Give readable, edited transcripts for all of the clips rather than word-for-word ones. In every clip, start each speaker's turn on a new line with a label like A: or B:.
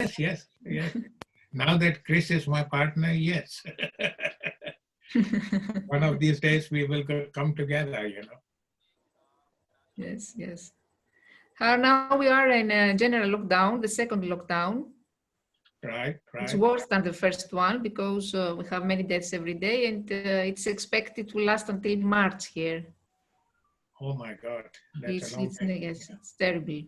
A: yes, yes. Now that Chris is my partner, yes. One of these days we will come together, you know.
B: Yes, yes. Now we are in a general lockdown, the second lockdown.
A: Right, right.
B: It's worse than the first one because we have many deaths every day, and it's expected to last until March here.
A: Oh my God, that's a long time.
B: Yes, it's terrible.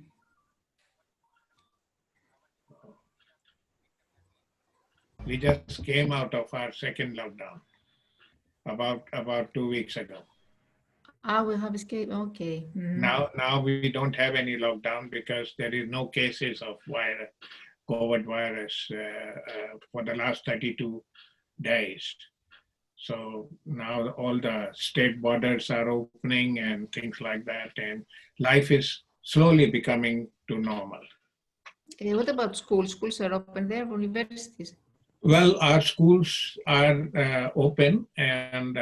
A: We just came out of our second lockdown about 2 weeks ago.
B: Ah, we have escaped. Okay.
A: Now we don't have any lockdown because there is no cases of COVID virus for the last 32 days. So now all the state borders are opening and things like that, and life is slowly becoming to normal.
B: Okay, what about schools? Schools are open there, universities?
A: Well, our schools are open, and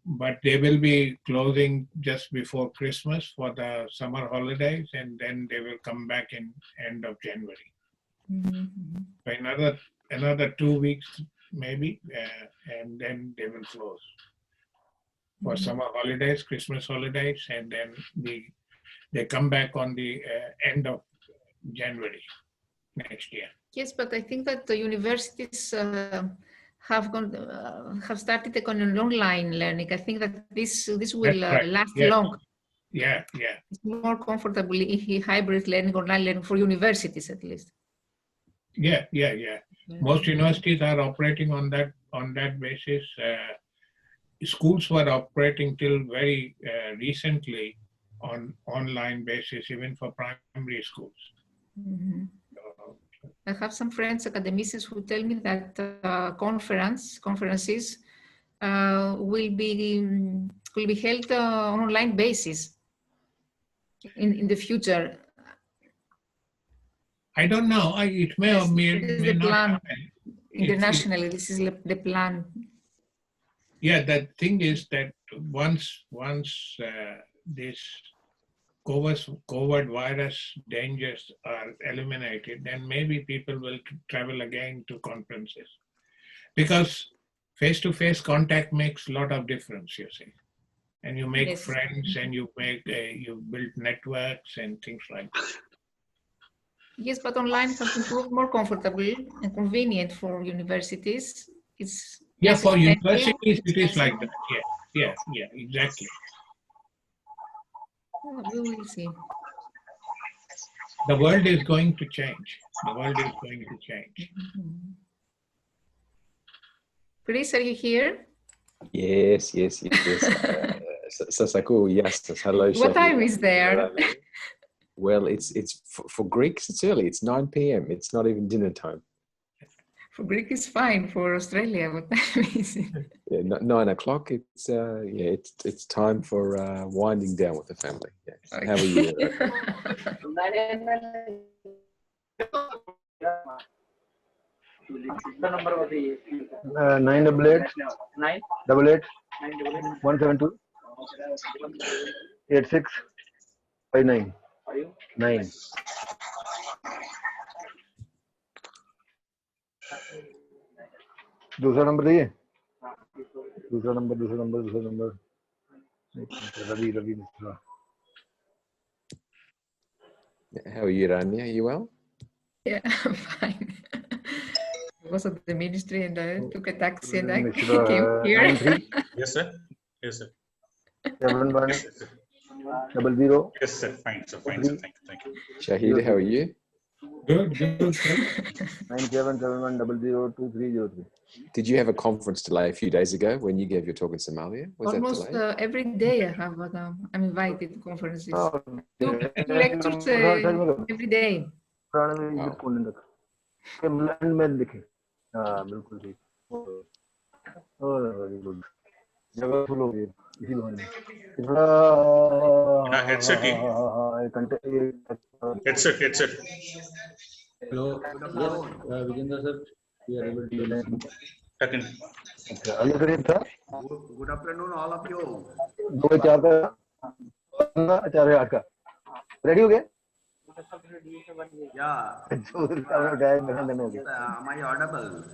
A: but they will be closing just before Christmas for the summer holidays, and then they will come back in end of January.
B: Mm-hmm.
A: So another 2 weeks maybe, and then they will close for summer holidays, Christmas holidays, and then they come back on the end of January next year.
B: Yes, but I think that the universities have started an online learning. I think that this will last long.
A: Yeah.
B: It's more comfortable hybrid learning, online learning for universities at least.
A: Yeah. Most universities are operating on that basis. Schools were operating till very recently on online basis, even for primary schools.
B: Mm-hmm. I have some friends, academicians, who tell me that conferences will be held on online basis in the future.
A: I don't know. It may or may not happen.
B: Internationally, this is the plan.
A: Yeah, the thing is that once this COVID virus dangers are eliminated, then maybe people will travel again to conferences, because face-to-face contact makes a lot of difference, you see, and you make friends, and you build networks and things like that.
B: Yes, but online has improved, more comfortable and convenient for universities.
A: For universities it is like that. Yeah, exactly.
B: We will see.
A: The world is going to change.
B: Chris, are you here?
C: Yes. Sasaku, yes. Hello.
B: What time is there?
C: Well, it's for Greeks. It's early. It's 9 p.m. It's not even dinner time.
B: For Greek, it's fine. For Australia, what time is it?
C: Yeah, 9 o'clock. It's time for winding down with the family. Yes. Okay. How are you?
D: 988 172 8659 9. दूसरा number दिए दूसरा number Ravi Mishra.
C: How are you, Rania? Are you well?
B: Yeah, I'm fine. I was at the ministry and I took a taxi and I came here.
E: Yes, sir.
D: 7100.
E: Yes, sir. Fine, sir. Thank you.
C: Shahid, how are you?
A: Good.
D: 9771002303.
C: Did you have a conference delay a few days ago when you gave your talk in Somalia? Was
B: almost
C: that delayed?
B: Every day I have I'm invited to conferences. Two lectures every day.
E: Headset.
F: Hello. Yes, Vijendra sir. We are able to listen.
E: Second.
F: Good afternoon, all of you.
D: 2 4 का 4 8 का ready हो गए
G: Yeah. Am I audible?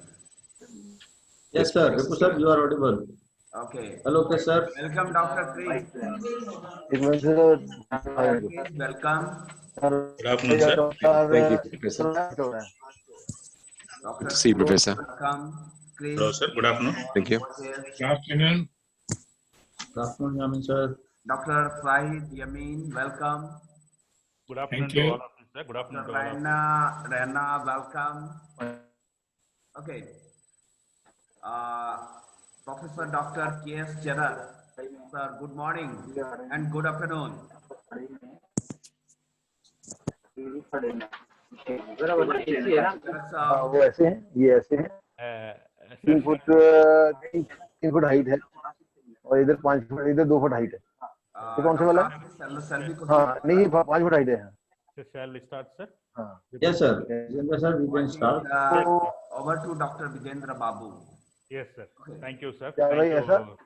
F: Yes, sir. Ripu sir, you are audible.
G: Okay.
F: Hello, okay, sir.
G: Welcome, Dr. Chris. Please welcome.
E: Good afternoon, sir.
C: Thank you, Professor.
G: Dr.
C: Good to see you, Professor.
G: Welcome. Chris.
E: Hello, sir. Good afternoon.
C: Thank you.
A: Good afternoon.
F: Good afternoon, Yamin sir.
G: Dr. Fahid Yamin, welcome.
E: Good afternoon
A: Thank
E: to
A: you.
E: all of you, sir. Good afternoon
G: Dr.
E: to all of you.
G: Rana, welcome. Okay. Professor Dr. K.S. Jarar, sir, good morning and good afternoon.
D: वो ऐसे हैं, ये ऐसे हैं,
E: Sir,
D: 3 foot height है और इधर 5 foot, इधर 2 फुट हाइट है। ये कौन सा वाला है? हाँ, नहीं 5 फुट हाइट है।
E: shall we start, sir?
D: हाँ,
F: Yes, sir. Vijendra sir, we can start.
G: Over to Dr. Vijendra Babu.
E: Yes, sir. Thank you, sir.
D: क्या भाई
E: Thank
D: ऐसा?
E: you.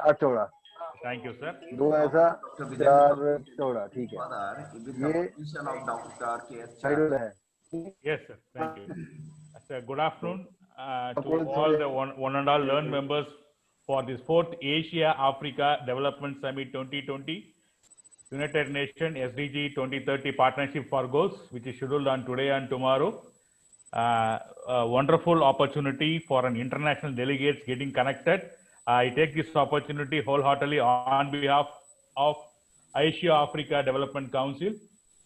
D: 8 चौड़ा,
E: Thank you, sir.
D: 2 ऐसा, 4 चौड़ा, ठीक है।
G: Further, with
D: ये
G: the permission of Dr. K.S.
D: Side
G: Jarar.
D: वाला है।
E: Yes, sir. Thank you. Sir, good afternoon to all the one and all learned members for this 4th Asia Africa Development Summit 2020, United Nations SDG 2030 Partnership for Goals, which is scheduled on today and tomorrow. A wonderful opportunity for an international delegates getting connected. I take this opportunity wholeheartedly on behalf of Asia Africa Development Council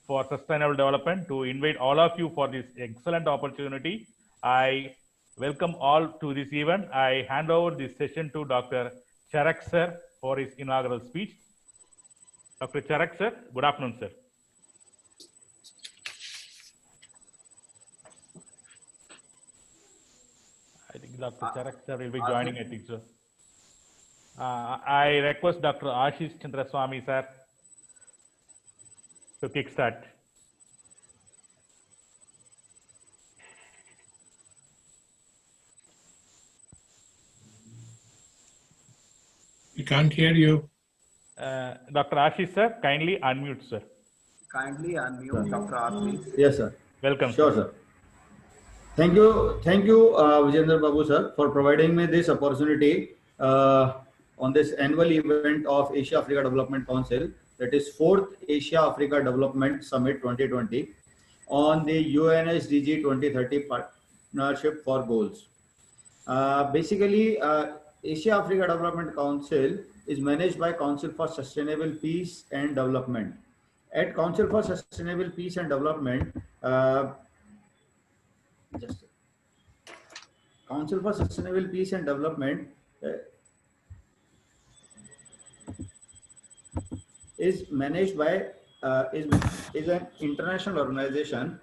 E: for Sustainable Development to invite all of you for this excellent opportunity. I welcome all to this event. I hand over this session to Dr. Charak sir for his inaugural speech. Dr. Charak sir, good afternoon, sir. I think Dr. Charak sir will be joining, I think so. I request Dr. Ashish Chandra Swami sir to kickstart.
A: We can't hear you.
E: Dr. Ashish sir, kindly unmute, sir.
G: Kindly unmute Dr. Ashish.
F: Yes, sir.
E: Welcome.
F: Sure, sir. Thank you, Vijendra Babu sir, for providing me this opportunity on this annual event of Asia Africa Development Council, that is 4th Asia Africa Development Summit 2020 on the UNSDG 2030 Partnership for Goals. Basically, Asia Africa Development Council is managed by Council for Sustainable Peace and Development. At Council for Sustainable Peace and Development, Council for Sustainable Peace and Development is managed by is an international organization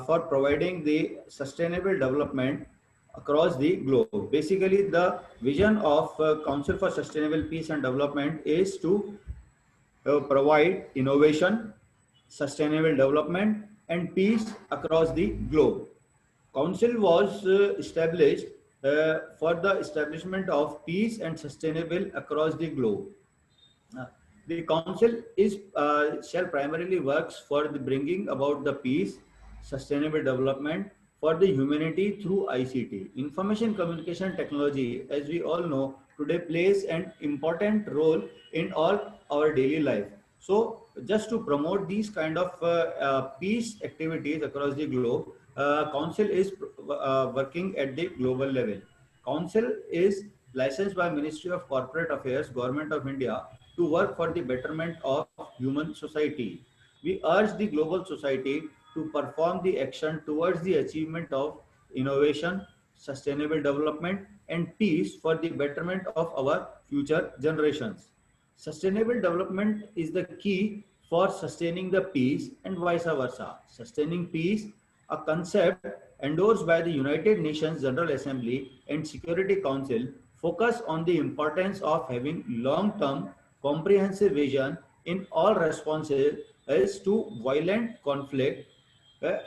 F: for providing the sustainable development across the globe. Basically, the vision of Council for Sustainable Peace and Development is to provide innovation, sustainable development, and peace across the globe. Council was established for the establishment of peace and sustainable across the globe. The council is shall primarily works for the bringing about the peace, sustainable development for the humanity through ICT. Information communication technology, as we all know, today plays an important role in all our daily life. So just to promote these kind of peace activities across the globe, council is working at the global level. Council is licensed by Ministry of Corporate Affairs, Government of India, to work for the betterment of human society. We urge the global society to perform the action towards the achievement of innovation, sustainable development, and peace for the betterment of our future generations. Sustainable development is the key for sustaining the peace and vice versa. Sustaining peace, a concept endorsed by the United Nations General Assembly and Security Council, focus on the importance of having long-term comprehensive vision in all responses as to violent conflict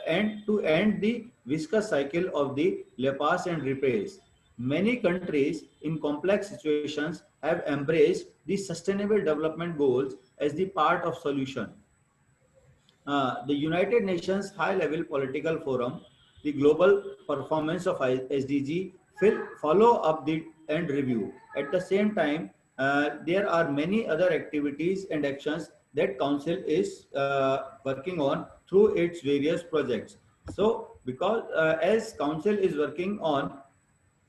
F: and to end the viscous cycle of the laissez and repress. Many countries in complex situations have embraced the sustainable development goals as the part of solution. the United Nations High-Level Political Forum, the global performance of SDG, follow up the and review. At the same time, there are many other activities and actions that Council is working on through its various projects. So, because as Council is working on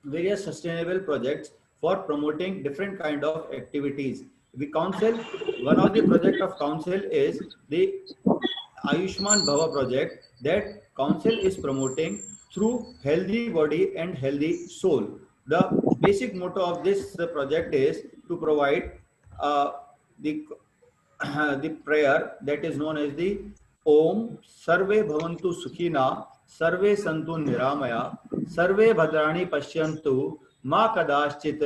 F: various sustainable projects for promoting different kind of activities. The council, one of the project of council is the Ayushman Bhava project that council is promoting through healthy body and healthy soul. The basic motto of this project is to provide uh, the the prayer that is known as the Om Sarve Bhavantu Sukhina Sarve Santu Niramaya Sarve Bhadrani Pashyantu Ma Kadaschit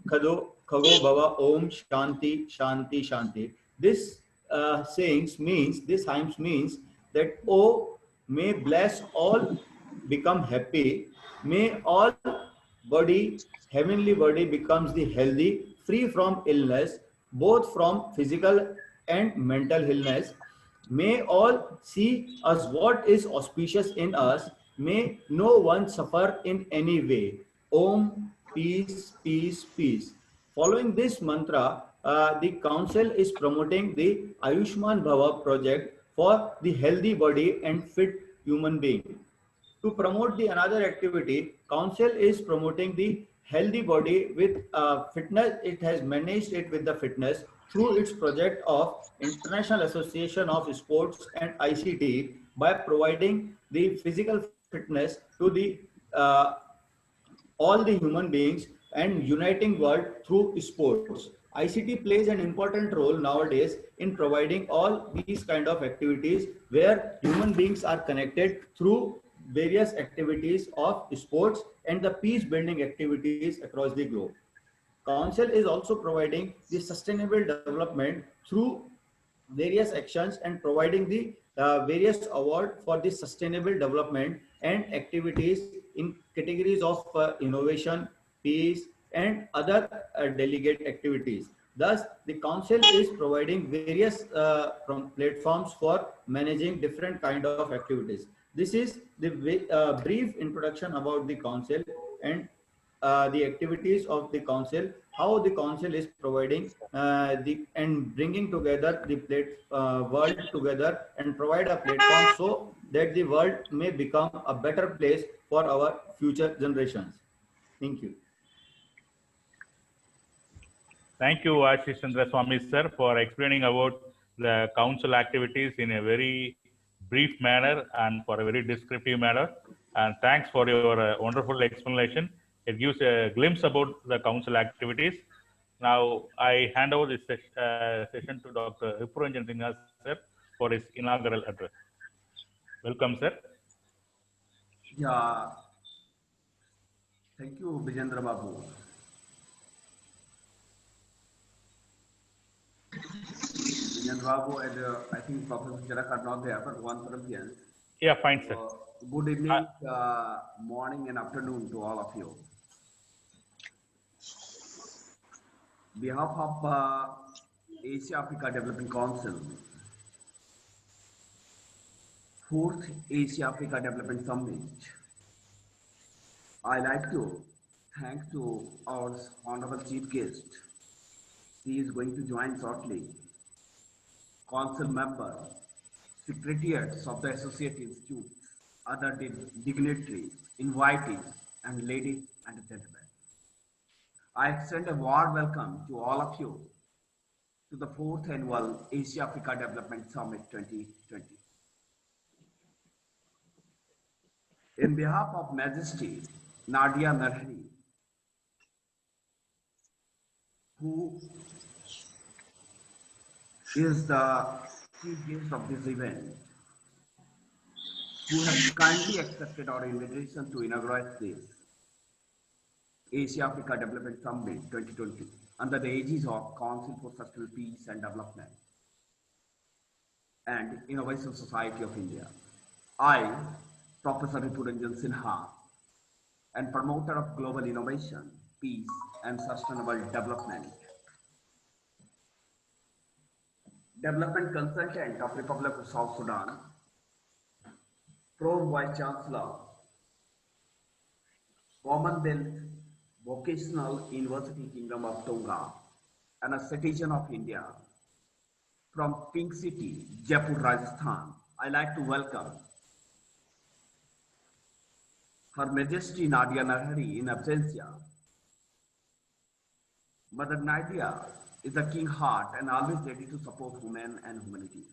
F: Khago Bhava Om Shanti Shanti Shanti. This this hymns means that oh, may bless all become happy, may all body, heavenly body becomes the healthy, free from illness, both from physical and mental illness. May all see us what is auspicious in us. May no one suffer in any way. Om, peace, peace, peace. Following this mantra, the council is promoting the Ayushman Bhava project for the healthy body and fit human being. To promote the another activity, council is promoting the healthy body with fitness. It has managed it with the fitness through its project of International Association of Sports and ICT by providing the physical fitness to the all the human beings and uniting world through sports. ICT plays an important role nowadays in providing all these kind of activities where human beings are connected through various activities of sports and the peace building activities across the globe. Council is also providing the sustainable development through various actions and providing the various award for the sustainable development and activities in categories of innovation, peace, and other delegate activities. Thus, the council is providing various platforms for managing different kind of activities. This is the brief introduction about the council and the activities of the council, how the council is providing the and bringing together the world together and provide a platform so that the world may become a better place for our future generations. Thank you.
E: Thank you, Ashish Chandra Swami sir, for explaining about the council activities in a very brief manner and for a very descriptive manner. And thanks for your wonderful explanation. It gives a glimpse about the council activities. Now, I hand over this session to Dr. Ripu Ranjan Sinha sir for his inaugural address. Welcome, sir.
G: Yeah, thank you, Vijendra Babu. Vijendra Babu and I think Professor Charak are not there, but one Philippians.
E: Yeah, fine, sir.
G: Good evening, morning and afternoon to all of you. On behalf of Asia Africa Development Council, 4th Asia Africa Development Summit, I like to thank to our honorable chief guest. He is going to join shortly. Council member, secretariats of the Associate Institute, other dignitaries, invitees, and ladies and gentlemen. I extend a warm welcome to all of you to the 4th Annual Asia Africa Development Summit 2020. In behalf of Majesty Nadia Merhari, who is the chief guest of this event, who has kindly accepted our invitation to inaugurate this Asia Africa Development Summit 2020 under the aegis of Council for Sustainable Peace and Development and Innovation Society of India. I, Professor Ripu Ranjan Sinha, and promoter of global innovation, peace, and sustainable development, Development Consultant of Republic of South Sudan, Pro Vice Chancellor, Commonwealth Vocational University Kingdom of Tonga, and a citizen of India from Pink City, Jaipur, Rajasthan. I like to welcome Her Majesty Nadia Narhari in absentia. Mother Nadia is a king heart and always ready to support women and humanity.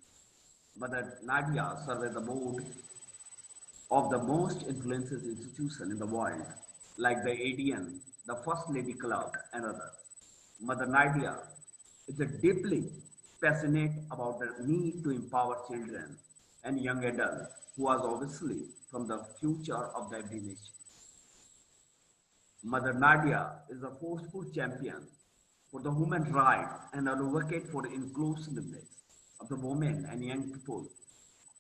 G: Mother Nadia serves as the board of the most influential institution in the world, like the ADN, the First Lady Club, and others. Mother Nadia is deeply passionate about the need to empower children and young adults who are obviously from the future of the every nation. Mother Nadia is a forceful champion for the human rights and an advocate for the inclusiveness of the women and young people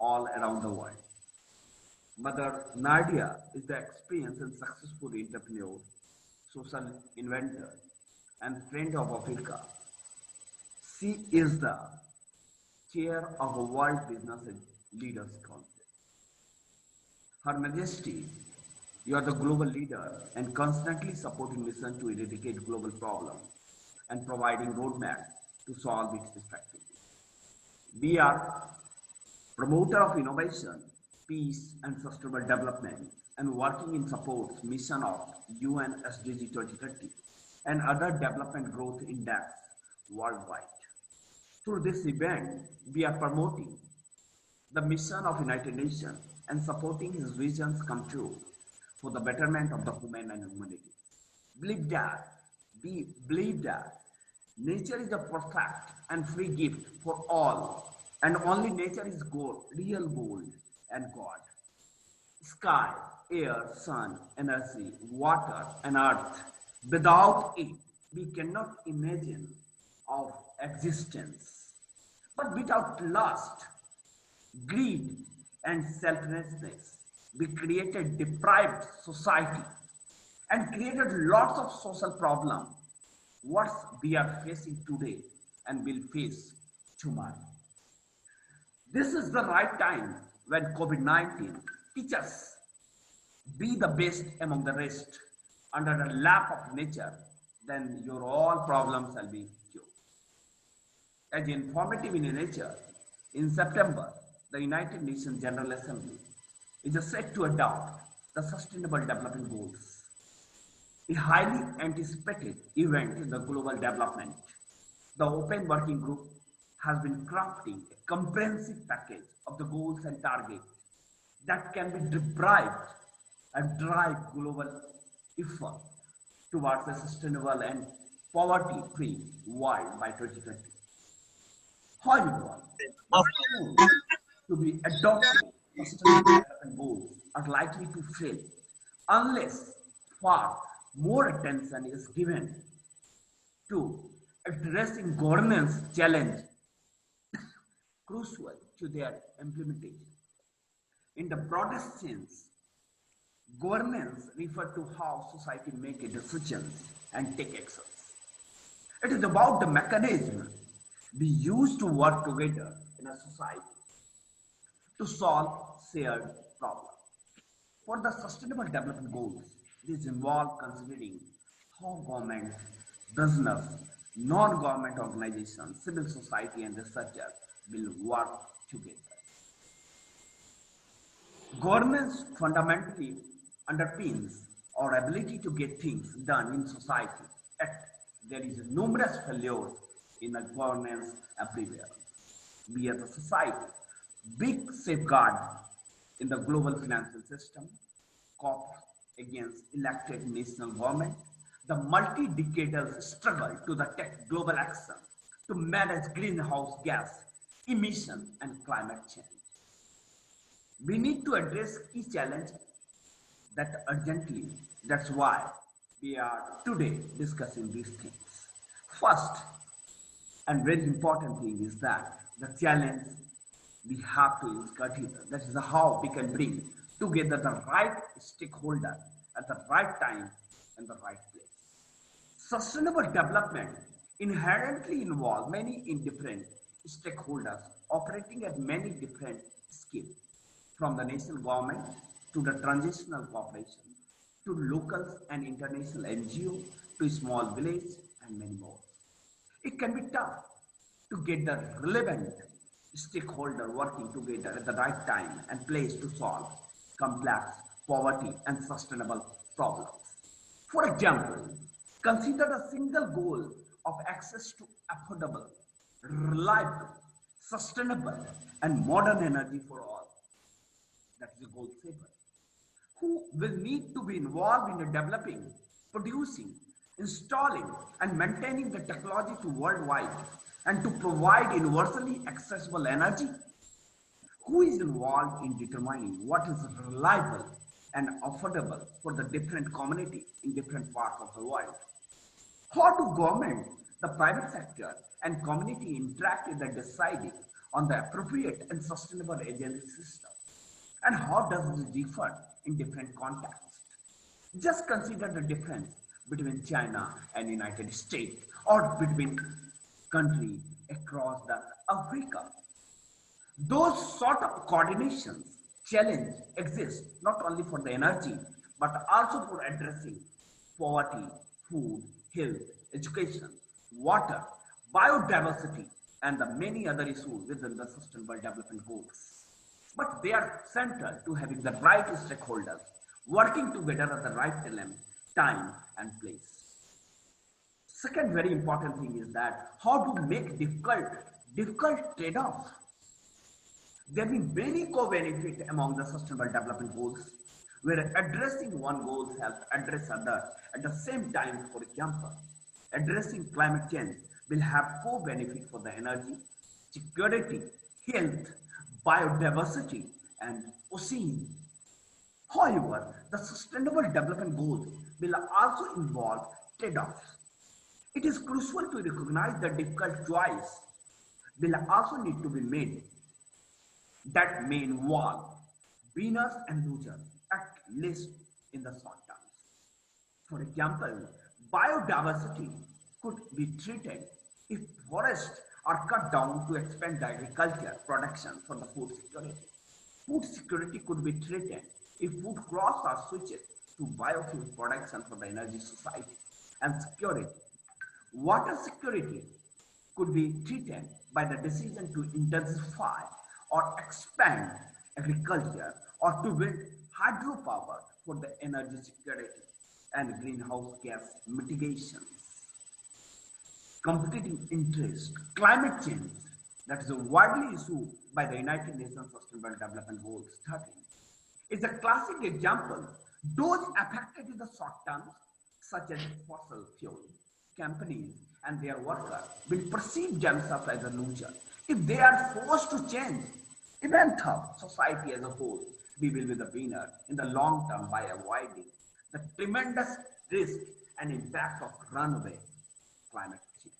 G: all around the world. Mother Nadia is the experienced and successful entrepreneur, social inventor, and friend of Africa. She is the chair of a World Business Leaders Council. Her Majesty, you are the global leader and constantly supporting mission to eradicate global problems and providing roadmap to solve its effectively. We are promoter of innovation, peace and sustainable development and working in support mission of UN SDG 2030 and other development growth index worldwide. Through this event, we are promoting the mission of United Nations and supporting his visions come true for the betterment of the human and humanity. We believe that nature is a perfect and free gift for all, and only nature is gold, real gold and God. Sky, air, sun, energy, water, and earth. Without it, we cannot imagine of existence. But without lust, greed, and selflessness, we created deprived society and created lots of social problems. What we are facing today and will face tomorrow. This is the right time when COVID-19 teaches us be the best among the rest under the lap of nature, then your all problems shall be cured. As informative in nature, in September, the United Nations General Assembly is set to adopt the Sustainable Development Goals, a highly anticipated event in the global development. The Open Working Group has been crafting a comprehensive package of the goals and targets that can be derived and drive global effort towards a sustainable and poverty-free world by 2020. However, the goals to be adopted sustainable development goals are likely to fail unless far more attention is given to addressing governance challenge crucial to their implementation. In the broadest sense, governance refers to how society makes decisions and take actions. It is about the mechanism we use to work together in a society to solve shared problems. For the Sustainable Development Goals, this involves considering how government, business, non-government organizations, civil society, and researchers will work together. Governance fundamentally underpins our ability to get things done in society. Yet there is numerous failures in a governance everywhere. We as a society, big safeguard in the global financial system, cope against elected national government, the multi-decadal struggle to the take global action to manage greenhouse gas emission and climate change. We need to address key challenges that urgently. That's why we are today discussing these things. First, and very important thing is that the challenge we have to use criteria. That is how we can bring together the right stakeholder at the right time and the right place. Sustainable development inherently involves many different stakeholders operating at many different scales, from the national government to the transitional cooperation, to local and international NGO, to small village and many more. It can be tough to get the relevant stakeholder working together at the right time and place to solve complex poverty and sustainable problems. For example, consider a single goal of access to affordable, reliable, sustainable, and modern energy for all. That is a goal saver, who will need to be involved in the developing, producing, installing, and maintaining the technology to worldwide and to provide universally accessible energy, who is involved in determining what is reliable and affordable for the different communities in different parts of the world. How do government, the private sector, and community interact in the deciding on the appropriate and sustainable agency system? And how does it differ in different contexts? Just consider the difference between China and United States, or between countries across the Africa. Those sort of coordinations challenge exist not only for the energy, but also for addressing poverty, food, health, education, water, biodiversity, and the many other issues within the Sustainable Development Goals. But they are central to having the right stakeholders working together at the right time and place. Second very important thing is that how to make difficult trade-offs. There will be many co-benefits among the Sustainable Development Goals, where addressing one goal helps address other at the same time. For example, addressing climate change will have co-benefit for the energy, security, health, biodiversity, and ocean. However, the Sustainable Development Goals will also involve trade-offs. It is crucial to recognize that difficult choice will also need to be made that may involve winners and losers, at least in the short term. For example, biodiversity could be treated if forests are cut down to expand the agriculture production for the food security. Food security could be treated if food crops are switched to biofuel production for the energy society and security. Water security could be treated by the decision to intensify or expand agriculture, or to build hydropower for the energy security and greenhouse gas mitigation. Competing interest, climate change, that is a widely issued by the United Nations Sustainable Development Goals 13, is a classic example. Those affected in the short term, such as fossil fuel companies and their workers, will perceive themselves as a loser. If they are forced to change, even though society as a whole, we will be the winner in the long term by avoiding the tremendous risk and impact of runaway climate change.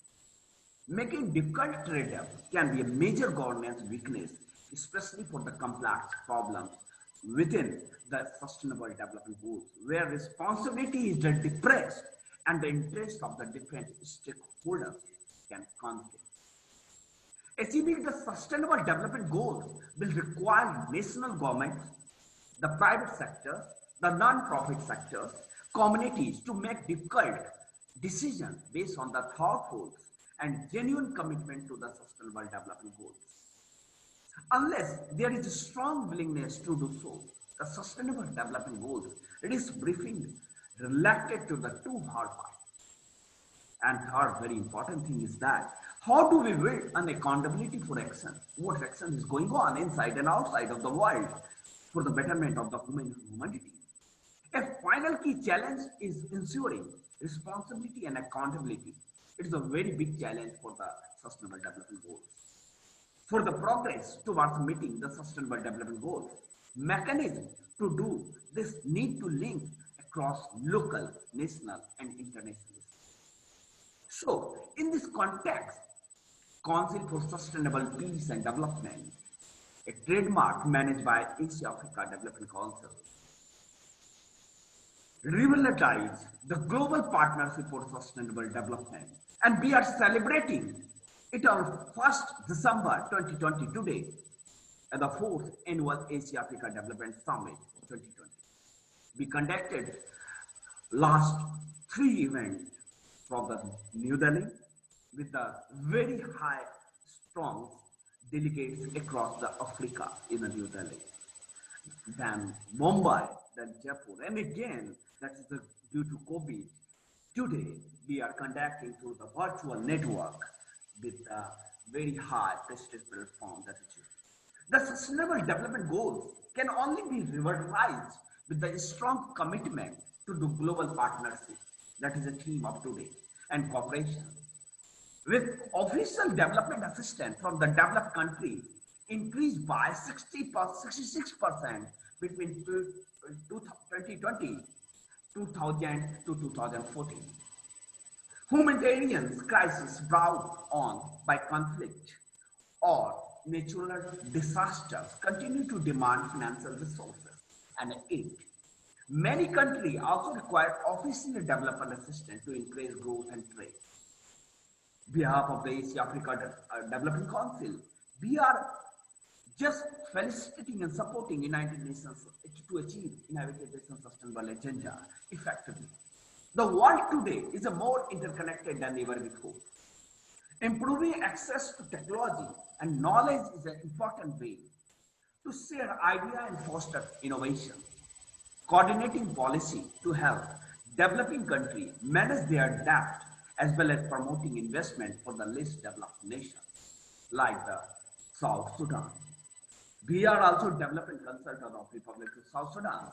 G: Making difficult trade-offs can be a major governance weakness, especially for the complex problems within the Sustainable Development Goals, where responsibility is depressed and the interests of the different stakeholders can conflict. Achieving the Sustainable Development Goals will require national governments, the private sector, the non-profit sector, communities to make difficult decisions based on the thoughtful and genuine commitment to the Sustainable Development Goals. Unless there is a strong willingness to do so, the Sustainable Development Goals risk briefing related to the two hard parts. And third very important thing is that how do we build an accountability for action? What action is going on inside and outside of the world for the betterment of the humanity? A final key challenge is ensuring responsibility and accountability. It is a very big challenge for the Sustainable Development Goals. For the progress towards meeting the Sustainable Development Goals, mechanisms to do this need to link across local, national, and international. So, in this context, Council for Sustainable Peace and Development, a trademark managed by Asia-Africa Development Council, revitalized the global partnership for sustainable development. And we are celebrating It on 1st December 2020 today at the 4th Annual Asia-Africa Development Summit 2020. We conducted last 3 events from the New Delhi with the very high, strong delegates across the Africa in the New Delhi. Then Mumbai, then Jaipur, and again, that is due to COVID. Today, we are conducting through the virtual network with a very high prestige platform that is the Sustainable Development Goals can only be revitalized with the strong commitment to the global partnership. That is the theme of today and cooperation. With official development assistance from the developed countries increased by 66% between 2020 2000 to 2014. Humanitarian crisis brought on by conflict or natural disasters continue to demand financial resources and aid. Many countries also require official development assistance to increase growth and trade. On behalf of the Asia Africa Development Council, we are just felicitating and supporting United Nations to achieve United Nations Sustainable Agenda effectively. The world today is more interconnected than ever before. Improving access to technology and knowledge is an important way to share ideas and foster innovation. Coordinating policy to help developing countries manage their debt as well as promoting investment for the least developed nations like the South Sudan. We are also developing consultant of Republic of South Sudan.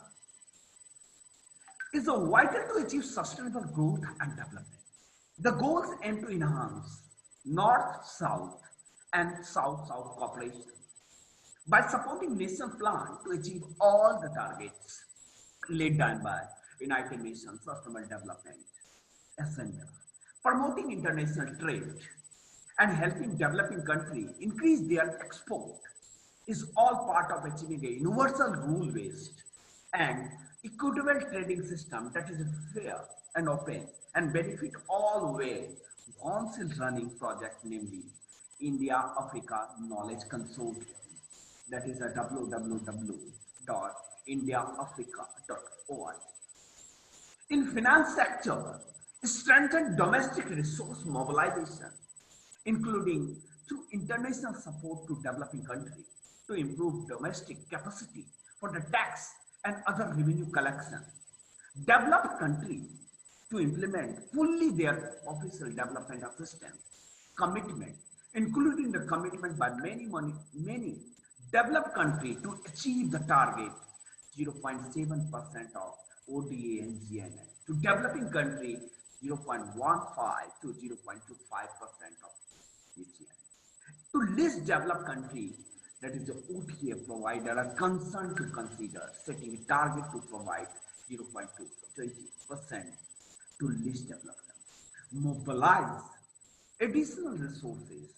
G: It's vital to achieve sustainable growth and development. The goals aim to enhance North-South and South-South cooperation by supporting nation plan to achieve all the targets laid down by United Nations Sustainable Development Agenda, promoting international trade and helping developing countries increase their export is all part of achieving a universal rule-based and equitable trading system that is fair and open and benefit all where once is running project, namely India-Africa Knowledge Consortium. That is a www.indiaafrica.org. In finance sector, strengthen domestic resource mobilization, including through international support to developing countries to improve domestic capacity for the tax and other revenue collection. Developed countries to implement fully their official development assistance commitment, including the commitment by many developed countries to achieve the target 0.7% of ODA and GNI. To developing countries, 0.15 to 0.25% of GNI. To least developed countries, that is the OTA provider, are concerned to consider setting a target to provide 0.2 to 20% to least developed countries. Mobilize additional resources,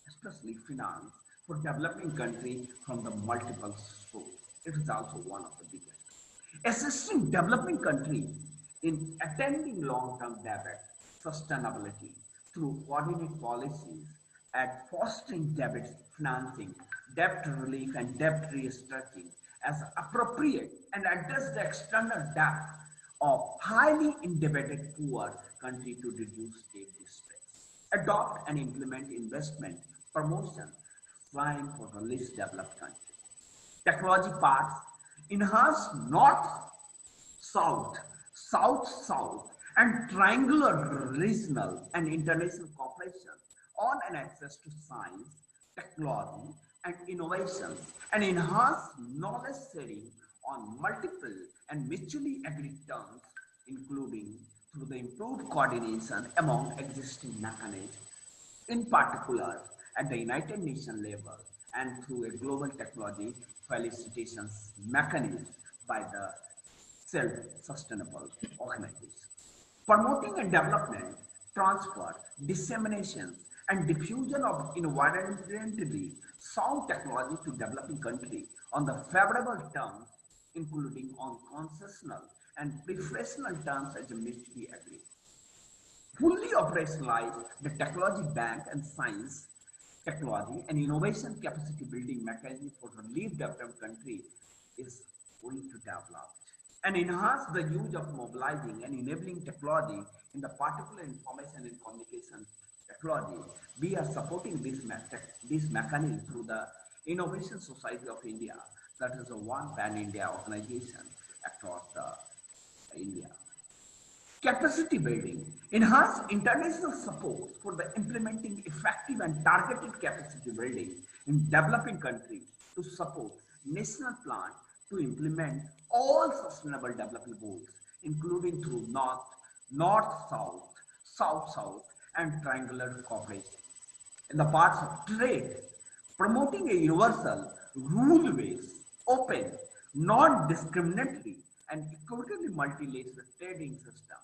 G: especially finance, for developing countries from the multiple sources. It is also one of the biggest. Assisting developing countries in attending long-term debt sustainability through coordinated policies at fostering debt financing, debt relief, and debt restructuring as appropriate and address the external debt of highly indebted poor countries to reduce state distress. Adopt and implement investment promotion trying for the least developed countries. Technology parts enhance north-south, south-south, and triangular regional and international cooperation on and access to science, technology, and innovation, and enhance knowledge sharing on multiple and mutually agreed terms, including through the improved coordination among existing mechanisms, in particular at the United Nations level and through a global technology felicitations mechanism by the self-sustainable organization. Promoting and development, transfer, dissemination, and diffusion of environmentally sound technology to developing countries on the favorable terms, including on concessional and preferential terms as mutually agreed. Fully operationalize the technology bank and science technology and innovation capacity building mechanism for the least developed country is going to develop and enhance the use of mobilizing and enabling technology in the particular information and communication technology. We are supporting this mechanism through the Innovation Society of India, that is a one pan-India organization across India. Capacity building, enhance international support for the implementing effective and targeted capacity building in developing countries to support national plan to implement all sustainable development goals, including through north-south, south-south, and triangular cooperation. In the parts of trade, promoting a universal, rule-based, open, non-discriminatory, and equitably multilateral trading system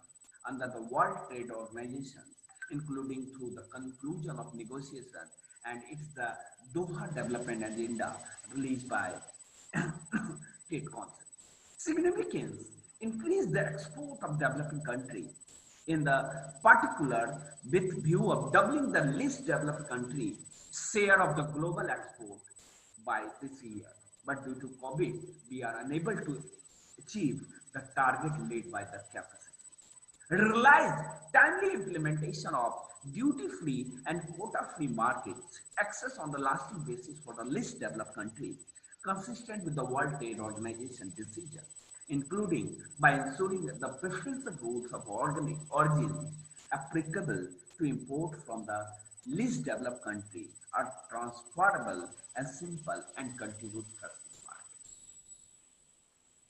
G: under the World Trade Organization, including through the conclusion of negotiation and it's the Doha Development Agenda released by Trade Council. Significance, increase the export of developing countries in the particular with view of doubling the least developed country share of the global export by this year. But due to COVID, we are unable to achieve the target laid by the capacity. Realize timely implementation of duty-free and quota-free markets, access on the lasting basis for the least developed countries, consistent with the World Trade Organization decision, including by ensuring that the preferential rules of origin applicable to import from the least developed country are transferable and simple and contribute to customs market.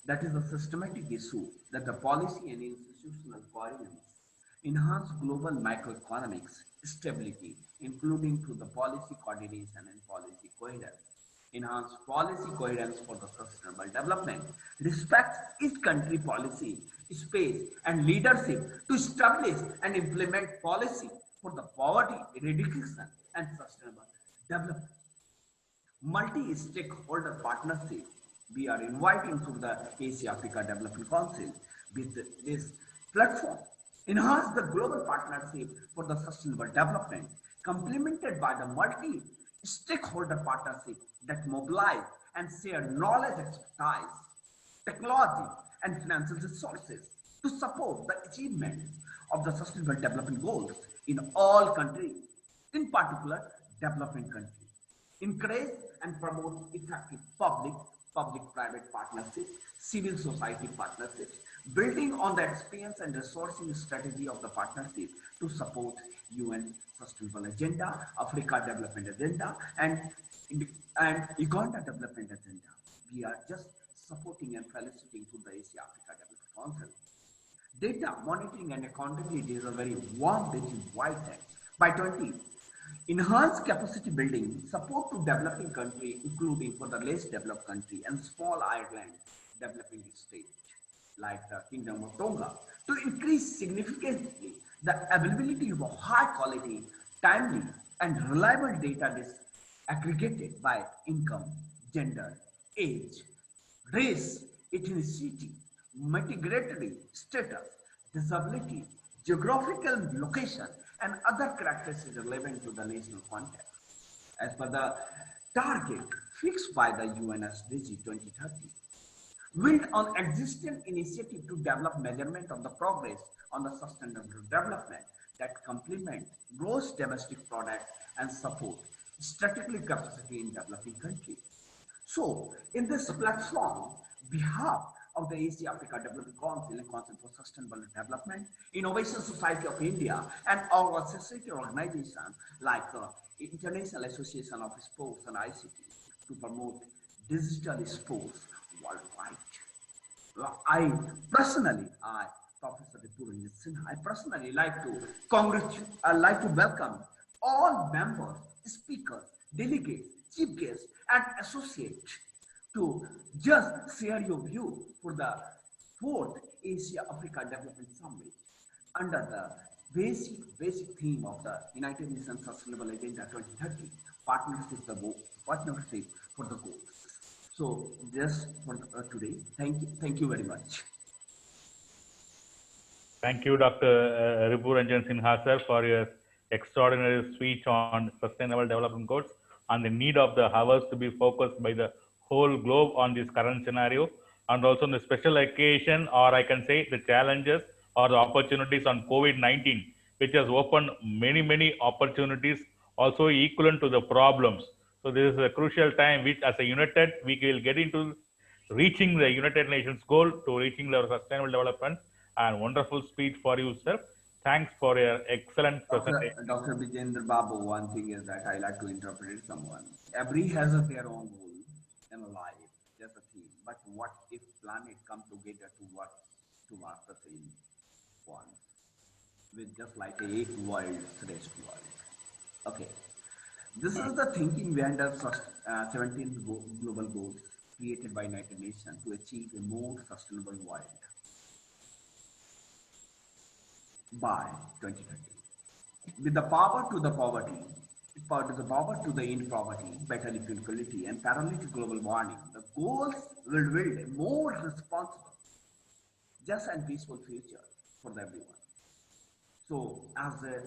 G: That is a systematic issue that the policy and institutional coherence enhance global microeconomics stability, including through the policy coordination and policy coherence. Enhance policy coherence for the sustainable development, respect each country policy, space, and leadership to establish and implement policy for the poverty eradication and sustainable development. Multi-stakeholder partnership. We are inviting through the Asia-Africa Development Council with this platform. Enhance the global partnership for the sustainable development, complemented by the multi-stakeholder partnership that mobilize and share knowledge, expertise, technology, and financial resources to support the achievement of the sustainable development goals in all countries, in particular developing countries. Encourage and promote effective public-private partnerships, civil society partnerships, building on the experience and resourcing strategy of the partnership to support UN Sustainable Agenda, Africa Development Agenda, and Uganda Development Agenda. We are just supporting and felicitating to the Asia-Africa Development Council. Data monitoring and accountability is a very warm basis wide net. By 20, enhance capacity building, support to developing country, including for the less developed country and small island developing state, like the Kingdom of Tonga, to increase significantly the availability of a high quality, timely, and reliable data aggregated by income, gender, age, race, ethnicity, migratory status, disability, geographical location, and other characteristics relevant to the national context. As per the target fixed by the UN SDG 2030, build on existing initiative to develop measurement of the progress on the sustainable development that complement gross domestic product and support strategic capacity in developing countries. So, in this platform, behalf of the Asia Africa Development Council and Council for Sustainable Development, Innovation Society of India, and our associated organizations like the International Association of Sports and ICT to promote digital sports worldwide. Professor Ripu Ranjan Sinha, I personally like to welcome all members, speakers, delegates, chief guests, and associates to just share your view for the 4th Asia-Africa Development Summit under the basic theme of the United Nations Sustainable Agenda 2030, partnership for the goals. So just for today, thank you very much.
E: Thank you, Dr. Ripu Ranjan Sinha, sir, for your extraordinary speech on sustainable development goals and the need of the hours to be focused by the whole globe on this current scenario, and also on the special occasion, or I can say the challenges or the opportunities on COVID-19, which has opened many opportunities, also equivalent to the problems. So this is a crucial time which, as a united, we will get into reaching the United Nations goal to reaching the sustainable development. And wonderful speech for you, sir. Thanks for your excellent presentation.
G: Dr. Vijendra Babu, one thing is that I like to interpret someone. Every has their own goal in life, just a theme. But what if planet come together to work towards the same one, with just like a world, rest world? Okay. This is the thinking behind the 17 global goals created by United Nations to achieve a more sustainable world by 2030. With the power to the poverty, to the end poverty, better equality, and parallel to global warming, the goals will build a more responsible, just and peaceful future for everyone. So, as a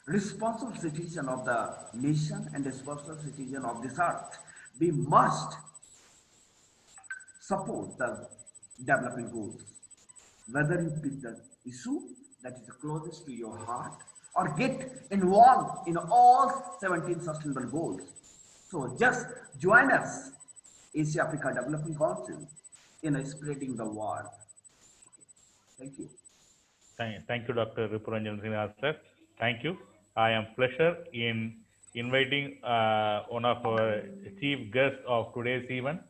G: responsible citizen of the nation and responsible citizen of this earth, we must support the development goals, whether you pick the issue that is the closest to your heart or get involved in all 17 sustainable goals. So just join us, Asia Africa Development Council, in spreading the word. Thank you.
E: Thank you, Dr. Ripu Ranjan Sinha, sir. Thank you. I am pleasure in inviting one of our chief guests of today's event,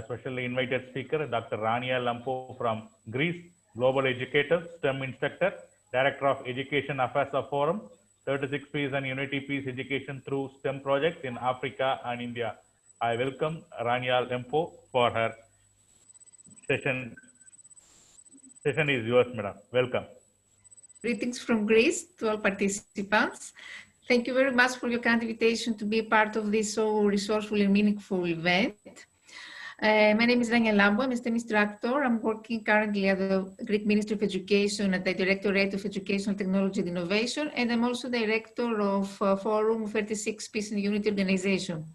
E: specially invited speaker, Dr. Rania Lampo from Greece, global educator, STEM instructor, director of Education Affairs of Forum, 36 Peace and Unity Peace Education through STEM projects in Africa and India. I welcome Rania Lampo for her session. Session is yours, madam. Welcome.
B: Greetings from Greece to all participants. Thank you very much for your kind invitation to be a part of this so resourceful and meaningful event. My name is Rania Lambo. I'm a STEM instructor. I'm working currently at the Greek Ministry of Education at the Directorate of Educational Technology and Innovation, and I'm also director of Forum 36 Peace and Unity Organization.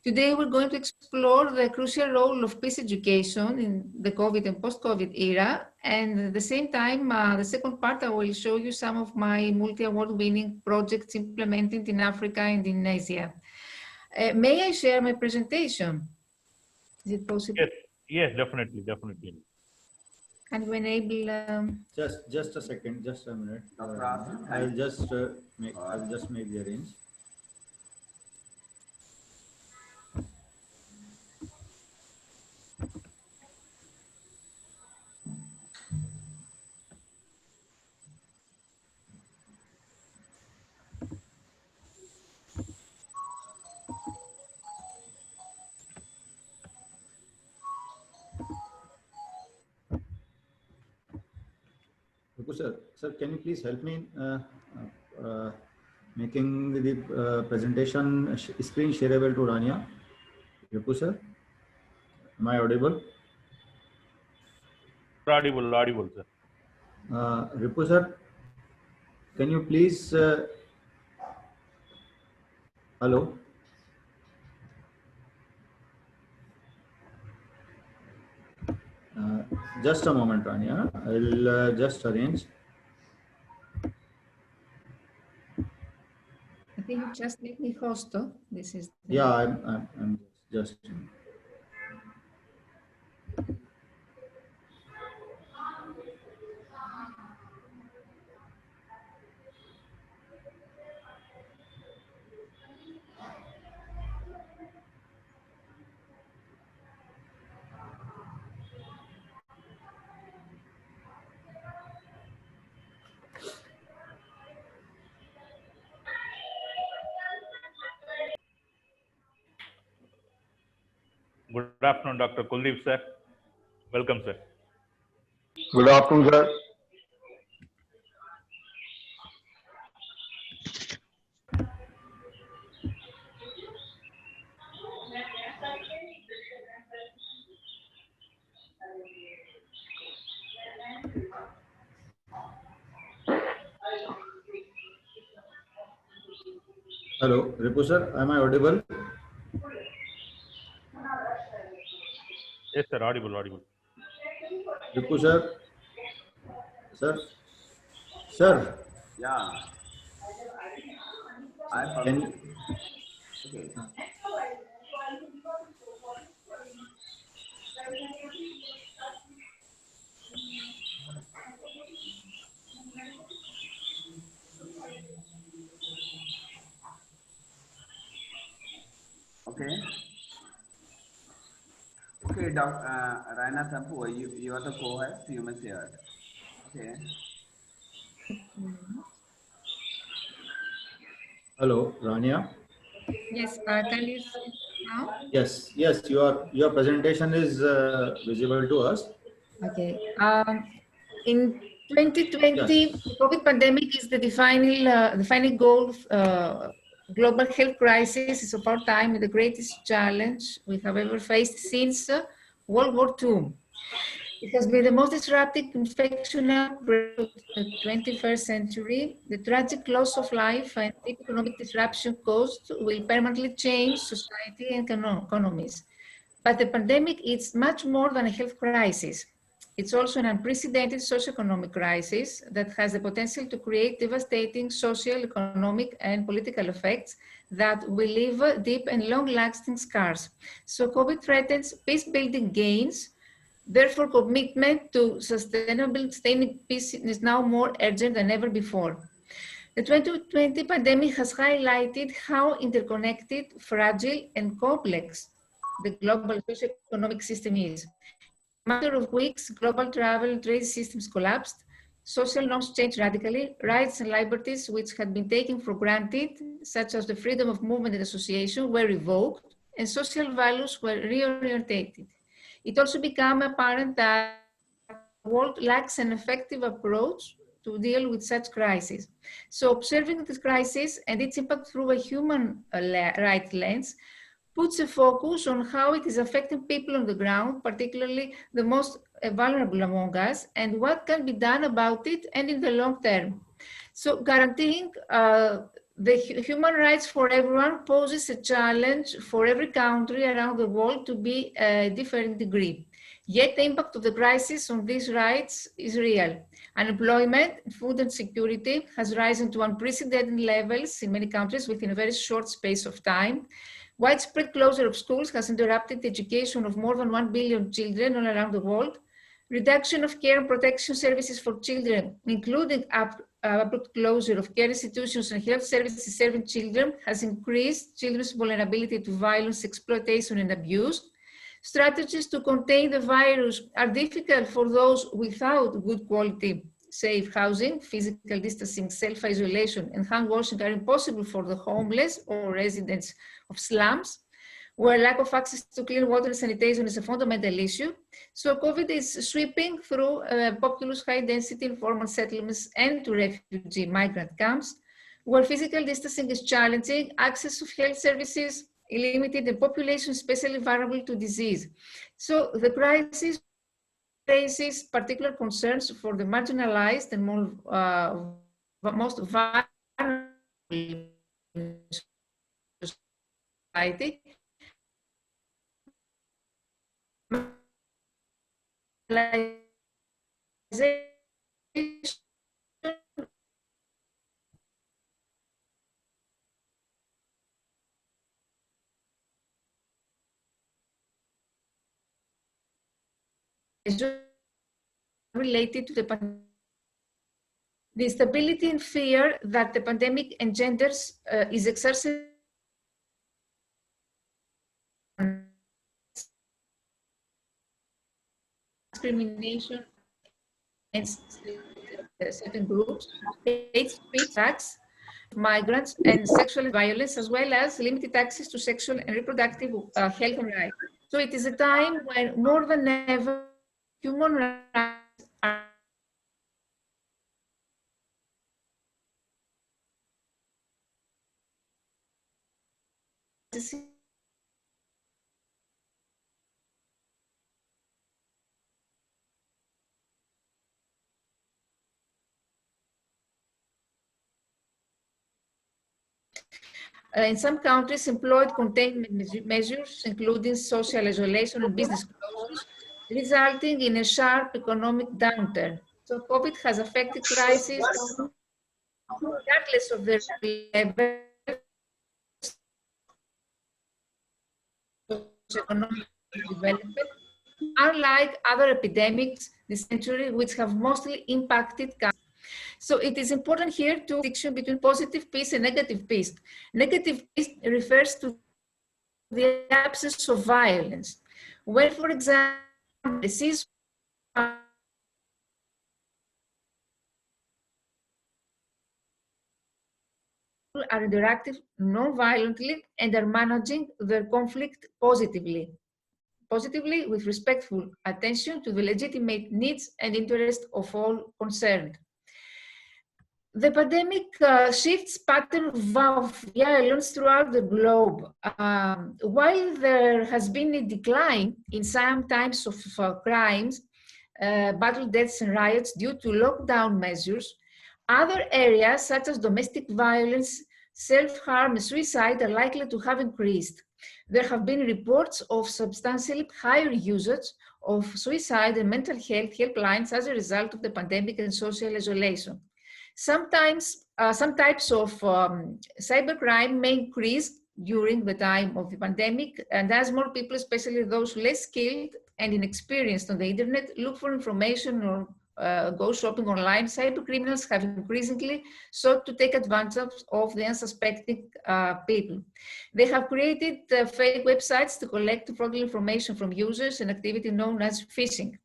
B: Today, we're going to explore the crucial role of peace education in the COVID and post-COVID era. And at the same time, the second part, I will show you some of my multi-award winning projects implemented in Africa and in Asia. May I share my presentation? Is it possible?
E: Yes, definitely.
B: Can you enable?
F: Just a second, just a minute. I'll just make the arrange. Sir, can you please help me in making the presentation screen shareable to Rania? Ripu sir, am I audible?
E: Audible, sir.
F: Ripu sir, can you please, hello? Just a moment, Rania. I'll just arrange.
B: I think you just make me host. This is.
F: Yeah, I'm just.
E: Good afternoon, Dr. Kuldeep, sir. Welcome, sir.
D: Good afternoon, sir.
F: Hello, Ripu sir, am I audible?
E: Yes, sir. Audible, audible.
F: Ripu sir, sir, sir,
G: Yeah, I
F: can
G: published. Okay. Okay. Okay, Dr. Raina Sampu, you are the co-host. You may share. Okay.
F: hello, Rania?
B: Yes, can you see now?
F: Yes, yes, your presentation is visible to us.
B: Okay. In
F: Yes.
B: 2020, the COVID pandemic is the defining goal of global health crisis is of our time and the greatest challenge we have ever faced since World War II. It has been the most disruptive infection outbreak of the 21st century. The tragic loss of life and deep economic disruption caused will permanently change society and economies. But the pandemic is much more than a health crisis. It's also an unprecedented socio-economic crisis that has the potential to create devastating social, economic, and political effects that will leave deep and long-lasting scars. So COVID threatens peace-building gains. Therefore, commitment to sustainable sustaining peace is now more urgent than ever before. The 2020 pandemic has highlighted how interconnected, fragile, and complex the global socioeconomic system is. In a matter of weeks, global travel and trade systems collapsed, social norms changed radically, rights and liberties which had been taken for granted, such as the freedom of movement and association, were revoked, and social values were reorientated. It also became apparent that the world lacks an effective approach to deal with such crises. So observing this crisis and its impact through a human right lens puts a focus on how it is affecting people on the ground, particularly the most vulnerable among us, and what can be done about it and in the long term. So guaranteeing the human rights for everyone poses a challenge for every country around the world to be a different degree. Yet the impact of the crisis on these rights is real. Unemployment, food insecurity has risen to unprecedented levels in many countries within a very short space of time. Widespread closure of schools has interrupted the education of more than 1 billion children all around the world. Reduction of care and protection services for children, including abrupt closure of care institutions and health services serving children, has increased children's vulnerability to violence, exploitation, and abuse. Strategies to contain the virus are difficult for those without good quality, safe housing. Physical distancing, self-isolation, and hand washing are impossible for the homeless or residents of slums, where lack of access to clean water and sanitation is a fundamental issue. So COVID is sweeping through populous high-density informal settlements and to refugee migrant camps, where physical distancing is challenging, access to health services limited, and population especially vulnerable to disease. So the crisis raises particular concerns for the marginalized and most vulnerable in society. Related to the pandemic. The instability and fear that the pandemic engenders is exacerbated discrimination against certain groups, hate speech, attacks, migrants, and sexual violence, as well as limited access to sexual and reproductive health and rights. So it is a time when more than ever human rights are In some countries, employed containment measures, including social isolation and business closures, resulting in a sharp economic downturn. So COVID has affected crises regardless of their level of economic development, unlike other epidemics this century, which have mostly impacted countries. So it is important here to distinction between positive peace and negative peace. Negative peace refers to the absence of violence. When, for example, the ceasefire are interactive non-violently and are managing their conflict positively with respectful attention to the legitimate needs and interests of all concerned. The pandemic shifts pattern of violence throughout the globe. While there has been a decline in some types of crimes, battle deaths and riots due to lockdown measures, other areas such as domestic violence, self-harm and suicide are likely to have increased. There have been reports of substantially higher usage of suicide and mental health helplines as a result of the pandemic and social isolation. Sometimes, some types of cybercrime may increase during the time of the pandemic, and as more people, especially those less skilled and inexperienced on the internet, look for information or go shopping online, cybercriminals have increasingly sought to take advantage of the unsuspecting people. They have created fake websites to collect fraudulent information from users, an activity known as phishing.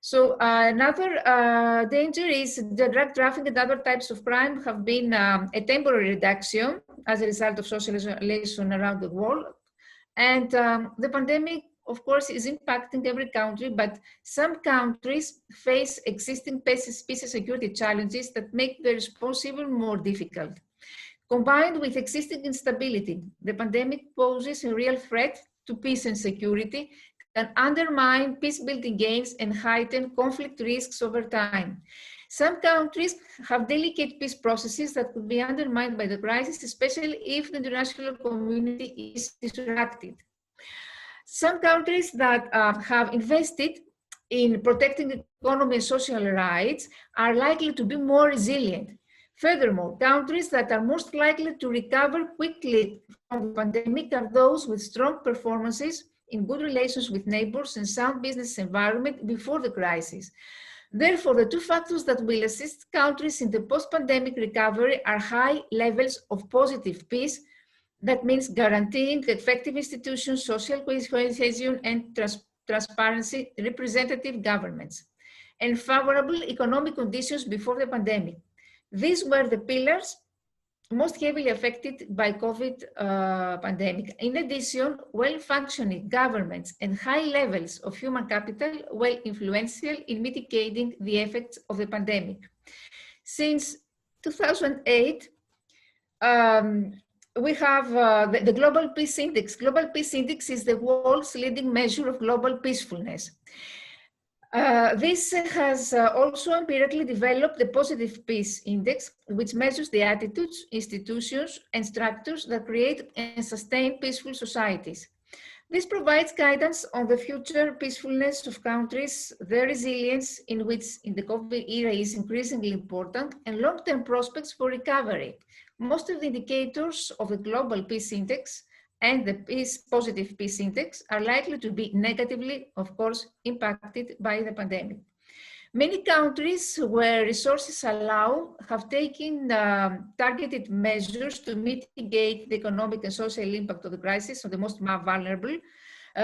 B: So another danger is the drug trafficking and other types of crime have been a temporary reduction as a result of social isolation around the world. And the pandemic, of course, is impacting every country, but some countries face existing peace security challenges that make the response even more difficult. Combined with existing instability, the pandemic poses a real threat to peace and security, can undermine peace-building gains and heighten conflict risks over time. Some countries have delicate peace processes that could be undermined by the crisis, especially if the international community is disrupted. Some countries that have invested in protecting economy and social rights are likely to be more resilient. Furthermore, countries that are most likely to recover quickly from the pandemic are those with strong performances in good relations with neighbors and sound business environment before the crisis. Therefore, the two factors that will assist countries in the post-pandemic recovery are high levels of positive peace. That means guaranteeing effective institutions, social cohesion, and transparency, representative governments, and favorable economic conditions before the pandemic. These were the pillars most heavily affected by COVID pandemic. In addition, well-functioning governments and high levels of human capital were influential in mitigating the effects of the pandemic. Since 2008, we have the Global Peace Index. Global Peace Index is the world's leading measure of global peacefulness. This has also empirically developed the Positive Peace Index, which measures the attitudes, institutions, and structures that create and sustain peaceful societies. This provides guidance on the future peacefulness of countries, their resilience, in which in the COVID era is increasingly important, and long-term prospects for recovery. Most of the indicators of the Global Peace Index and the Positive Peace Index are likely to be negatively, of course, impacted by the pandemic. Many countries where resources allow have taken targeted measures to mitigate the economic and social impact of the crisis on the most vulnerable.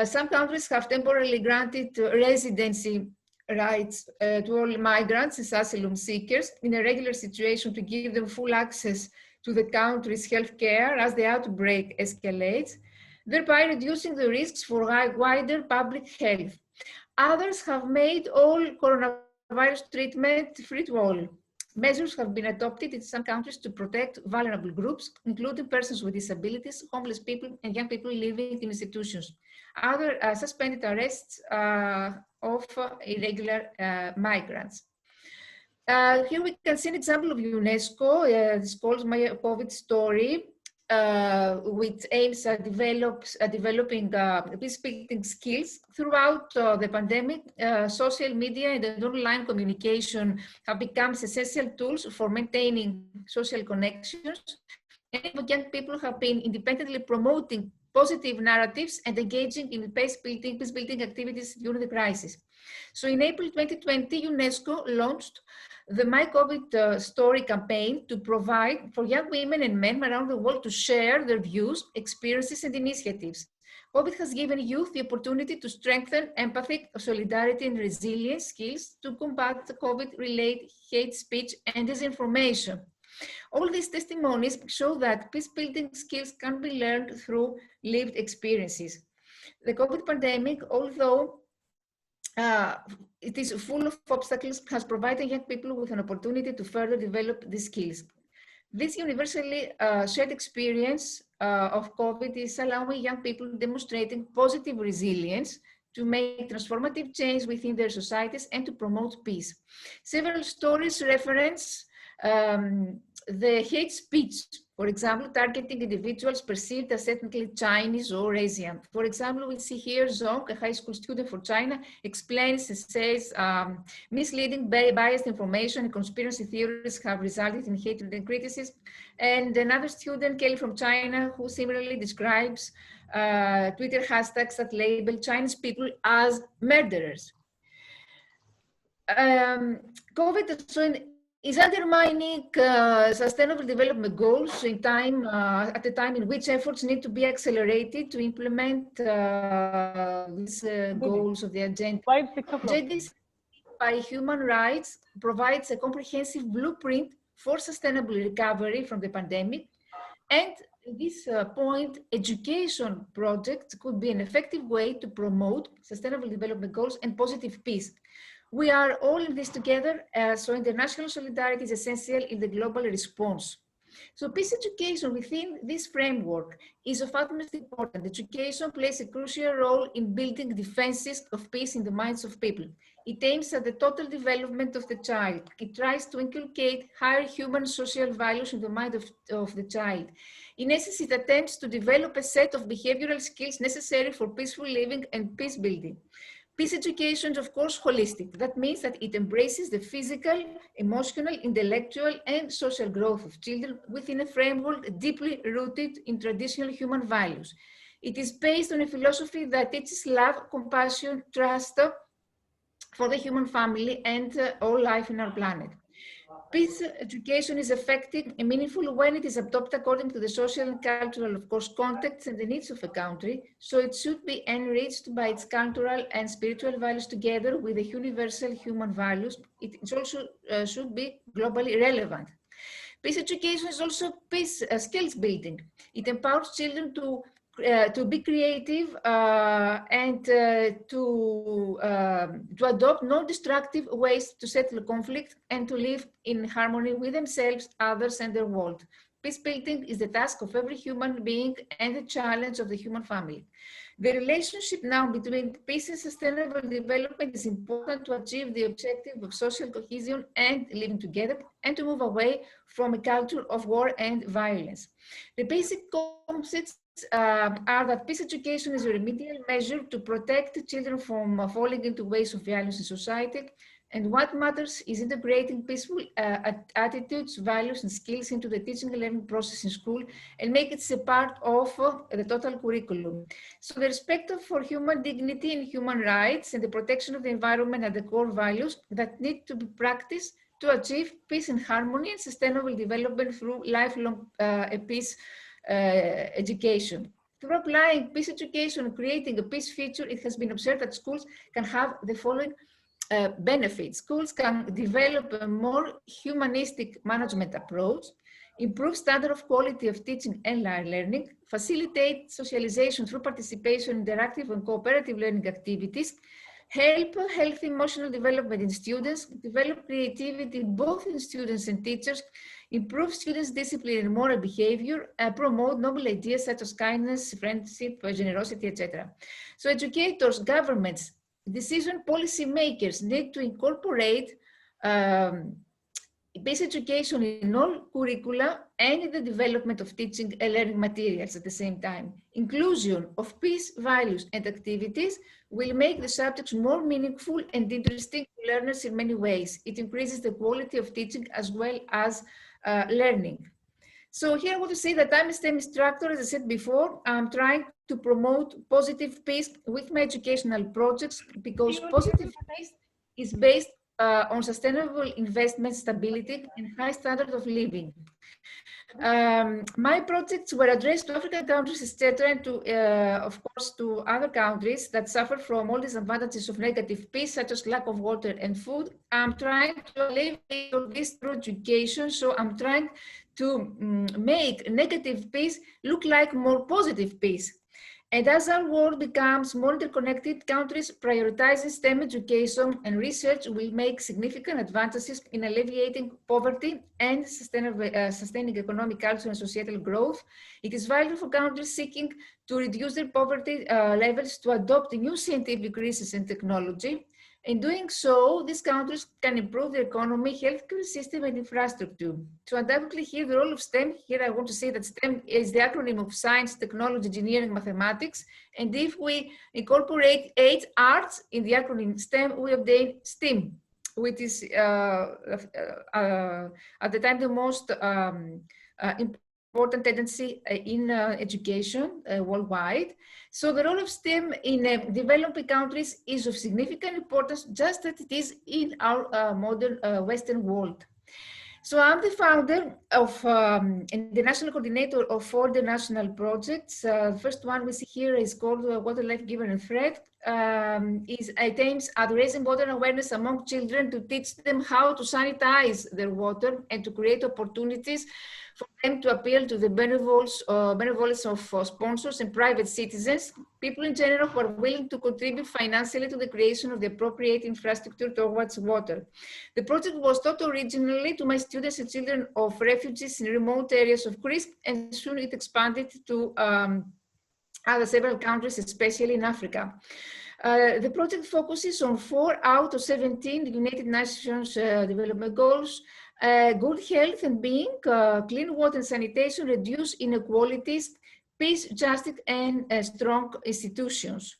B: Some countries have temporarily granted residency rights to all migrants and asylum seekers in a regular situation to give them full access to the country's health care as the outbreak escalates, thereby reducing the risks for wider public health. Others have made all coronavirus treatment free to all. Measures have been adopted in some countries to protect vulnerable groups, including persons with disabilities, homeless people, and young people living in institutions. Other suspended arrests of irregular migrants. Here we can see an example of UNESCO. It's called My COVID Story. which aims at developing peace-building skills. Throughout the pandemic, social media and online communication have become essential tools for maintaining social connections. And young people have been independently promoting positive narratives and engaging in peace-building activities during the crisis. So in April 2020, UNESCO launched the My COVID Story campaign to provide for young women and men around the world to share their views, experiences, and initiatives. COVID has given youth the opportunity to strengthen empathy, solidarity, and resilience skills to combat the COVID-related hate speech and disinformation. All these testimonies show that peace-building skills can be learned through lived experiences. The COVID pandemic, although it is full of obstacles, has provided young people with an opportunity to further develop these skills. This universally shared experience of COVID is allowing young people demonstrating positive resilience to make transformative change within their societies and to promote peace. Several stories reference the hate speech, for example, targeting individuals perceived as ethnically Chinese or Asian. For example, we see here Zhong, a high school student from China, explains and says misleading, biased information and conspiracy theories have resulted in hatred and criticism. And another student, Kelly from China, who similarly describes Twitter hashtags that label Chinese people as murderers. COVID is undermining sustainable development goals in time, at a time in which efforts need to be accelerated to implement these goals of the agenda.
H: 5, 6 o'clock.
B: Agenda by human rights provides a comprehensive blueprint for sustainable recovery from the pandemic. And at this point, education projects could be an effective way to promote sustainable development goals and positive peace. We are all in this together, so international solidarity is essential in the global response. So peace education within this framework is of utmost importance. Education plays a crucial role in building defenses of peace in the minds of people. It aims at the total development of the child. It tries to inculcate higher human social values in the mind of the child. In essence, it attempts to develop a set of behavioral skills necessary for peaceful living and peace building. Peace education is, of course, holistic. That means that it embraces the physical, emotional, intellectual, and social growth of children within a framework deeply rooted in traditional human values. It is based on a philosophy that teaches love, compassion, trust for the human family and all life in our planet. Peace education is effective and meaningful when it is adopted according to the social and cultural, of course, context and the needs of a country. So it should be enriched by its cultural and spiritual values together with the universal human values. It also should be globally relevant. Peace education is also peace skills building. It empowers children to be creative and to adopt non-destructive ways to settle conflict and to live in harmony with themselves, others, and their world. Peace building is the task of every human being and the challenge of the human family. The relationship now between peace and sustainable development is important to achieve the objective of social cohesion and living together and to move away from a culture of war and violence. The basic concepts are that peace education is a remedial measure to protect children from falling into ways of violence in society. And what matters is integrating peaceful attitudes, values, and skills into the teaching and learning process in school and make it a part of the total curriculum. So the respect for human dignity and human rights and the protection of the environment are the core values that need to be practiced to achieve peace and harmony and sustainable development through lifelong peace education. Through applying peace education and creating a peace future, it has been observed that schools can have the following benefits. Schools can develop a more humanistic management approach, improve standard of quality of teaching and learning, facilitate socialization through participation, interactive and cooperative learning activities, help healthy emotional development in students, develop creativity both in students and teachers, improve students' discipline and moral behavior, promote noble ideas such as kindness, friendship, generosity, etc. So educators, governments, decision policy makers need to incorporate peace education in all curricula and in the development of teaching and learning materials at the same time. Inclusion of peace values and activities will make the subjects more meaningful and interesting to learners in many ways. It increases the quality of teaching as well as learning. So here I want to say that I'm a STEM instructor, as I said before. I'm trying to promote positive peace with my educational projects because positive peace is based on sustainable investment, stability, and high standard of living. My projects were addressed to African countries, etc., and to, of course, to other countries that suffer from all disadvantages of negative peace, such as lack of water and food. I'm trying to alleviate all this through education, so I'm trying to make negative peace look like more positive peace. And as our world becomes more interconnected, countries prioritizing STEM education and research will make significant advances in alleviating poverty and sustaining economic, cultural, and societal growth. It is vital for countries seeking to reduce their poverty levels to adopt new scientific research and technology. In doing so, these countries can improve their economy, healthcare system, and infrastructure. So undoubtedly here, the role of STEM, here I want to say that STEM is the acronym of science, technology, engineering, mathematics. And if we incorporate 8 arts in the acronym STEM, we obtain STEAM, which is at the time the most important tendency in education worldwide. So the role of STEM in developing countries is of significant importance, just as it is in our modern Western world. So I'm the founder of and the national coordinator of 4 the national projects. The first one we see here is called Water, Life, Giver, and Threat. It aims at raising water awareness among children to teach them how to sanitize their water and to create opportunities for them to appeal to the benevolence of sponsors and private citizens, people in general who are willing to contribute financially to the creation of the appropriate infrastructure towards water. The project was taught originally to my students and children of refugees in remote areas of Greece, and soon it expanded to other several countries, especially in Africa. The project focuses on 4 out of 17 United Nations Development Goals: good health and being, clean water and sanitation, reduce inequalities, peace, justice, and strong institutions.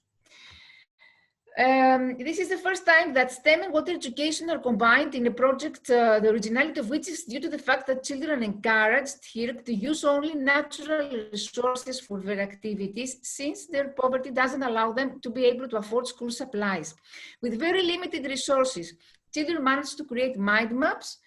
B: This is the first time that STEM and water education are combined in a project, the originality of which is due to the fact that children are encouraged here to use only natural resources for their activities, since their poverty doesn't allow them to be able to afford school supplies. With very limited resources, children manage to create mind maps,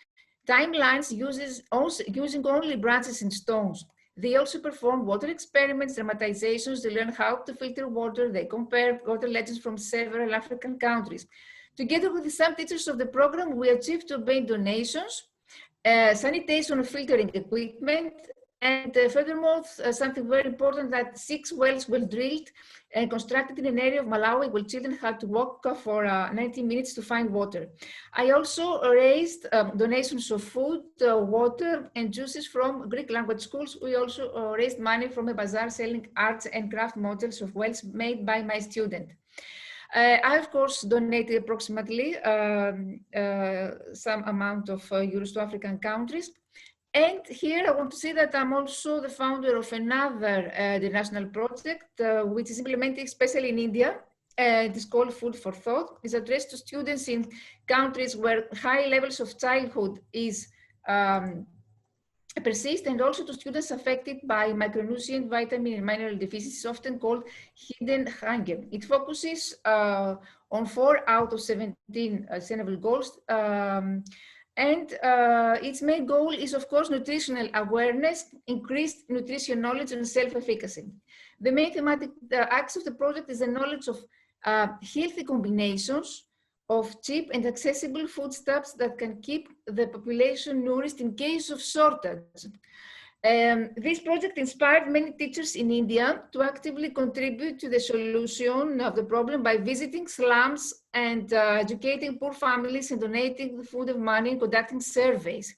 B: timelines using only branches and stones. They also perform water experiments, dramatizations. They learn how to filter water. They compare water legends from several African countries. Together with some teachers of the program, we achieved to obtain donations, sanitation and filtering equipment, and furthermore, something very important, that 6 wells were drilled and constructed in an area of Malawi where children had to walk for 90 minutes to find water. I also raised donations of food, water, and juices from Greek language schools. We also raised money from a bazaar selling arts and craft models of wells made by my student. I, of course, donated approximately some amount of euros to African countries. And here I want to say that I'm also the founder of another the national project, which is implemented especially in India. It is called Food for Thought. It's addressed to students in countries where high levels of childhood is persist, and also to students affected by micronutrient, vitamin, and mineral deficiencies, often called hidden hunger. It focuses on 4 out of 17 sustainable goals. And its main goal is, of course, nutritional awareness, increased nutrition knowledge, and self-efficacy. The main thematic axis of the project is the knowledge of healthy combinations of cheap and accessible foodstuffs that can keep the population nourished in case of shortage. This project inspired many teachers in India to actively contribute to the solution of the problem by visiting slums and educating poor families and donating the food and money and conducting surveys.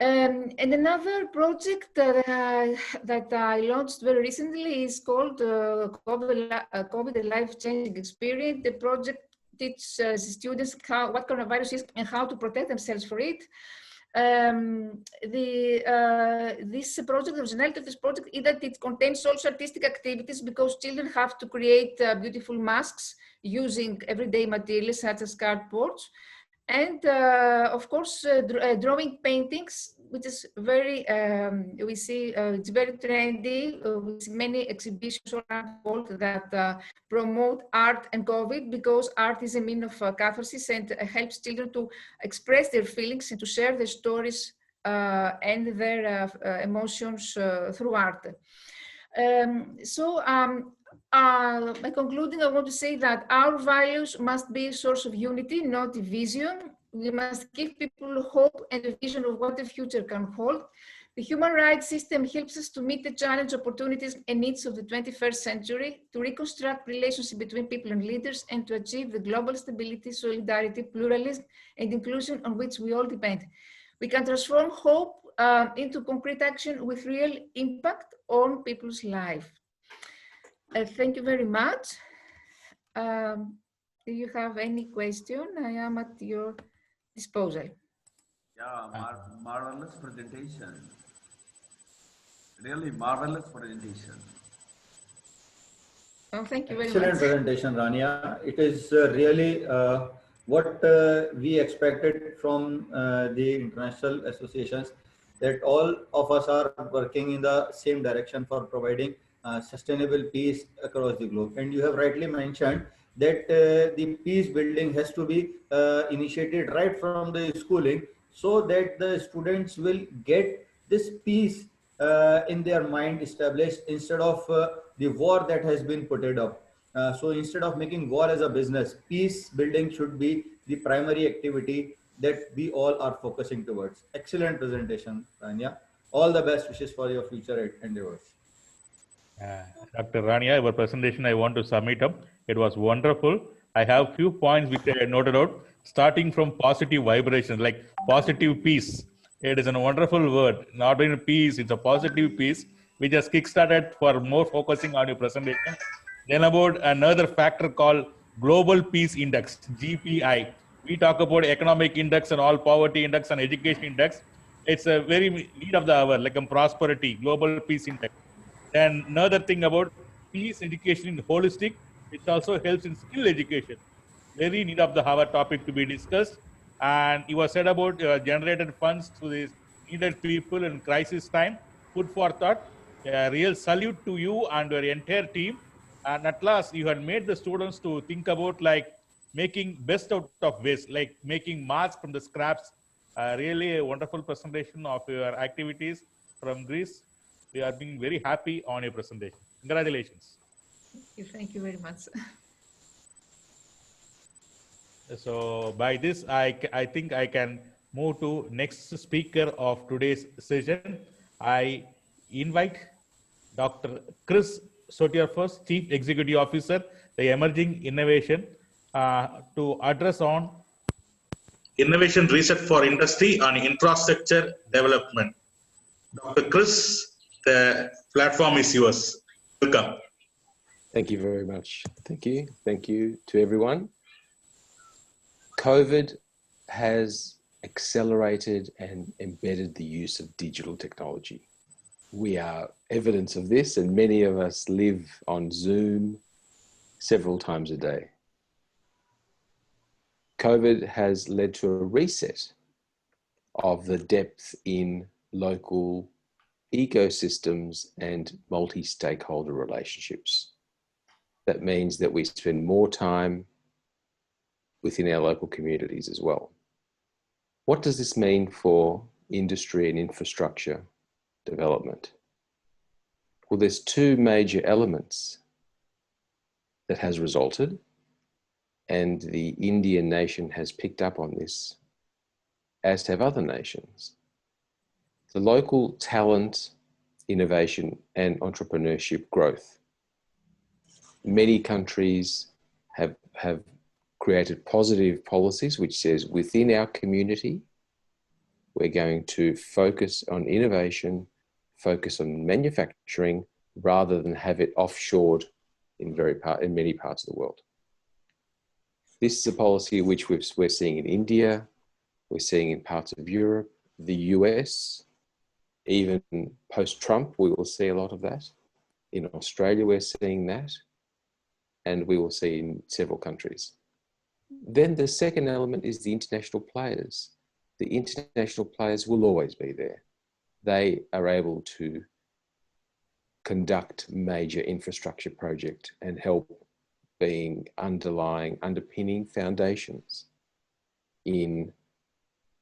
B: And another project that I launched very recently is called COVID, a life-changing experience. The project teach students what coronavirus is and how to protect themselves for it. This project, the originality of this project is that it contains also artistic activities because children have to create beautiful masks using everyday materials such as cardboard. And of course, drawing paintings, which is very, we see it's very trendy. We see many exhibitions around the world that promote art and COVID, because art is a means of catharsis and helps children to express their feelings and to share their stories and their emotions through art. By concluding, I want to say that our values must be a source of unity, not division. We must give people hope and a vision of what the future can hold. The human rights system helps us to meet the challenge, opportunities, and needs of the 21st century, to reconstruct relationships between people and leaders, and to achieve the global stability, solidarity, pluralism, and inclusion on which we all depend. We can transform hope into concrete action with real impact on people's life. Thank you very much. Do you have any question? I am at your disposal.
G: Yeah, marvelous presentation. Really marvelous presentation.
B: Oh, thank you very
F: Excellent
B: much.
F: presentation, Rania. It is really what we expected from the international associations, that all of us are working in the same direction for providing sustainable peace across the globe. And you have rightly mentioned that the peace building has to be initiated right from the schooling, so that the students will get this peace in their mind established, instead of the war that has been put it up. So instead of making war as a business, peace building should be the primary activity that we all are focusing towards. Excellent presentation, Rania. All the best wishes for your future endeavors.
E: Dr. Rania, your presentation I want to sum it up. It was wonderful. I have few points which I noted out, starting from positive vibration, like positive peace. It is a wonderful word, not only peace, it's a positive peace, which has kickstarted for more focusing on your presentation. Then about another factor called Global Peace Index, GPI. We talk about economic index and all poverty index and education index. It's a very need of the hour, like a prosperity, global peace index. Then another thing about peace education in holistic, which also helps in skill education. Very need of the hour topic to be discussed. And you have said about generated funds to these needed people in crisis time. Food for thought. A real salute to you and your entire team. And at last, you had made the students to think about like making best out of waste, like making masks from the scraps. Really a wonderful presentation of your activities from Greece. We are being very happy on your presentation. Congratulations.
B: Thank you very much.
E: So by this, I think I can move to next speaker of today's session. I invite Dr. Chris Sotier-First, Chief Executive Officer, the Emerging Innovation, to address on innovation research for industry and infrastructure development. Dr. Chris, the platform is yours. Welcome.
C: Thank you very much. Thank you. Thank you to everyone. COVID has accelerated and embedded the use of digital technology. We are evidence of this, and many of us live on Zoom several times a day. COVID has led to a reset of the depth in local ecosystems and multi-stakeholder relationships. That means that we spend more time within our local communities as well. What does this mean for industry and infrastructure development? Well, there's two major elements that has resulted, and the Indian nation has picked up on this, as have other nations. The local talent, innovation, and entrepreneurship growth. Many countries have created positive policies which says within our community, we're going to focus on innovation, focus on manufacturing, rather than have it offshored in many parts of the world. This is a policy which we're seeing in India, we're seeing in parts of Europe, the US, even post-Trump, we will see a lot of that. In Australia, we're seeing that, and we will see in several countries. Then the second element is the international players. The international players will always be there. They are able to conduct major infrastructure projects and help being underpinning foundations in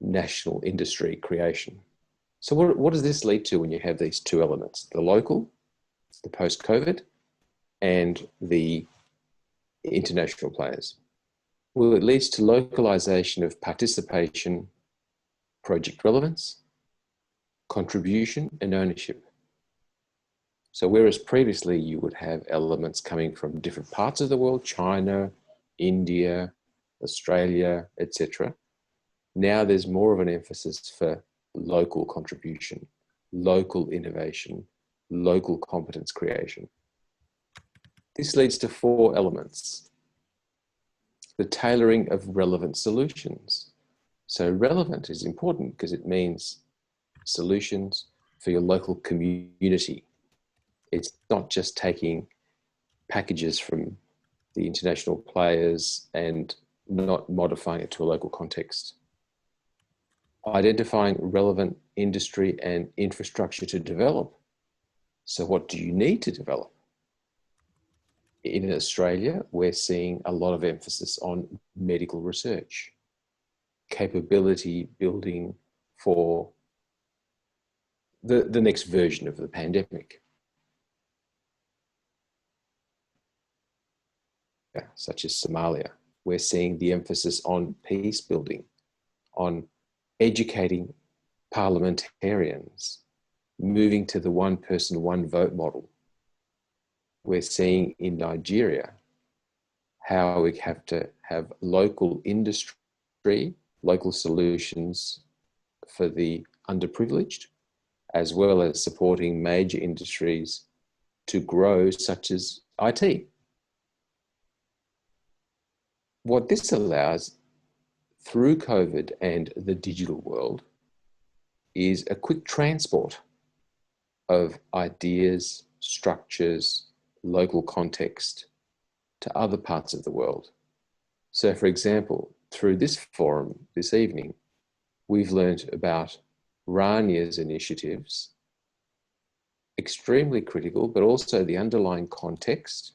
C: national industry creation. So what does this lead to when you have these two elements, the local, the post-COVID, and the international players? Well, it leads to localization of participation, project relevance, contribution, and ownership. So whereas previously you would have elements coming from different parts of the world, China, India, Australia, etc., now there's more of an emphasis for local contribution, local innovation, local competence creation. This leads to 4 elements. The tailoring of relevant solutions. So relevant is important because it means solutions for your local community. It's not just taking packages from the international players and not modifying it to a local context. Identifying relevant industry and infrastructure to develop. So what do you need to develop? In Australia, we're seeing a lot of emphasis on medical research, capability building for the next version of the pandemic. Such as Somalia, we're seeing the emphasis on peace building, on educating parliamentarians, moving to the one person, one vote model. We're seeing in Nigeria how we have to have local industry, local solutions for the underprivileged, as well as supporting major industries to grow, such as IT. What this allows through COVID and the digital world is a quick transport of ideas, structures, local context to other parts of the world. So for example, through this forum this evening, we've learned about Rania's initiatives, extremely critical, but also the underlying context,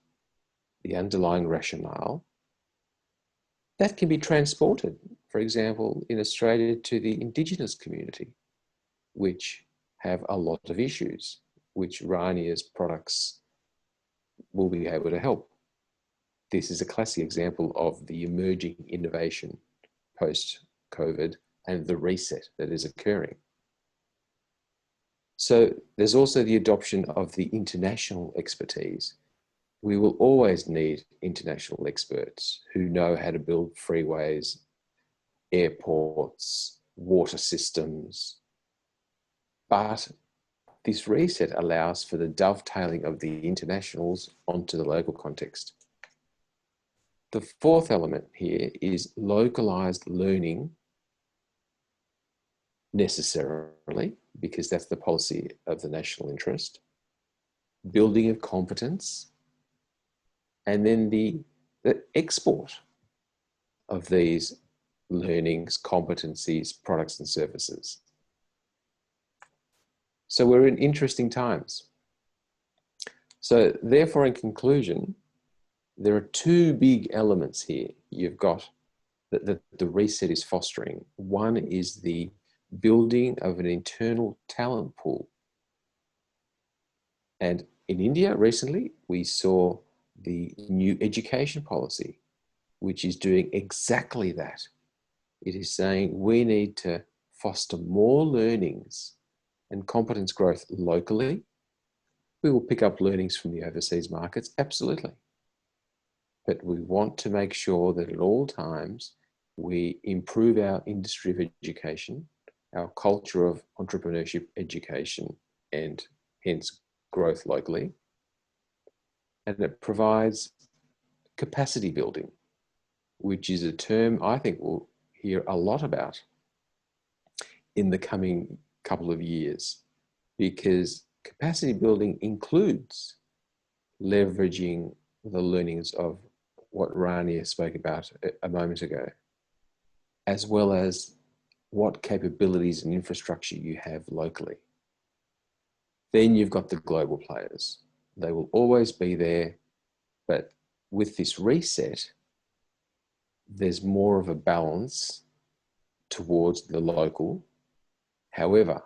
C: the underlying rationale, that can be transported, for example, in Australia to the Indigenous community, which have a lot of issues, which Rania's products will be able to help. This is a classic example of the emerging innovation post-COVID and the reset that is occurring. So there's also the adoption of the international expertise. We will always need international experts who know how to build freeways, airports, water systems. But this reset allows for the dovetailing of the internationals onto the local context. The 4th element here is localized learning, necessarily, because that's the policy of the national interest, building of competence, and then the export of these learnings, competencies, products and services. So we're in interesting times. So therefore, in conclusion, there are 2 big elements here. You've got that the reset is fostering. One is the building of an internal talent pool. And in India recently, we saw the new education policy, which is doing exactly that. It is saying we need to foster more learnings and competence growth locally. We will pick up learnings from the overseas markets, absolutely. But we want to make sure that at all times we improve our industry of education, our culture of entrepreneurship education, and hence growth locally. And it provides capacity building. which is a term I think we'll hear a lot about in the coming couple of years, because capacity building includes leveraging the learnings of what Rania spoke about a moment ago, as well as what capabilities and infrastructure you have locally. Then you've got the global players. They will always be there, but with this reset, there's more of a balance towards the local. However,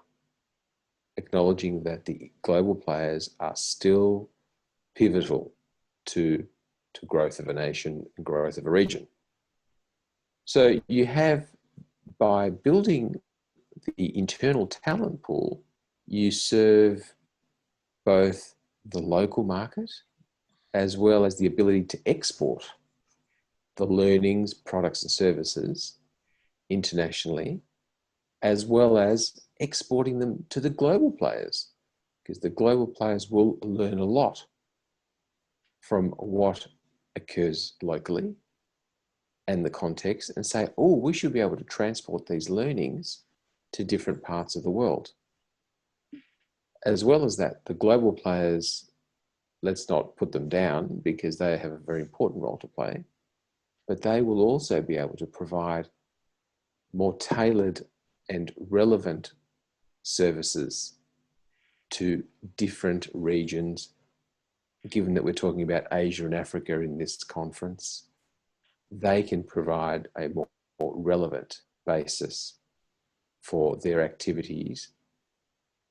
C: acknowledging that the global players are still pivotal to growth of a nation and growth of a region. So you have, by building the internal talent pool, you serve both the local market as well as the ability to export the learnings, products and services internationally, as well as exporting them to the global players, because the global players will learn a lot from what occurs locally and the context, and say, oh, we should be able to transport these learnings to different parts of the world. As well as that, the global players, let's not put them down because they have a very important role to play, but they will also be able to provide more tailored and relevant services to different regions. Given that we're talking about Asia and Africa in this conference, they can provide a more relevant basis for their activities.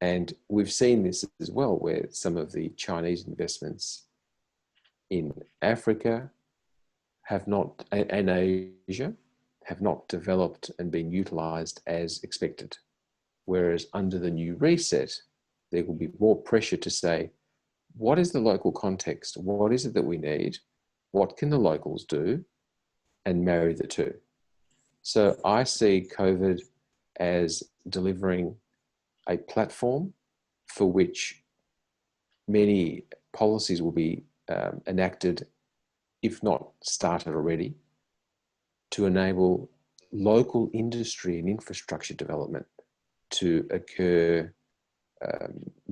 C: And we've seen this as well, where some of the Chinese investments in Africa have not, and Asia, have not developed and been utilised as expected. Whereas under the new reset, there will be more pressure to say, what is the local context? What is it that we need? What can the locals do? And marry the two. So I see COVID as delivering a platform for which many policies will be enacted, if not started already, to enable local industry and infrastructure development to occur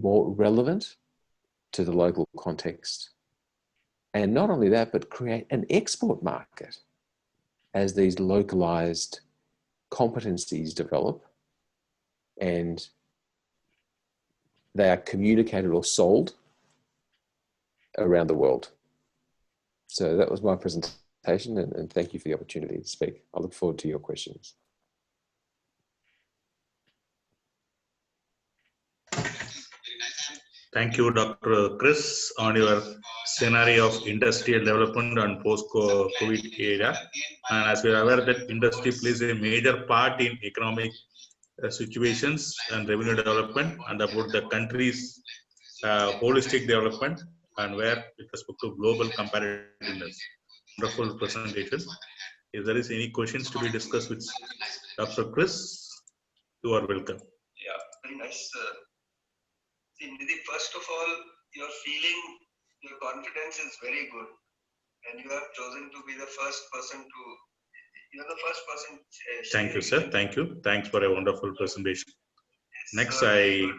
C: more relevant to the local context. And not only that, but create an export market as these localized competencies develop and they are communicated or sold around the world. So that was my presentation, and thank you for the opportunity to speak. I look forward to your questions.
H: Thank you, Dr. Chris, on your scenario of industrial development and post-COVID era. And as we are aware that industry plays a major part in economic situations and revenue development, and about the country's holistic development, and where with respect to global competitiveness. Wonderful presentation. If there is any questions to be discussed with Dr. Chris, you are welcome.
I: Yeah, very nice. Nidhi, first of all, your feeling, your confidence is very good, and you have chosen to be the first person to. You're the first person.
H: Thank you, sir. Thank you. Thanks for a wonderful presentation. Next, I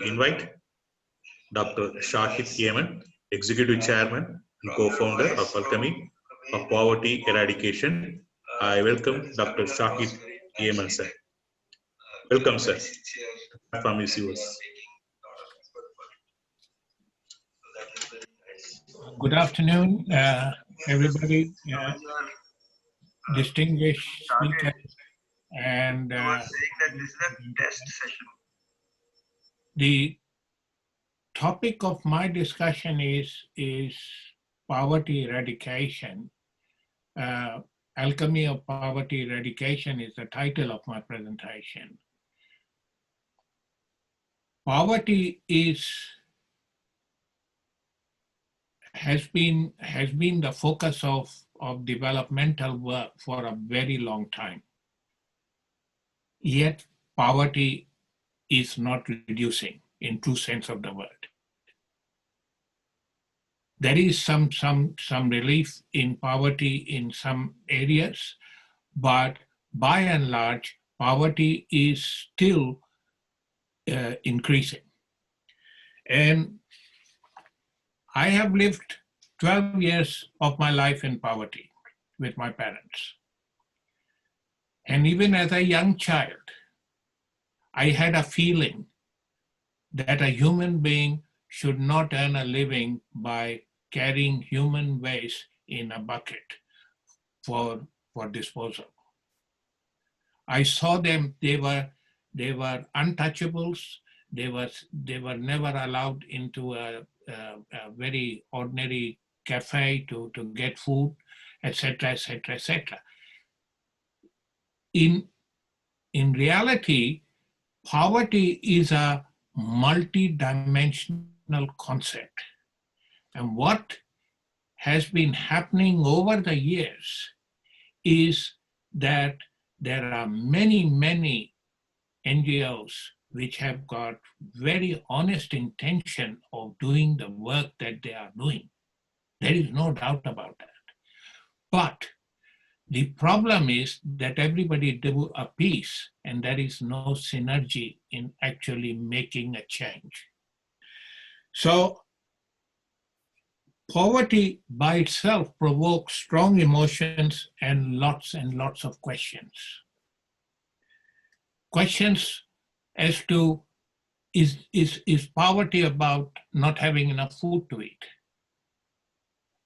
H: invite Dr. Shahid Yemen, Executive Chairman and Co-founder of Alchemy of Poverty Eradication. I welcome Dr. Shahid Yemen, sir. Welcome, sir. The platform is yours.
A: Good afternoon, everybody, distinguished speakers, and
I: saying that this is a test session.
A: The topic of my discussion is poverty eradication. Alchemy of Poverty Eradication is the title of my presentation. Poverty has been the focus of developmental work for a very long time. Yet poverty is not reducing in true sense of the word. There is some relief in poverty in some areas, but by and large, poverty is still increasing. And I have lived 12 years of my life in poverty with my parents. And even as a young child, I had a feeling that a human being should not earn a living by carrying human waste in a bucket for disposal. I saw them, they were untouchables. They were never allowed into a very ordinary cafe to get food, etc., etc., etc. In reality, poverty is a multi-dimensional concept. And what has been happening over the years is that there are many NGOs which have got very honest intention of doing the work that they are doing. There is no doubt about that. But the problem is that everybody do a piece and there is no synergy in actually making a change. So poverty by itself provokes strong emotions and lots of questions. Questions as to, is poverty about not having enough food to eat?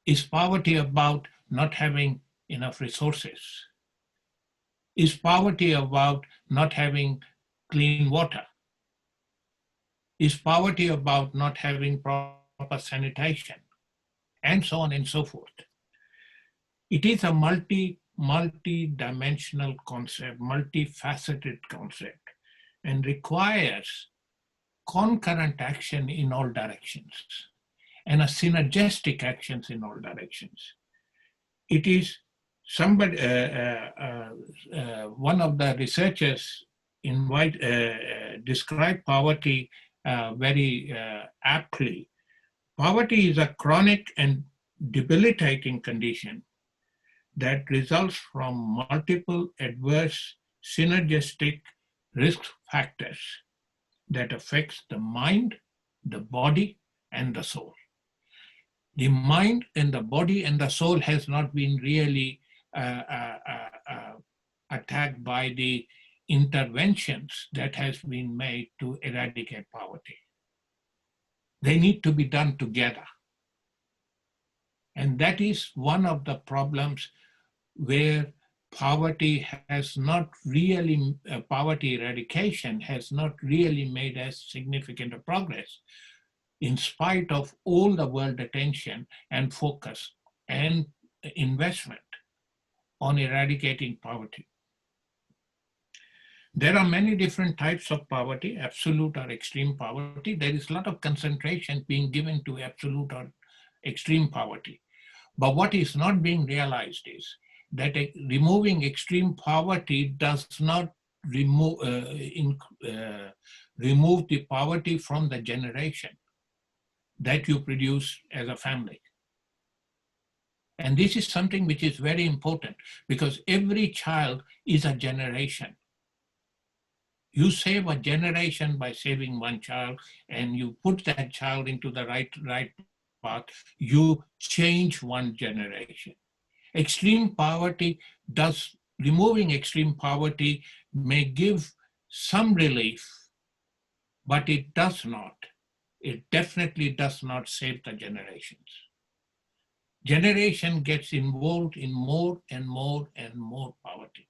A: Is poverty about not having enough resources? Is poverty about not having clean water? Is poverty about not having proper sanitation? And so on and so forth. It is a multi-dimensional concept, multifaceted concept, and requires concurrent action in all directions and a synergistic actions in all directions. It is somebody, one of the researchers described poverty very aptly. Poverty is a chronic and debilitating condition that results from multiple adverse synergistic risk factors that affects the mind, the body, and the soul. The mind and the body and the soul has not been really attacked by the interventions that has been made to eradicate poverty. They need to be done together. And that is one of the problems where poverty has not really, poverty eradication has not really made as significant a progress in spite of all the world attention and focus and investment on eradicating poverty. There are many different types of poverty, absolute or extreme poverty. There is a lot of concentration being given to absolute or extreme poverty. But what is not being realized is that removing extreme poverty does not remove the poverty from the generation that you produce as a family. And this is something which is very important because every child is a generation. You save a generation by saving one child and you put that child into the right path, you change one generation. Extreme poverty removing extreme poverty may give some relief, but it does not. It definitely does not save the generations. Generation gets involved in more and more and more poverty.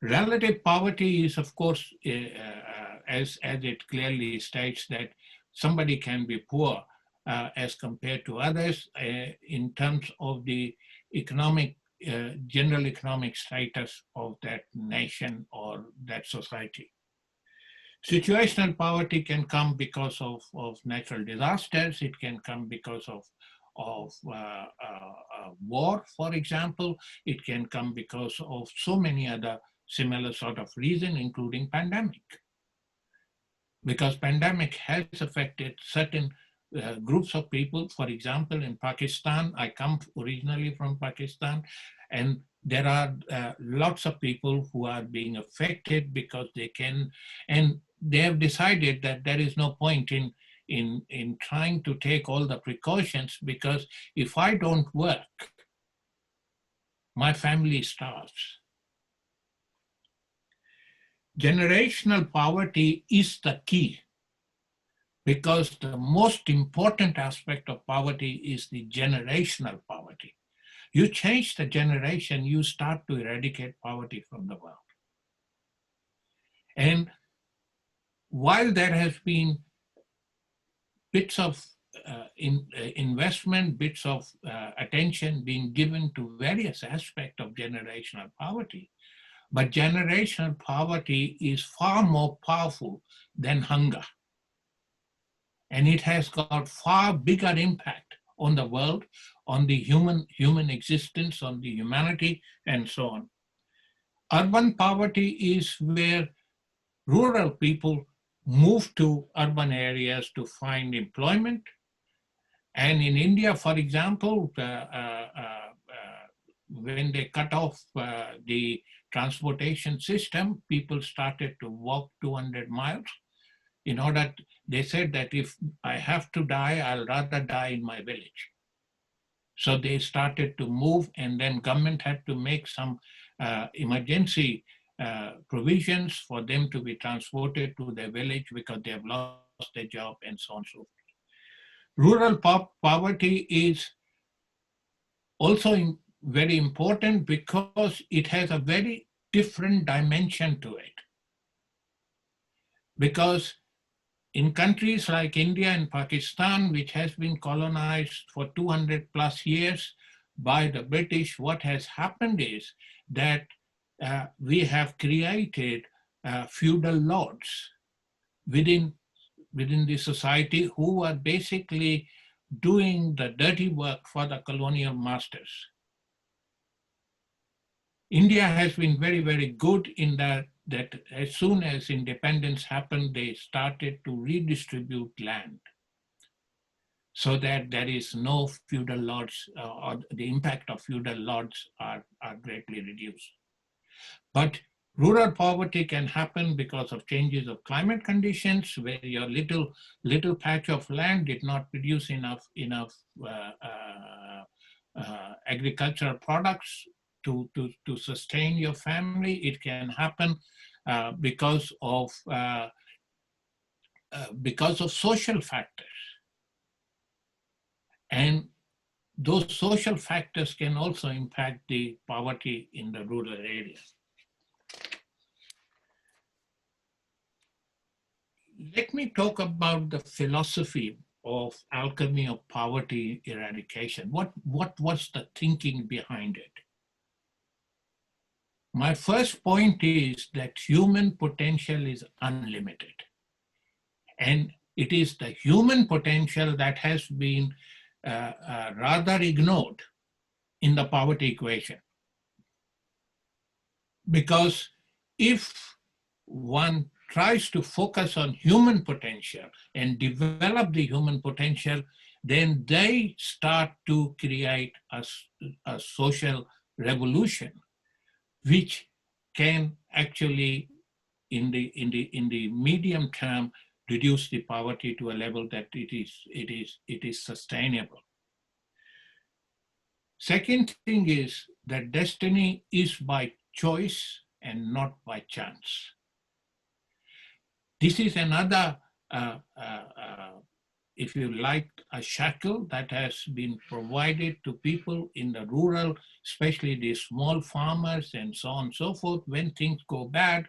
A: Relative poverty is, of course, as it clearly states that somebody can be poor as compared to others in terms of the economic, general economic status of that nation or that society. Situational poverty can come because of natural disasters. It can come because of war, for example. It can come because of so many other similar sort of reason, including pandemic. Because pandemic has affected certain groups of people. For example, in Pakistan, I come originally from Pakistan, and there are lots of people who are being affected because they can, and they have decided that there is no point in trying to take all the precautions, because if I don't work, my family starves. Generational poverty is the key, because the most important aspect of poverty is the generational poverty. You change the generation, you start to eradicate poverty from the world. And while there has been bits of investment, bits of attention being given to various aspects of generational poverty, but generational poverty is far more powerful than hunger. And it has got far bigger impact on the world, on the human existence, on the humanity, and so on. Urban poverty is where rural people move to urban areas to find employment. And in India, for example, when they cut off the transportation system, people started to walk 200 miles. In order, they said that if I have to die, I'll rather die in my village. So they started to move, and then government had to make some emergency provisions for them to be transported to their village because they have lost their job and so on and so forth. Rural poverty is also very important because it has a very different dimension to it. Because in countries like India and Pakistan, which has been colonized for 200 plus years by the British, what has happened is that we have created feudal lords within the society who are basically doing the dirty work for the colonial masters. India has been very, very good in that as soon as independence happened, they started to redistribute land so that there is no feudal lords, or the impact of feudal lords are greatly reduced. But rural poverty can happen because of changes of climate conditions, where your little patch of land did not produce enough agricultural products to sustain your family. It can happen because of social factors. And those social factors can also impact the poverty in the rural areas. Let me talk about the philosophy of alchemy of poverty eradication. What was the thinking behind it? My first point is that human potential is unlimited. And it is the human potential that has been rather ignored in the poverty equation. Because if one tries to focus on human potential and develop the human potential, then they start to create a social revolution, which can actually, in the medium term, reduce the poverty to a level that it is sustainable. Second thing is that destiny is by choice and not by chance. This is another, if you like, a shackle that has been provided to people in the rural, especially the small farmers and so on and so forth. When things go bad,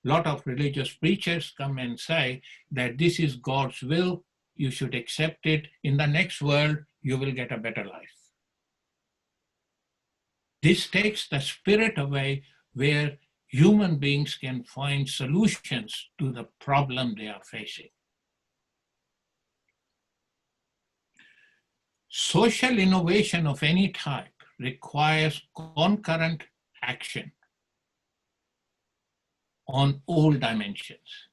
A: a lot of religious preachers come and say that this is God's will, you should accept it. In the next world, you will get a better life. This takes the spirit away where human beings can find solutions to the problem they are facing. Social innovation of any type requires concurrent action on all dimensions.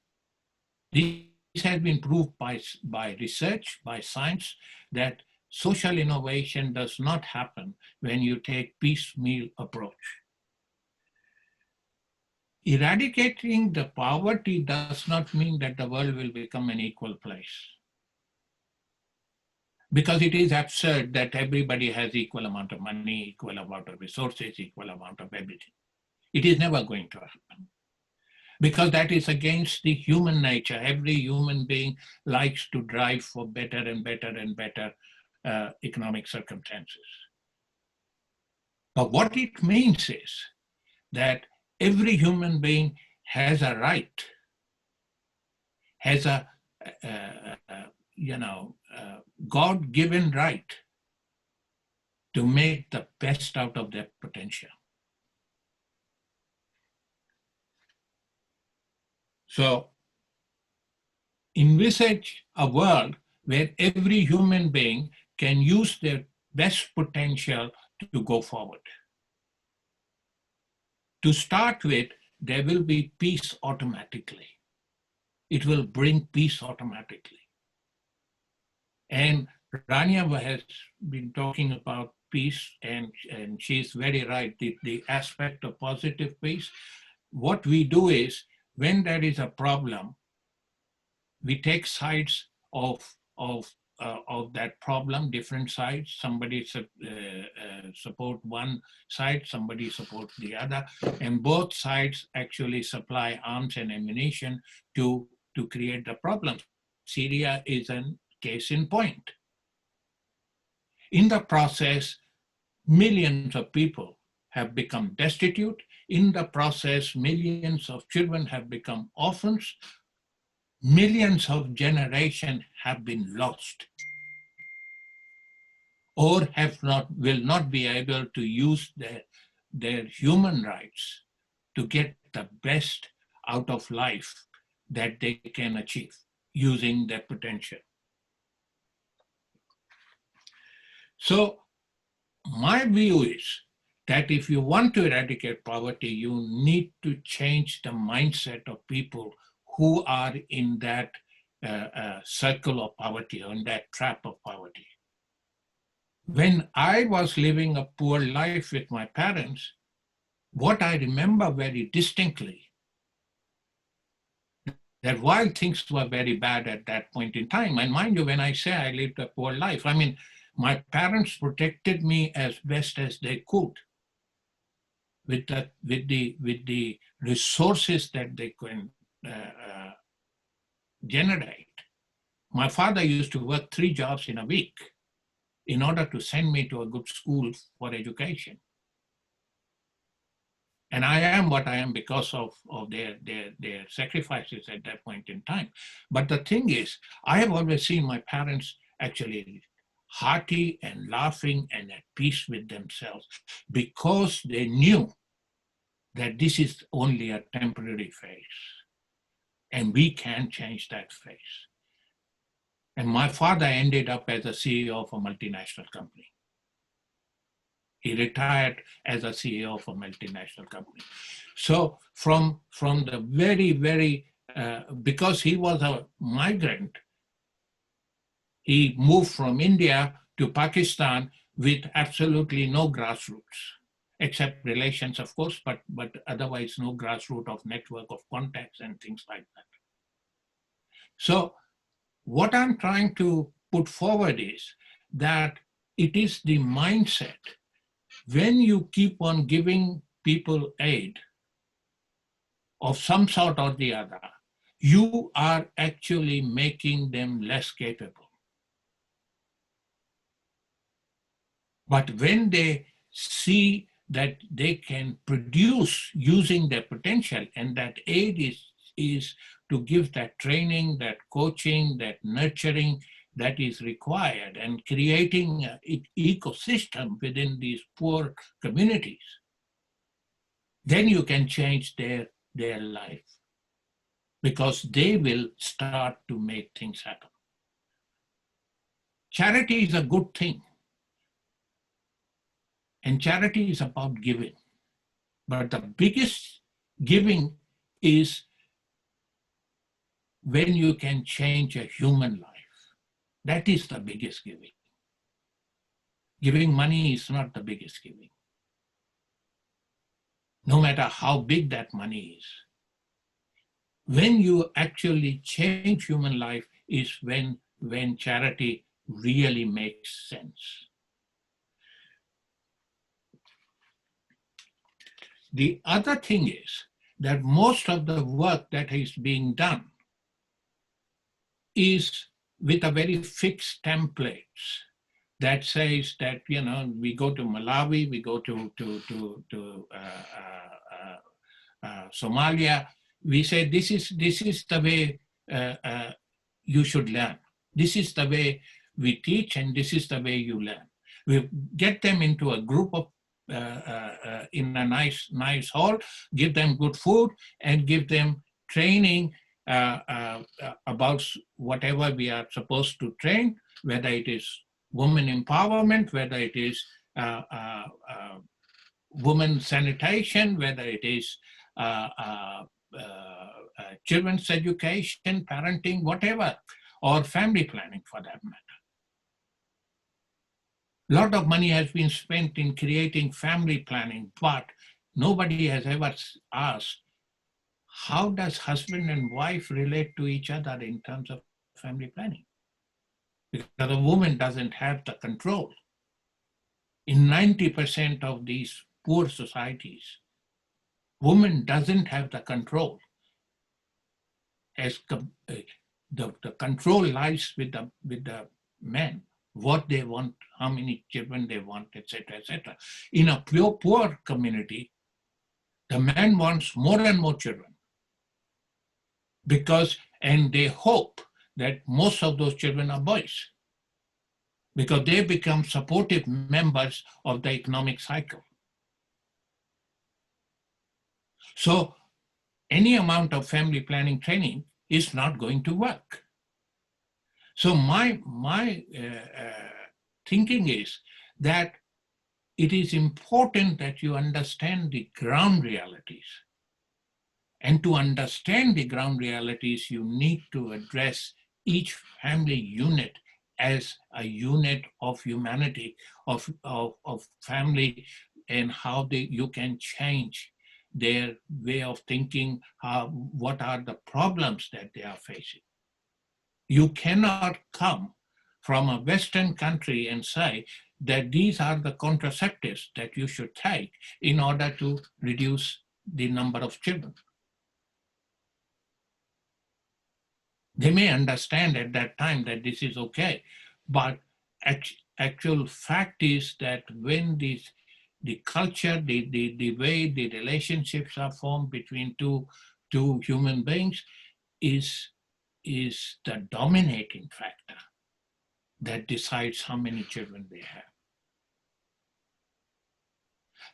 A: This has been proved by research, by science, that social innovation does not happen when you take piecemeal approach. Eradicating the poverty does not mean that the world will become an equal place. Because it is absurd that everybody has equal amount of money, equal amount of resources, equal amount of everything. It is never going to happen. Because that is against the human nature. Every human being likes to drive for better and better and better economic circumstances. But what it means is that every human being has a right, has a God-given right to make the best out of their potential. So envisage a world where every human being can use their best potential to go forward. To start with, there will be peace automatically. It will bring peace automatically. And Rania has been talking about peace, and she's very right, the aspect of positive peace. What we do is, when there is a problem, we take sides of that problem, different sides. Somebody support one side, somebody support the other, and both sides actually supply arms and ammunition to create the problem. Syria is a case in point. In the process, millions of people have become destitute. In the process, millions of children have become orphans. Millions of generations have been lost, or will not be able to use their human rights to get the best out of life that they can achieve using their potential. So my view is that if you want to eradicate poverty, you need to change the mindset of people who are in that circle of poverty, or in that trap of poverty. When I was living a poor life with my parents, what I remember very distinctly, that while things were very bad at that point in time, and mind you, when I say I lived a poor life, I mean, my parents protected me as best as they could with the resources that they can generate. My father used to work 3 jobs in a week in order to send me to a good school for education. And I am what I am because of their sacrifices at that point in time. But the thing is, I have always seen my parents actually hearty and laughing and at peace with themselves, because they knew that this is only a temporary phase and we can change that phase. And my father ended up as a CEO of a multinational company. He retired as a CEO of a multinational company. So from the very, because he was a migrant, he moved from India to Pakistan with absolutely no grassroots, except relations, of course, but otherwise no grassroots of network of contacts and things like that. So what I'm trying to put forward is that it is the mindset. When you keep on giving people aid of some sort or the other, you are actually making them less capable. But when they see that they can produce using their potential, and that aid is to give that training, that coaching, that nurturing that is required, and creating an ecosystem within these poor communities, then you can change their life, because they will start to make things happen. Charity is a good thing. And charity is about giving. But the biggest giving is when you can change a human life. That is the biggest giving. Giving money is not the biggest giving, no matter how big that money is. When you actually change human life is when charity really makes sense. The other thing is that most of the work that is being done is with a very fixed templates that says that, you know, we go to Malawi, we go to Somalia, we say this is the way you should learn. This is the way we teach, and this is the way you learn. We get them into a group of in a nice hall, give them good food, and give them training about whatever we are supposed to train, whether it is women empowerment, whether it is women sanitation, whether it is children's education, parenting, whatever, or family planning for that matter. A lot of money has been spent in creating family planning, but nobody has ever asked, how does husband and wife relate to each other in terms of family planning? Because a woman doesn't have the control. In 90% of these poor societies, woman doesn't have the control. As the control lies with the men, what they want, how many children they want, etc., etc. In a poor community, the man wants more and more children and they hope that most of those children are boys, because they become supportive members of the economic cycle. So any amount of family planning training is not going to work. So my thinking is that it is important that you understand the ground realities. And to understand the ground realities, you need to address each family unit as a unit of humanity, of family, and how you can change their way of thinking, what are the problems that they are facing. You cannot come from a Western country and say that these are the contraceptives that you should take in order to reduce the number of children. They may understand at that time that this is okay, but actual fact is that when the culture, the way the relationships are formed between two human beings is the dominating factor that decides how many children they have.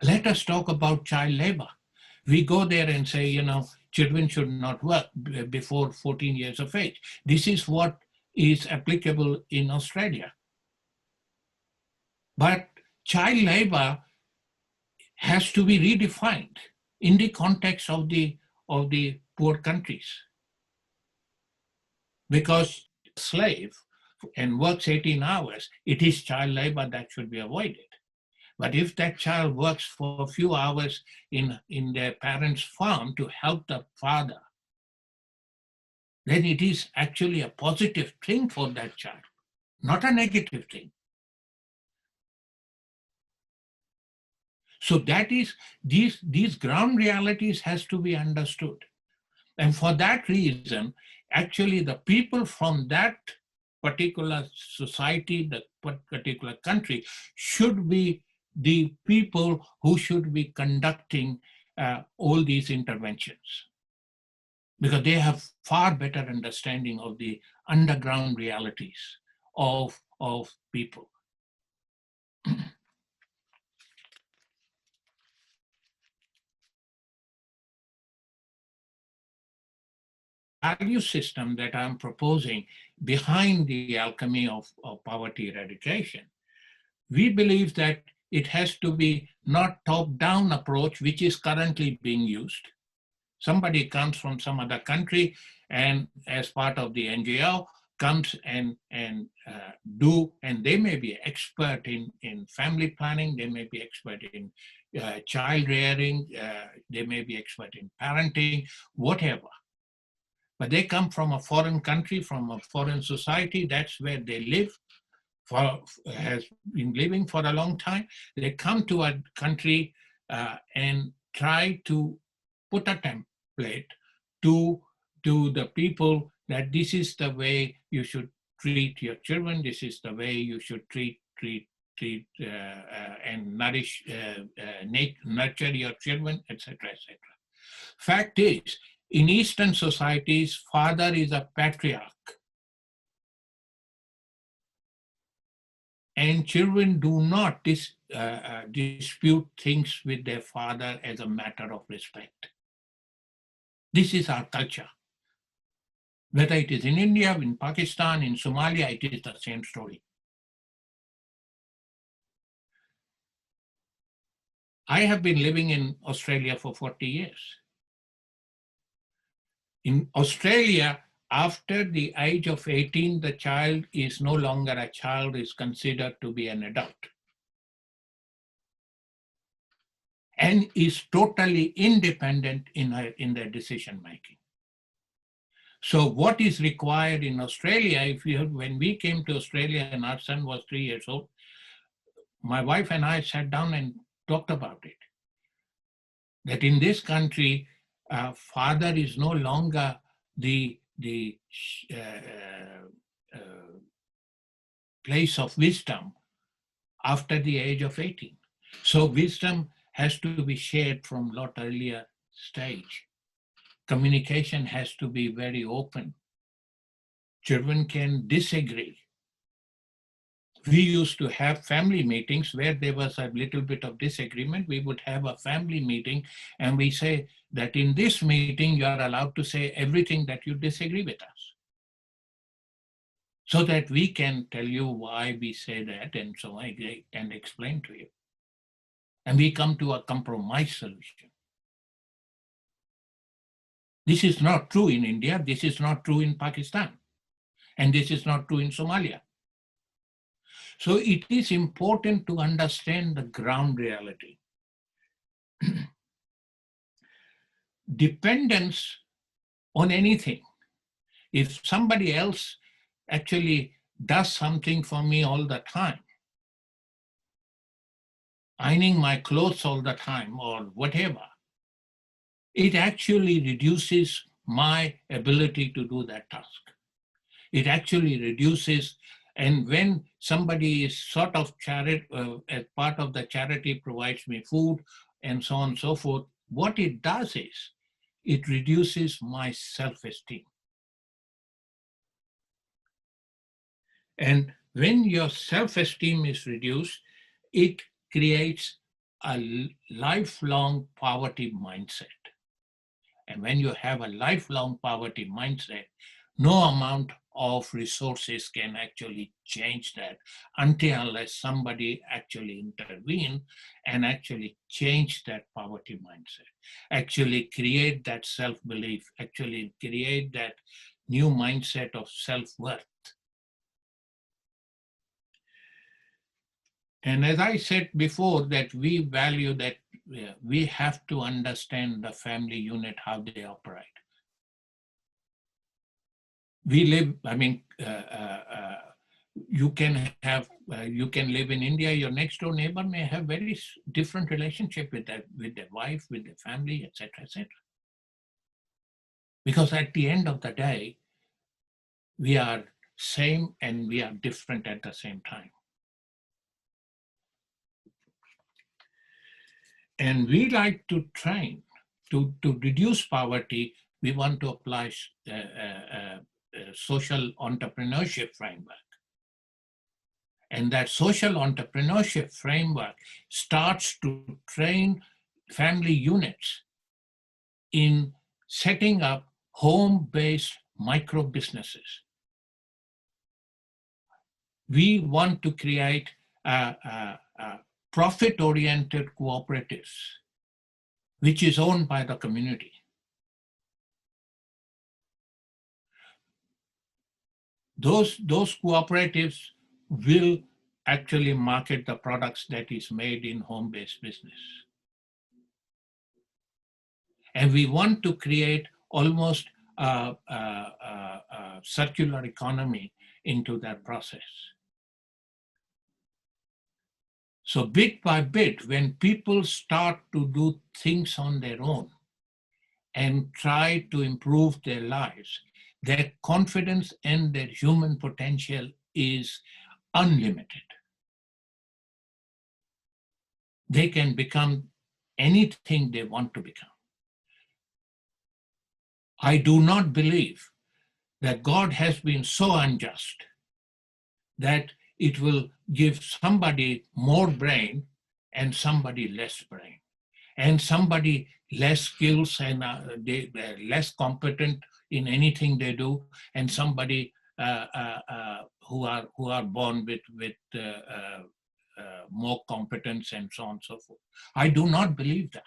A: Let us talk about child labor. We go there and say, you know, children should not work before 14 years of age. This is what is applicable in Australia. But child labor has to be redefined in the context of the poor countries. Because slave and works 18 hours, it is child labor that should be avoided. But if that child works for a few hours in their parents' farm to help the father, then it is actually a positive thing for that child, not a negative thing. So that is, these ground realities has to be understood. And for that reason, actually the people from that particular society, the particular country, should be the people who should be conducting all these interventions, because they have far better understanding of the underground realities of people. Value system that I'm proposing behind the alchemy of poverty eradication, we believe that it has to be not top-down approach, which is currently being used. Somebody comes from some other country and as part of the NGO comes and they may be expert in family planning, they may be expert in child rearing, they may be expert in parenting, whatever. But they come from a foreign country, from a foreign society, that's where they live, has been living for a long time. They come to a country and try to put a template to the people that this is the way you should treat your children, this is the way you should treat and nourish, nurture your children, etc., etc. Fact is, in Eastern societies, father is a patriarch. And children do not dispute things with their father as a matter of respect. This is our culture. Whether it is in India, in Pakistan, in Somalia, it is the same story. I have been living in Australia for 40 years. In Australia, after the age of 18, the child is no longer a child, is considered to be an adult. And is totally independent in their decision making. So what is required in Australia, when we came to Australia and our son was 3 years old, my wife and I sat down and talked about it. That in this country, father is no longer the place of wisdom after the age of 18. So wisdom has to be shared from a lot earlier stage. Communication has to be very open. Children can disagree. We used to have family meetings where there was a little bit of disagreement. We would have a family meeting and we say that in this meeting, you are allowed to say everything that you disagree with us. So that we can tell you why we say that and so I can explain to you. And we come to a compromise solution. This is not true in India, this is not true in Pakistan, and this is not true in Somalia. So it is important to understand the ground reality. Dependence on anything. If somebody else actually does something for me all the time, ironing my clothes all the time or whatever, it actually reduces my ability to do that task. It actually reduces, and when somebody is sort of as part of the charity provides me food and so on and so forth, what it does is it reduces my self-esteem. And when your self-esteem is reduced, it creates a lifelong poverty mindset. And when you have a lifelong poverty mindset, no amount of resources can actually change that unless somebody actually intervene and actually change that poverty mindset, actually create that self-belief, actually create that new mindset of self-worth. And as I said before, that we value that we have to understand the family unit, how they operate. We live, I mean, you can live in India, your next door neighbor may have very different relationship with their wife, with their family, etc., etc. Because at the end of the day, we are same and we are different at the same time. And we like to train to reduce poverty. We want to apply social entrepreneurship framework. And that social entrepreneurship framework starts to train family units in setting up home-based micro businesses. We want to create profit-oriented cooperatives, which is owned by the community. those cooperatives will actually market the products that is made in home-based business. And we want to create almost a circular economy into that process. So bit by bit, when people start to do things on their own and try to improve their lives, their confidence and their human potential is unlimited. They can become anything they want to become. I do not believe that God has been so unjust that it will give somebody more brain and somebody less brain, and somebody less skills and they're less competent in anything they do, and somebody who are born with more competence and so on and so forth. I do not believe that,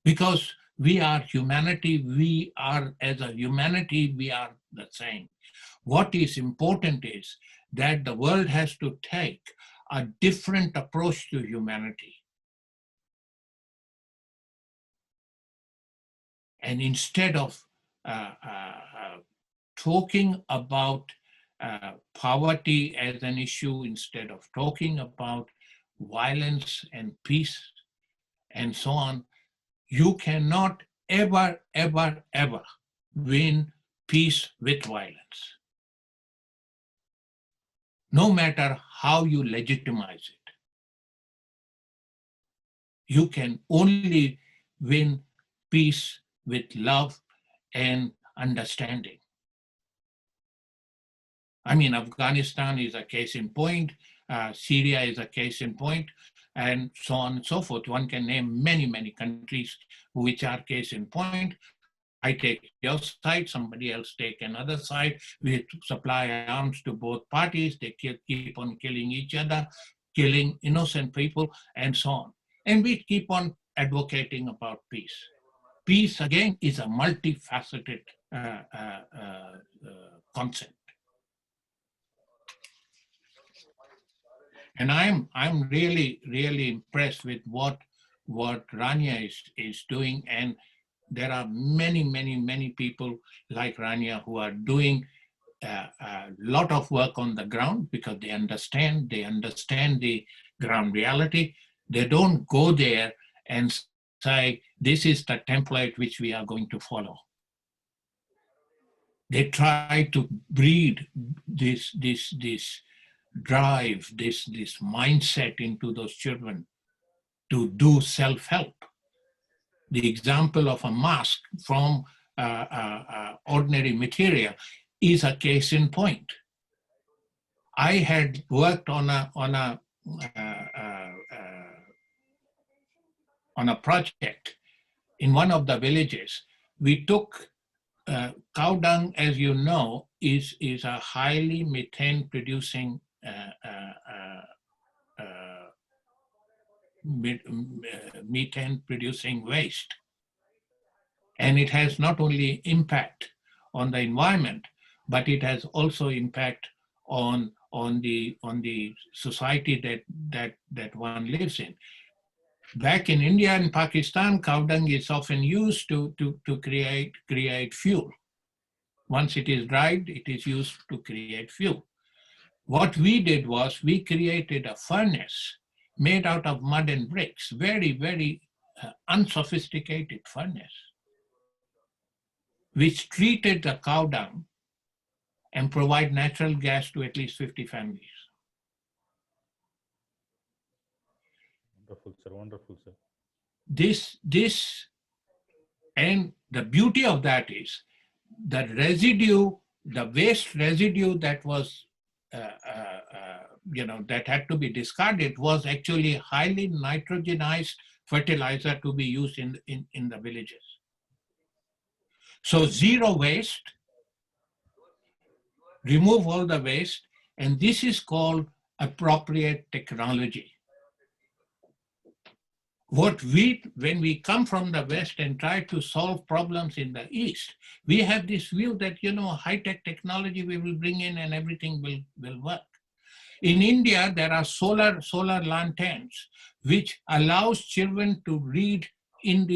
A: because we are humanity. We are, as a humanity, we are the same. What is important is that the world has to take a different approach to humanity. And instead of talking about poverty as an issue, instead of talking about violence and peace and so on, you cannot ever, ever, ever win peace with violence, no matter how you legitimize it. You can only win peace with love and understanding. I mean, Afghanistan is a case in point, Syria is a case in point, and so on and so forth. One can name many, many countries which are case in point. I take your side, somebody else take another side. We supply arms to both parties. They keep on killing each other, killing innocent people, and so on. And we keep on advocating about peace. Peace, again, is a multifaceted concept. And I'm really, really impressed with what Rania is doing. And there are many, many, many people like Rania who are doing a lot of work on the ground, because they understand the ground reality. They don't go there and say, this is the template which we are going to follow. They try to breed this drive, this mindset into those children to do self-help. The example of a mask from ordinary material is a case in point. I had worked on a project in one of the villages. We took cow dung, as you know, is a highly methane producing waste. And it has not only impact on the environment, but it has also impact on the society that one lives in. Back in India and Pakistan, cow dung is often used to create fuel. Once it is dried, it is used to create fuel. What we did was we created a furnace made out of mud and bricks, very, very unsophisticated furnace, which treated the cow dung and provide natural gas to at least 50 families.
E: Wonderful, sir. Wonderful, sir.
A: This, and the beauty of that is the residue, the waste residue that was, that had to be discarded was actually highly nitrogenized fertilizer to be used in the villages. So zero waste, remove all the waste, and this is called appropriate technology. when we come from the West and try to solve problems in the East, we have this view that, high-tech technology we will bring in and everything will work. In India, there are solar lanterns, which allows children to read in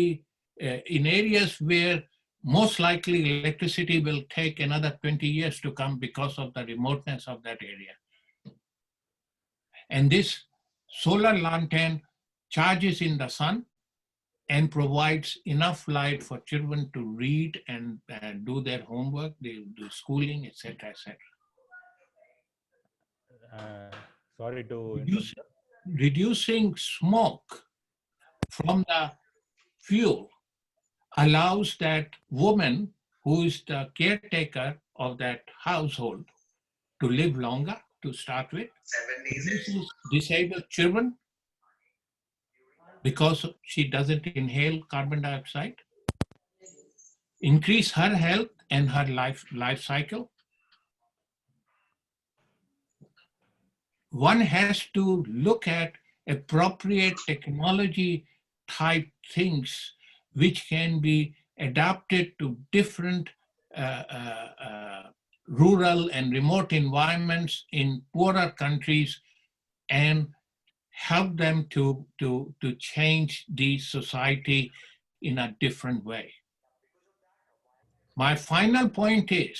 A: areas where most likely electricity will take another 20 years to come because of the remoteness of that area. And this solar lantern charges in the sun and provides enough light for children to read and do their homework, they do schooling, etc., etc.
E: Sorry to interrupt.
A: Reducing smoke from the fuel allows that woman who is the caretaker of that household to live longer to start with. Reduces disabled children because she doesn't inhale carbon dioxide. Increase her health and her life cycle. One has to look at appropriate technology type things which can be adapted to different rural and remote environments in poorer countries and help them to change the society in a different way. My final point is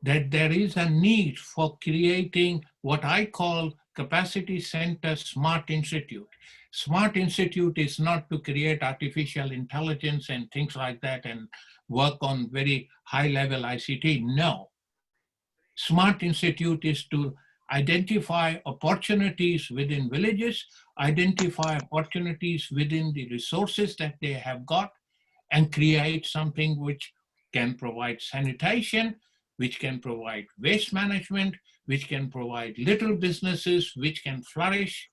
A: that there is a need for creating what I call capacity center smart institute. Smart institute is not to create artificial intelligence and things like that and work on very high level ICT. No. Smart institute is to identify opportunities within villages, identify opportunities within the resources that they have got, and create something which can provide sanitation, which can provide waste management, which can provide little businesses, which can flourish,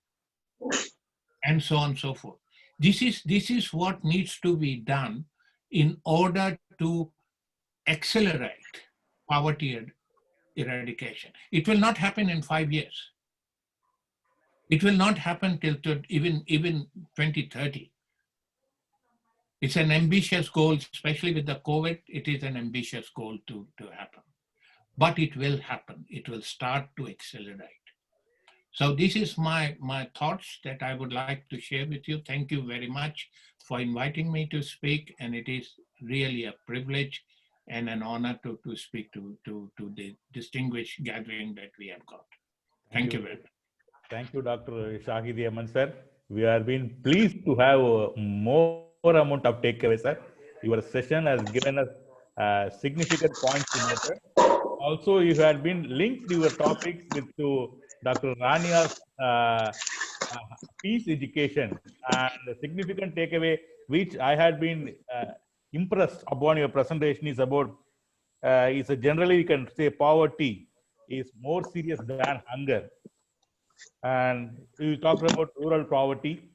A: and so on and so forth. This is what needs to be done in order to accelerate poverty eradication. It will not happen in 5 years. It will not happen till even 2030. It's an ambitious goal, especially with the COVID, it is an ambitious goal to happen. But it will happen. It will start to accelerate. So this is my thoughts that I would like to share with you. Thank you very much for inviting me to speak. And it is really a privilege and an honor to speak to the distinguished gathering that we have got. Thank you very much.
E: Thank you, Dr. Shahid Aman, sir. We have been pleased to have more amount of takeaways, sir. Your session has given us significant points to note. Also, you had been linked your topics with to Dr. Rania's peace education, and the significant takeaway which I had been impressed upon your presentation is about is generally you can say poverty is more serious than hunger. And you talked about rural poverty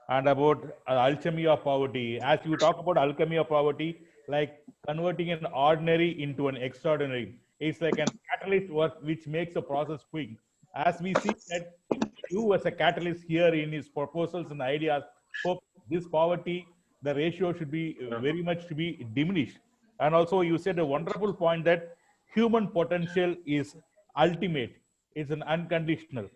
E: and about alchemy of poverty. As you talk about alchemy of poverty, like converting an ordinary into an extraordinary, it's like an catalyst work which makes the process quick. As we see that you as a catalyst here in his proposals and ideas, hope this poverty, the ratio should be very much to be diminished. And also you said a wonderful point that human potential is ultimate, it's an unconditional.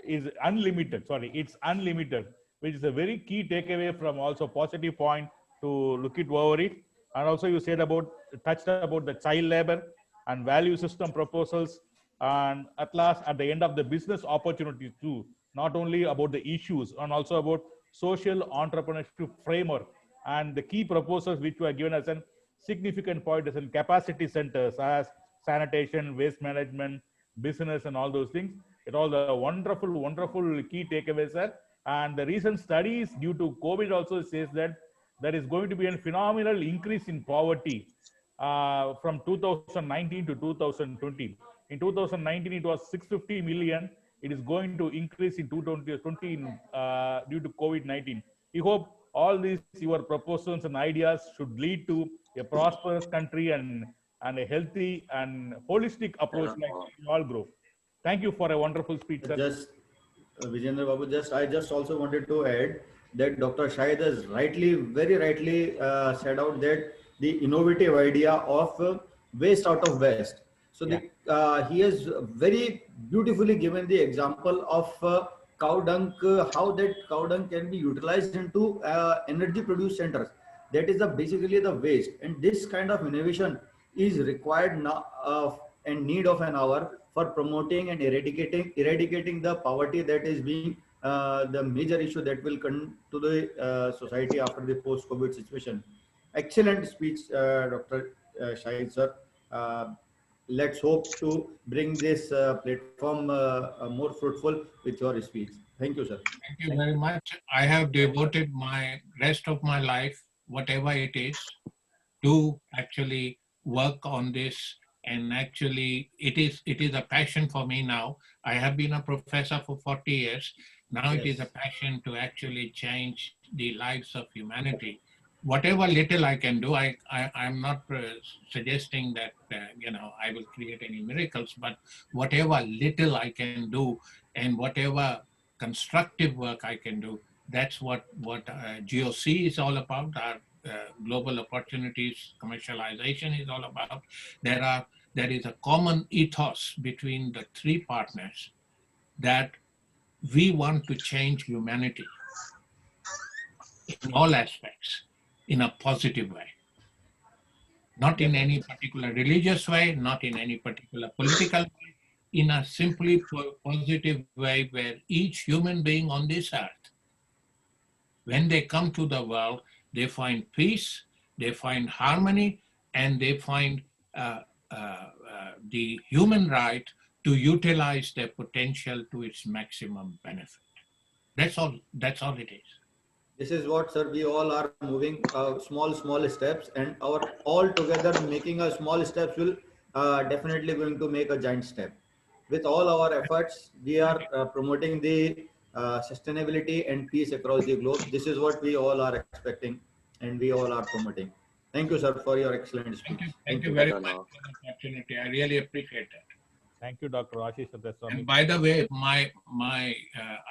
E: Is unlimited, sorry, it's unlimited, which is a very key takeaway from also positive point to look it over it. And also you said about, touched about the child labor and value system proposals, and at last at the end of the business opportunities too, not only about the issues and also about social entrepreneurship framework and the key proposals which were given as a significant point as in capacity centers as sanitation, waste management, business and all those things. It all the wonderful key takeaways, sir. And the recent studies due to COVID also says that there is going to be a phenomenal increase in poverty from 2019 to 2020. In 2019, it was 650 million. It is going to increase in 2020 due to COVID-19. We hope all these your proposals and ideas should lead to a prosperous country and a healthy and holistic approach like we all grow. Thank you for a wonderful speech, sir.
F: Just Vijendra Babu, I just also wanted to add that Dr. Shahid has rightly, very rightly said out that the innovative idea of waste out of west. So he has very beautifully given the example of cow dung, how that cow dung can be utilized into energy produce centers. That is basically the waste, and this kind of innovation is required now and need of an hour for promoting and eradicating the poverty that is being the major issue that will come to the society after the post-COVID situation. Excellent speech, Dr. Shahid sir. Let's hope to bring this platform more fruitful with your speech. Thank you, sir.
A: Thank you very much. I have devoted my rest of my life, whatever it is, to actually work on this. And actually it is a passion for me now. I have been a professor for 40 years. Now it is a passion to actually change the lives of humanity. Whatever little I can do, I'm not suggesting that, I will create any miracles, but whatever little I can do and whatever constructive work I can do, that's what GOC is all about. Our global opportunities commercialization is all about. There is a common ethos between the three partners that we want to change humanity in all aspects in a positive way. Not in any particular religious way, not in any particular political way, in a simply positive way where each human being on this earth, when they come to the world, they find peace, they find harmony, and they find the human right to utilize their potential to its maximum benefit. That's all it is.
F: This is what, sir, we all are moving small steps, and our all together making a small steps will definitely going to make a giant step. With all our efforts, we are promoting the sustainability and peace across the globe. This is what we all are expecting and we all are promoting. Thank you, sir, for your excellent speech.
A: Thank you very much for the opportunity. I really appreciate that.
E: Thank you, Dr. Ashish Satyaswamy.
A: And by the way,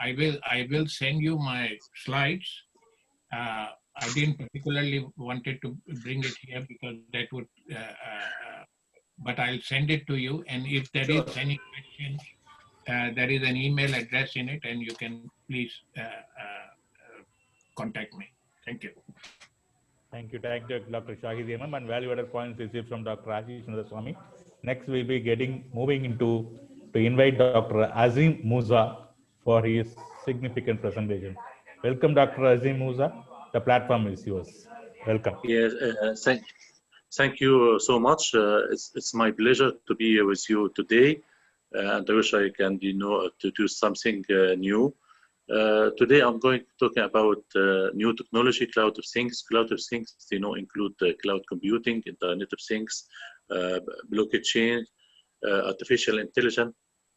A: I will send you my slides. I didn't particularly wanted to bring it here because that would, but I'll send it to you. And if there is any question, there is an email address in it, and you can please contact me. Thank you.
E: Thank you, Dr. Shahid Imam, and value-added points received from Dr. Ashish Satyaswamy. Next, we'll be moving to invite Dr. Azim Musa for his significant presentation. Welcome, Dr. Azim Musa. The platform is yours. Welcome.
J: Yes, thank you so much. It's my pleasure to be here with you today, and I wish I can, to do something new. Today I'm going to talk about new technology, cloud of things. Cloud of things, include cloud computing, Internet of Things, blockchain, artificial intelligence.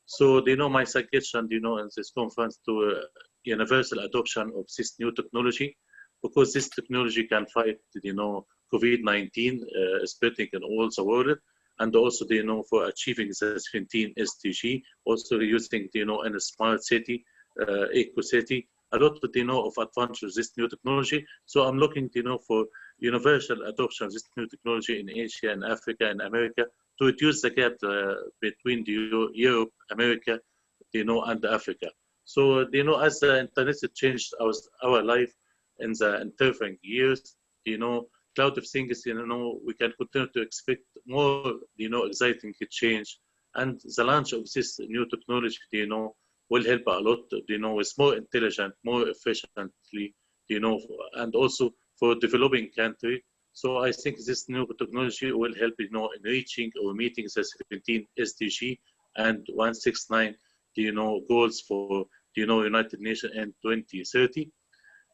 J: So, my suggestion, in this conference to universal adoption of this new technology, because this technology can fight, COVID-19 spreading in all the world, and also, for achieving the 17 SDG, also using, in a smart city, eco-city, a lot of advantages this new technology. So I'm looking, for universal adoption of this new technology in Asia and Africa and America to reduce the gap between Europe, America, and Africa. So, as the internet changed our life in the intervening years, cloud of things, we can continue to expect more, exciting change. And the launch of this new technology, will help a lot, with more intelligent, more efficiently, and also for developing country. So I think this new technology will help, in reaching or meeting the 17 SDG and 169, goals for, United Nations in 2030.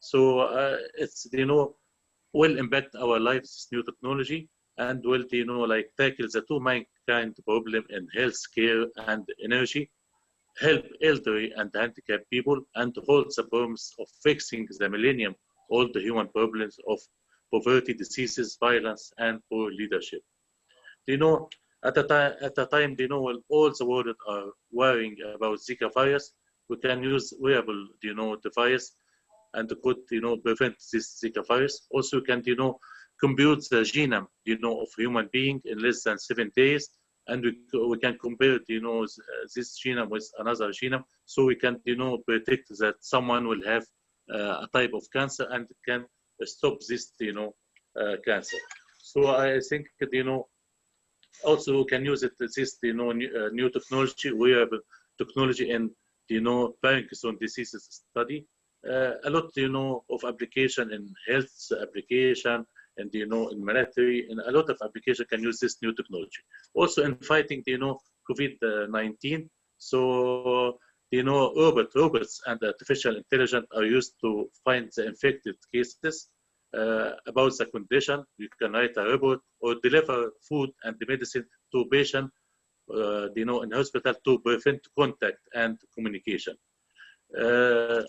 J: So it's, will impact our lives, this new technology, and will, tackle the two main kind problem in healthcare and energy, help elderly and handicapped people, and hold the promise of fixing the millennium, all the human problems of poverty, diseases, violence, and poor leadership. At the time, when all the world are worrying about Zika virus, we can use wearable, device and could, prevent this Zika virus. Also, we can, compute the genome, of human being in less than 7 days, and we can compare, this genome with another genome, so we can, predict that someone will have a type of cancer and can stop this, cancer. So I think, also we can use it, this, new technology. We have technology in, Parkinson diseases study. A lot, of application in health application, and, in military, and a lot of application can use this new technology. Also in fighting, COVID-19. So, robots and artificial intelligence are used to find the infected cases. About the condition, you can write a report or deliver food and the medicine to patient, in hospital to prevent contact and communication.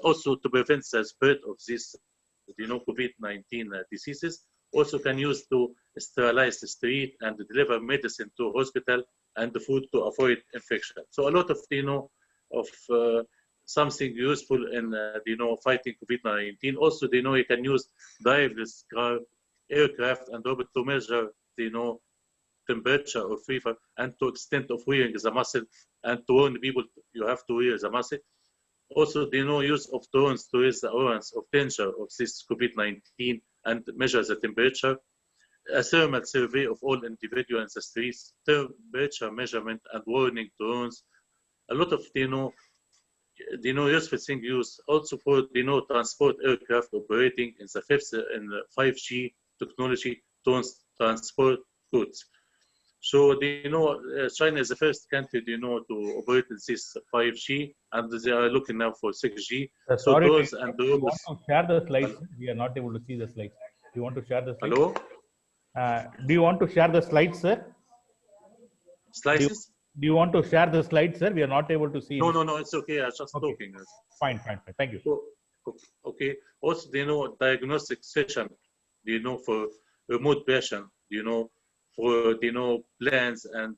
J: Also to prevent the spread of this, COVID-19 diseases. Also can use to sterilize the street and deliver medicine to hospital and the food to avoid infection. So a lot of, something useful in, fighting COVID-19. Also, you can use driverless car, aircraft, and robot to measure, temperature or fever, and to extent of wearing the mask, and to warn people you have to wear the mask. Also, use of drones to raise the awareness of danger of this COVID-19 and measure the temperature. A thermal survey of all individuals in the streets, temperature measurement and warning drones. A lot of, useful thing used also for, transport aircraft operating in the 5G technology to transport goods. So, China is the first country, to operate this 5G, and they are looking now for 6G. So
E: sorry,
J: drones
E: do
J: and
E: you
J: robots.
E: want to share the slides? We are not able to see the slides. Do you want to share the slides?
J: Hello?
E: Do you want to share the slides, sir?
J: Slices?
E: Do you want to share the slides, sir? We are not able to see.
J: No, it's okay. I was just
E: Okay.
J: talking.
E: Fine. Thank you.
J: So, okay. Also, diagnostic session, for remote patient, for, plans and,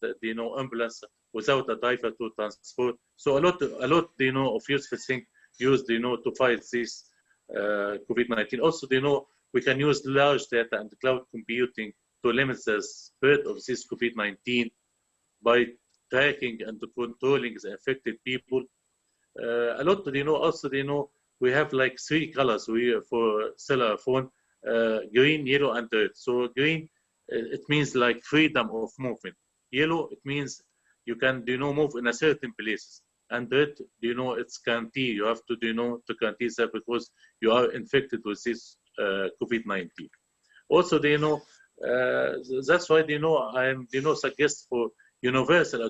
J: ambulance without a driver to transport. So a lot, of useful things used, to fight this COVID-19. Also, we can use large data and cloud computing to limit the spread of this COVID-19 by tracking and controlling the affected people. A lot, also, we have like 3 colors for cellular phone, green, yellow, and red. So green, it means like freedom of movement. Yellow, it means you can, move in a certain places. And red, it's guarantee. You have to, to guarantee that because you are infected with this COVID-19. Also, that's why, I am, suggest for universal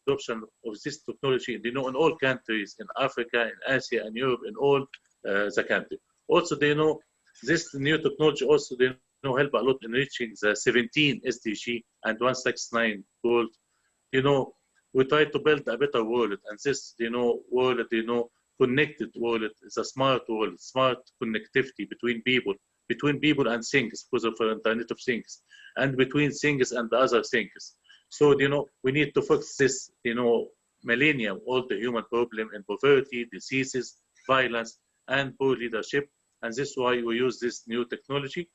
J: adoption of this technology, in all countries in Africa, in Asia, and Europe, in all the country. Also, this new technology also, help a lot in reaching the 17 SDG and 169 goals. We try to build a better world, and this, world, connected world is a smart world, smart connectivity between people and things because of the Internet of Things, and between things and the other things. So, we need to fix this, millennium, all the human problem in poverty, diseases, violence, and poor leadership. And this is why we use this new technology.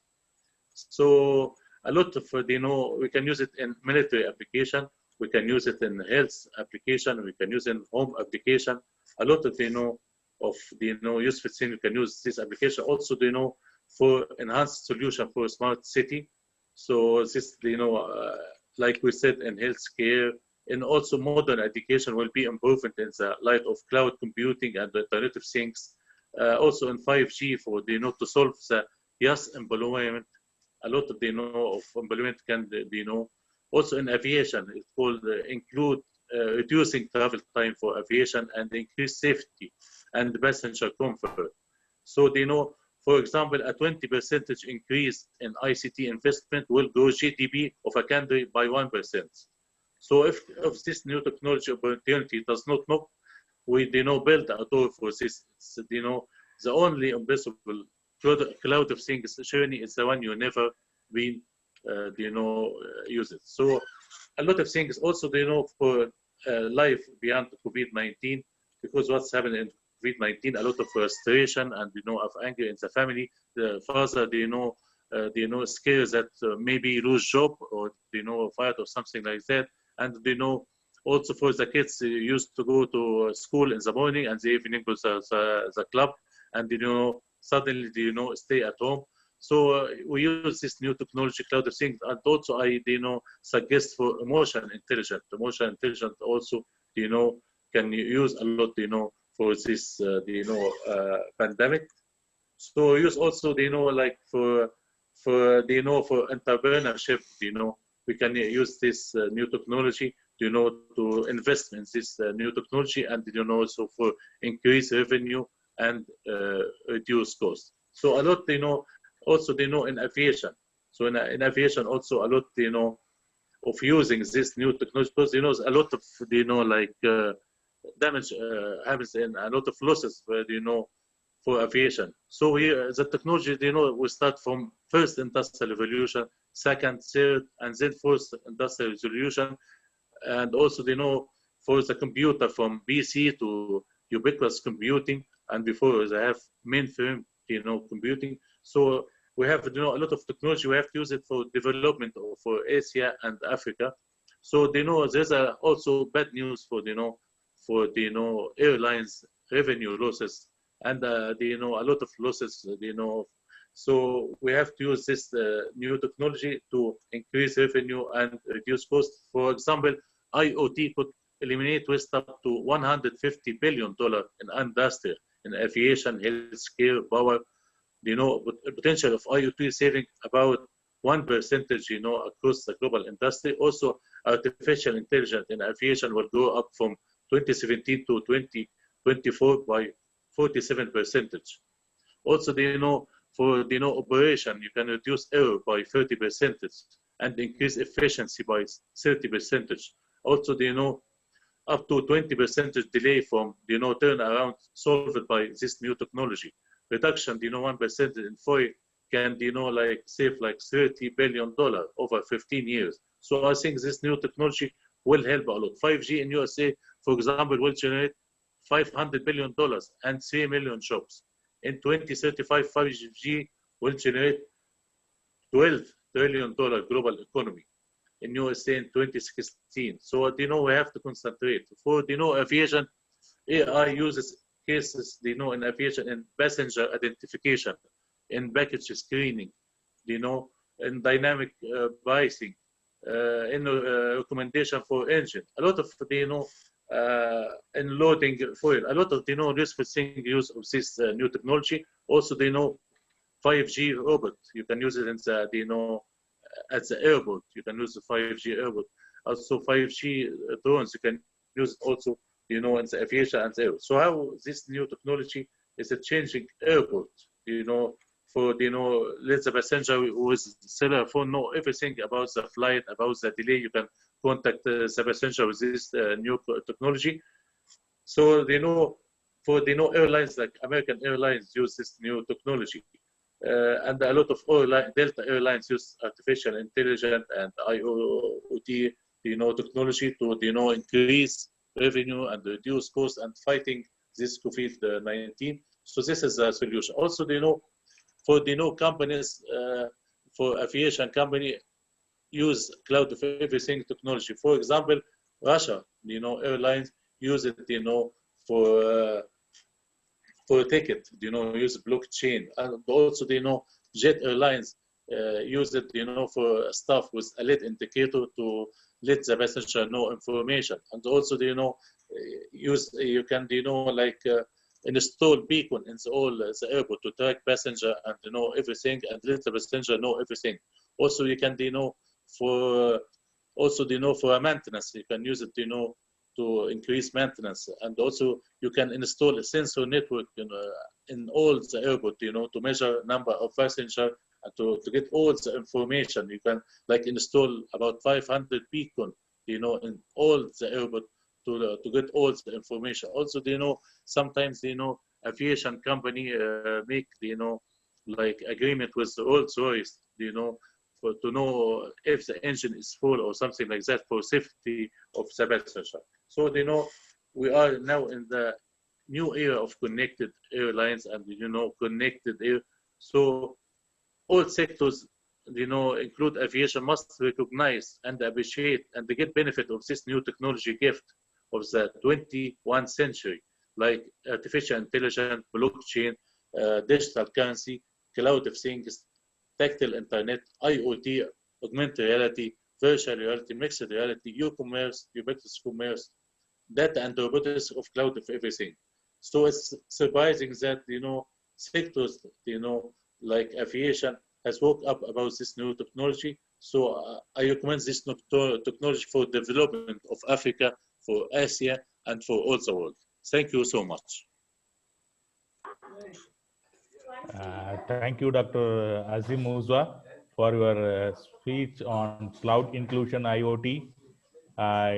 J: So a lot of, we can use it in military application. We can use it in health application. We can use it in home application. A lot of, useful things. We can use this application also, for enhanced solution for a smart city. So this, like we said, in healthcare, and also modern education will be improvement in the light of cloud computing and the Internet of Things. Also in 5G for, to solve the youth employment. A lot of, of employment can, also in aviation, it's called include reducing travel time for aviation and increase safety and passenger comfort. So, for example, a 20% increase in ICT investment will grow GDP of a country by 1%. So if this new technology opportunity does not knock, we build a door for this. It's, the only impossible cloud of things journey is the one you never been, use it. So a lot of things also, for life beyond COVID-19, because what's happening in COVID-19, a lot of frustration and of anger in the family. The father, scared that maybe lose job or fired or something like that. And also for the kids used to go to school in the morning and the evening to the club, and suddenly stay at home. So we use this new technology, cloud of things, and also I suggest for emotion intelligence. Emotion intelligence also can use a lot for this pandemic. So use also like for for entrepreneurship, we can use this new technology to invest in this new technology, and also for increase revenue and reduce cost. So a lot also in aviation. So in aviation also a lot of using this new technology, because a lot of like damage happens in a lot of losses where for aviation. So here the technology we start from first industrial revolution, second, third, and then fourth industrial revolution, and also for the computer from BC to ubiquitous computing, and before they have mainframe computing. So we have a lot of technology. We have to use it for development for Asia and Africa. So there's also bad news for for airlines revenue losses, and a lot of losses so we have to use this new technology to increase revenue and reduce cost. For example, IoT could eliminate waste up to $150 billion in industry, in aviation, healthcare, power. Potential of IoT saving about 1% across the global industry. Also, artificial intelligence in aviation will go up from 2017 to 2024 by 47%. Also, for operation, you can reduce error by 30% and increase efficiency by 30%. Also, up to 20% delay from turnaround solved by this new technology. Reduction 1% in FOI can like save like $30 billion over 15 years. So I think this new technology will help a lot. 5G in USA, for example, will generate $500 billion and 3 million jobs. In 2035, 5G will generate $12 trillion global economy in USA in 2016. So we have to concentrate. For aviation, AI uses cases in aviation in passenger identification, in package screening, in dynamic pricing, in recommendation for engine. A lot of in loading fuel. A lot of useful thing use of this new technology. Also 5G robot. You can use it in the at the airport. You can use the 5G airport. Also 5G drones. You can use it also in the aviation and the air. So how this new technology is changing airport? For let the passenger with cellular phone know everything about the flight, about the delay. You can contact the passenger with this new technology. So for airlines like American Airlines use this new technology, and a lot of Delta Airlines use artificial intelligence and IoT technology to increase revenue and reduce cost and fighting this COVID-19. So this is a solution. Also for companies, for aviation company, use cloud of everything technology. For example, Russia, airlines use it, for a ticket, use blockchain, and also jet airlines use it, for stuff with a LED indicator to let the passenger know information, and also you can like install beacon in the airport to track passenger and everything, and let the passenger know everything. Also, you can for for a maintenance, you can use it to increase maintenance, and also you can install a sensor network in all the airport to measure number of passengers and to get all the information. You can like install about 500 beacon in all the airport to get all the information. Also sometimes aviation company make like agreement with the Rolls-Royce to know if the engine is full or something like that for safety of the passenger. So we are now in the new era of connected airlines and, connected air. So all sectors, include aviation, must recognize and appreciate and get benefit of this new technology gift of the 21st century, like artificial intelligence, blockchain, digital currency, cloud of things, tactile internet, IoT, augmented reality, virtual reality, mixed reality, e-commerce, ubiquitous commerce, data and robotics of cloud of everything. So it's surprising that, sectors, like aviation has woke up about this new technology. So I recommend this technology for development of Africa, for Asia, and for all the world. Thank you so much.
E: Thank you, Dr. Azim Musa, for your speech on cloud inclusion IoT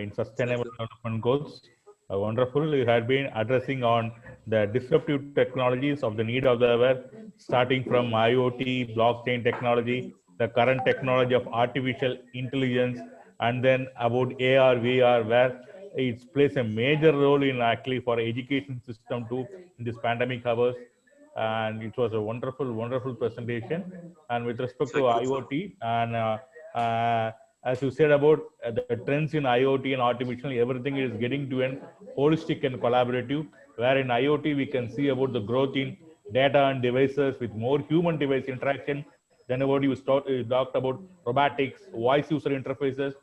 E: in sustainable development goals. Wonderful. You had been addressing on the disruptive technologies of the need of the hour, starting from IoT, blockchain technology, the current technology of artificial intelligence, and then about AR, VR, where it plays a major role in actually for education system too in this pandemic hours. And it was a wonderful presentation. And with respect to IoT, and as you said about the trends in IoT and automation, everything is getting to an holistic and collaborative, where in IoT we can see about the growth in data and devices with more human device interaction. Then about you talked about robotics, voice user interfaces,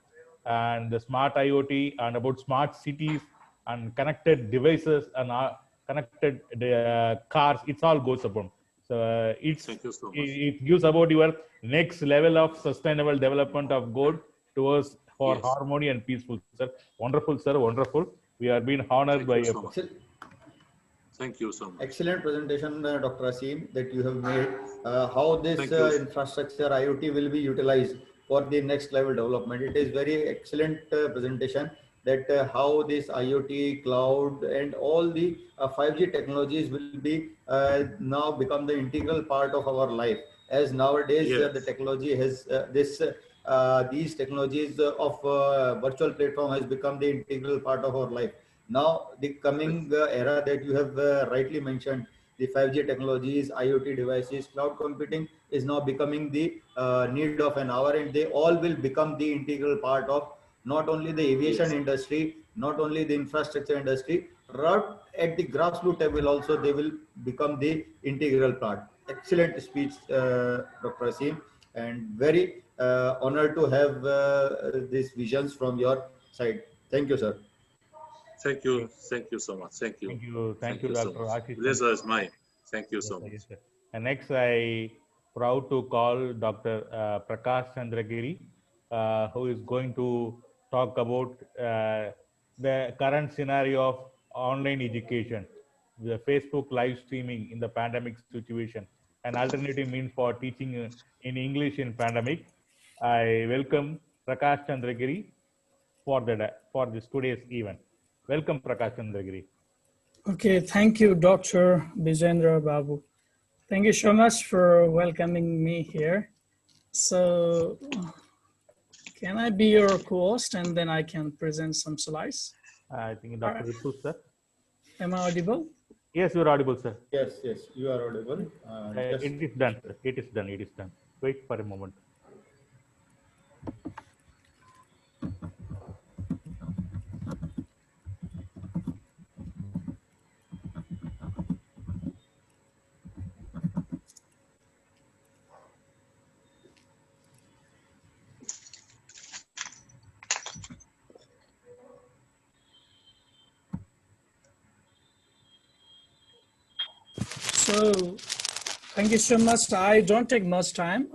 E: and the smart IoT, and about smart cities and connected devices and connected cars. It's all goes upon. So it gives about your next level of sustainable development of good towards for harmony and peaceful, sir. Wonderful, sir. Wonderful. We are being honored by you.
J: Thank you so much.
F: Excellent presentation, Dr. Asim, that you have made. How this infrastructure IoT will be utilized for the next level development. It is very excellent presentation that how this IoT, cloud, and all the 5G technologies will be now become the integral part of our life. As nowadays the technology has these technologies of virtual platform has become the integral part of our life. Now, the coming era that you have rightly mentioned, the 5G technologies, IoT devices, cloud computing is now becoming the need of an hour, and they all will become the integral part of not only the aviation industry, not only the infrastructure industry, but at the grassroots level also they will become the integral part. Excellent speech, Dr. Asim, and very honored to have these visions from your side. Thank you, sir.
J: Thank you so much. Thank you.
E: Thank you, Dr. Ashish.
J: Pleasure is mine. Thank you so much.
E: Yes, sir. And next, I proud to call Dr. Prakash Chandragiri, who is going to talk about the current scenario of online education, the Facebook live streaming in the pandemic situation, an alternative means for teaching in English in pandemic. I welcome Prakash Chandragiri for this today's event. Welcome, Prakash Chandragiri.
K: Okay, thank you, Dr. Bijendra Babu. Thank you so much for welcoming me here. So, can I be your co-host and then I can present some slides?
E: I think Dr. Ripu, sir.
K: Am I audible?
E: Yes, you are audible, sir.
F: Yes, you are audible.
E: It is done, sir. It is done. Wait for a moment.
K: So, thank you so much. I don't take much time.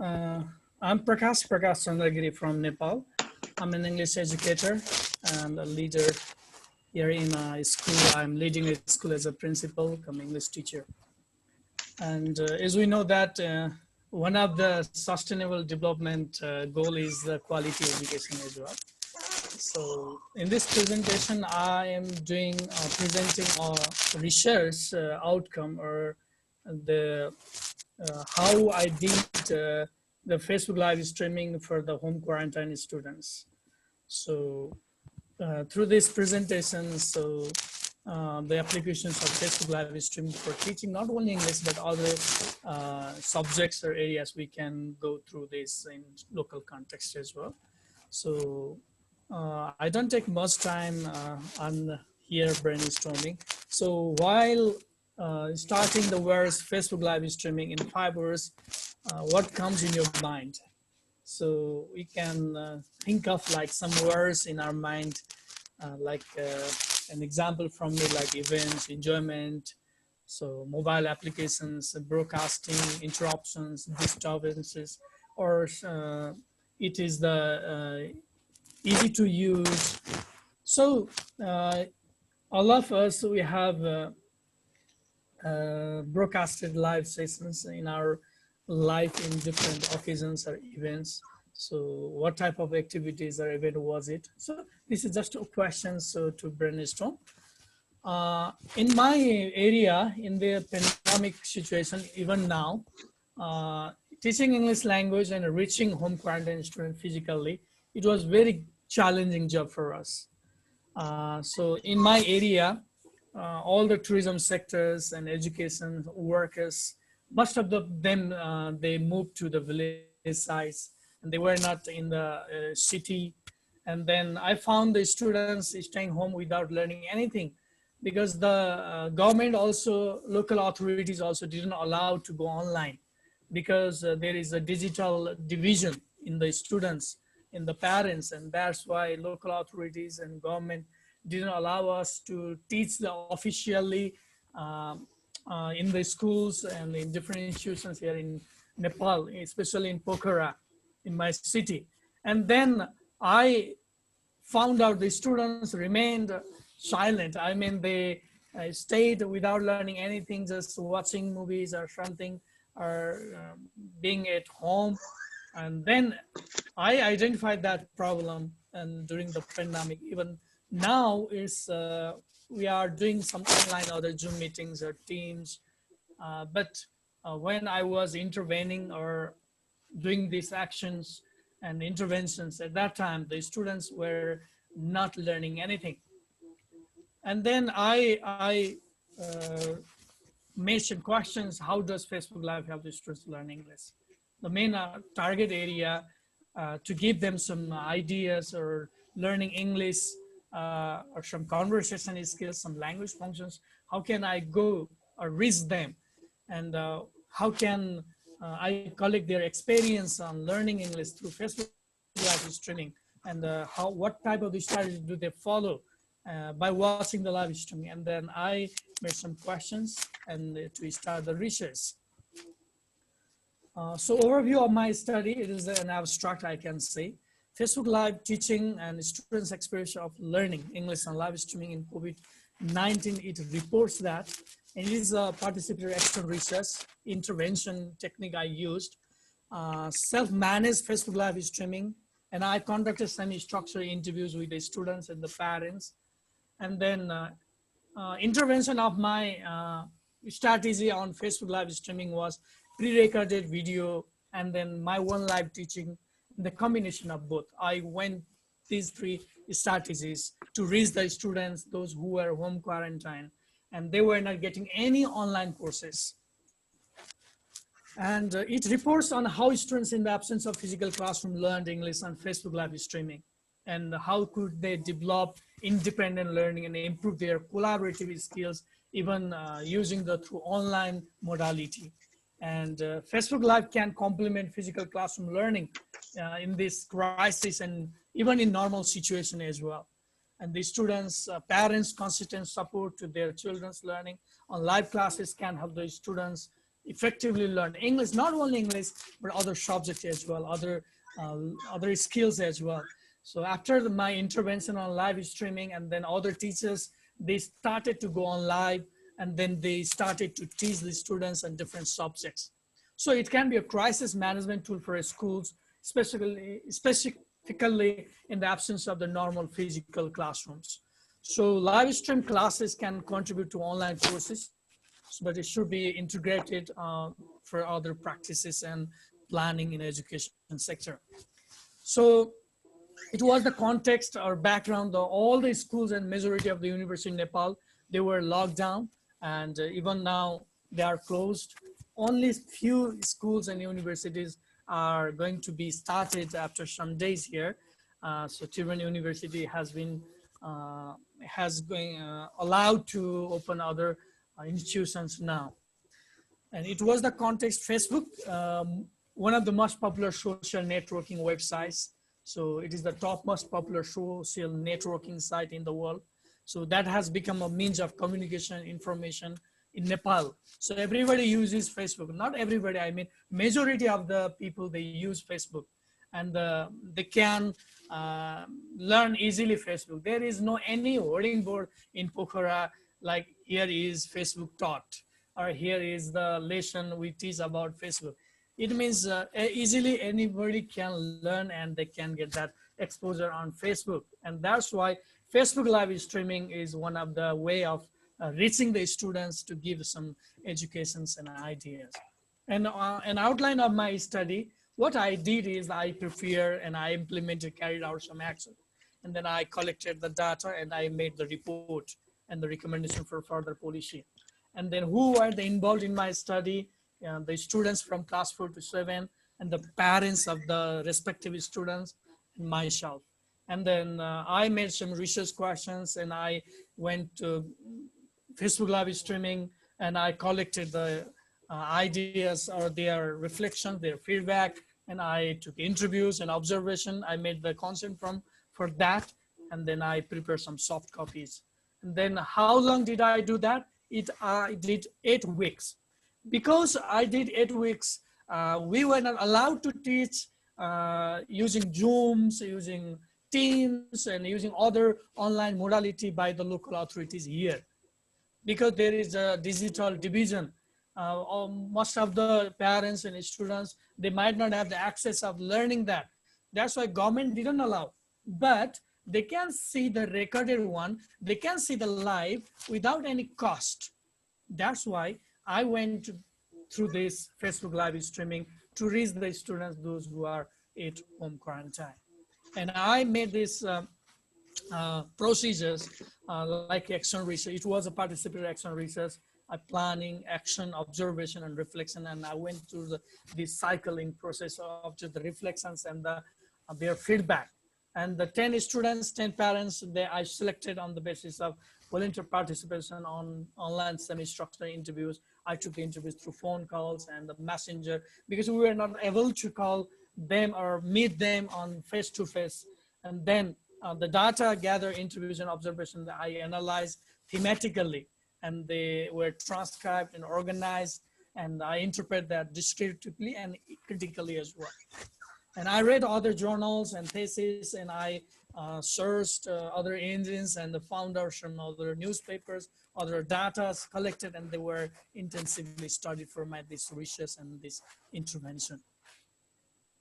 K: I'm Prakash Chandragiri from Nepal. I'm an English educator and a leader here in my school. I'm leading a school as a principal, come English teacher. And as we know that one of the sustainable development goal is the quality education as well. So in this presentation, I am doing presenting a research outcome or the how I did the Facebook live streaming for the home quarantine students. So through this presentation, so the applications of Facebook live streaming for teaching, not only English, but other subjects or areas. We can go through this in local context as well. So I don't take much time on here brainstorming. So while starting the words Facebook live streaming in 5 words, what comes in your mind? So we can think of like some words in our mind, like an example from me, like events, enjoyment, so mobile applications, broadcasting, interruptions, disturbances, or it is the easy to use. So all of us, we have broadcasted live sessions in our life in different occasions or events. So what type of activities or event was it? So this is just a question so to brainstorm. In my area, in the pandemic situation, even now, teaching English language and reaching home quarantine students physically, it was very challenging job for us. So in my area, all the tourism sectors and education workers, most of them, they moved to the village sites and they were not in the city. And then I found the students staying home without learning anything because the government also, local authorities also didn't allow to go online because there is a digital division in the students, in the parents, and that's why local authorities and government didn't allow us to teach the officially in the schools and in different institutions here in Nepal, especially in Pokhara, in my city. And then I found out the students remained silent. I mean, they stayed without learning anything, just watching movies or something, or being at home. And then I identified that problem, and during the pandemic, even now is we are doing some online other Zoom meetings or Teams. But when I was intervening or doing these actions and interventions at that time, the students were not learning anything. And then I made some questions. How does Facebook Live help the students learn English? The main target area to give them some ideas or learning English or some conversation skills, some language functions. How can I go or reach them? And how can I collect their experience on learning English through Facebook live streaming? And what type of strategies do they follow by watching the live streaming? And then I made some questions and to start the research. So overview of my study, it is an abstract, I can say. Facebook Live teaching and students' experience of learning English and live streaming in COVID-19, it reports that, and it is a participatory external research intervention technique I used, self-managed Facebook Live streaming, and I conducted semi-structured interviews with the students and the parents. And then intervention of my strategy on Facebook Live streaming was pre-recorded video and then my one live teaching, the combination of both. I went these 3 strategies to reach the students, those who were home quarantine, and they were not getting any online courses. And it reports on how students in the absence of physical classroom learned English on Facebook Live streaming, and how could they develop independent learning and improve their collaborative skills, even using the through online modality. And Facebook Live can complement physical classroom learning in this crisis and even in normal situation as well. And the students, parents' consistent support to their children's learning on live classes can help the students effectively learn English, not only English, but other subjects as well, other skills as well. So after my intervention on live streaming and then other teachers, they started to go on live and then they started to teach the students on different subjects. So it can be a crisis management tool for schools, specifically in the absence of the normal physical classrooms. So live stream classes can contribute to online courses, but it should be integrated for other practices and planning in education sector. So it was the context or background of all the schools and majority of the university in Nepal, they were locked down, and even now they are closed. Only few schools and universities are going to be started after some days here. So Tirvan University has been allowed to open other institutions now. And it was the context Facebook, one of the most popular social networking websites. So it is the top most popular social networking site in the world. So that has become a means of communication, information in Nepal. So everybody uses Facebook. Not everybody, I mean, majority of the people, they use Facebook. And they can learn easily Facebook. There is no any hoarding board in Pokhara like here is Facebook taught, or here is the lesson we teach about Facebook. It means easily anybody can learn and they can get that exposure on Facebook. And that's why Facebook live streaming is one of the way of reaching the students to give some educations and ideas. And an outline of my study, what I did is I prepared and I implemented, carried out some action. And then I collected the data and I made the report and the recommendation for further policy. And then who are they involved in my study? The students from class 4 to 7 and the parents of the respective students and myself. And then I made some research questions and I went to Facebook live streaming and I collected the ideas or their reflections, their feedback, and I took interviews and observation. I made the content for that, and then I prepared some soft copies. And then how long did I do that? I did 8 weeks. Because I did 8 weeks, we were not allowed to teach using Zooms, using Teams, and using other online modality by the local authorities here. Because there is a digital division. Most of the parents and students, they might not have the access of learning that. That's why government didn't allow. But they can see the recorded one, they can see the live without any cost. That's why I went through this Facebook live streaming to reach the students, those who are at home quarantine. And I made this procedures like action research. It was a participatory action research, planning, action, observation, and reflection. And I went through the cycling process of just the reflections and their feedback. And the 10 students, 10 parents, I selected on the basis of volunteer participation on online semi-structured interviews. I took the interviews through phone calls and the messenger because we were not able to call them or meet them on face-to-face. And then the data gather interviews and observations that I analyzed thematically, and they were transcribed and organized, and I interpret that descriptively and critically as well. And I read other journals and theses, and I searched other engines and found out some other newspapers, other data collected, and they were intensively studied for this research and this intervention.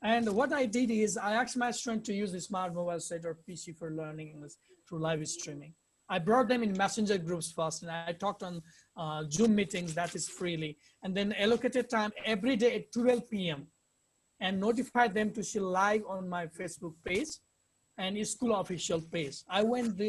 K: And what I did is I asked my students to use the smart mobile set or PC for learning English through live streaming. I brought them in messenger groups first, and I talked on Zoom meetings, that is freely, and then allocated time every day at 12 p.m. and notified them to see live on my Facebook page and school official page. I went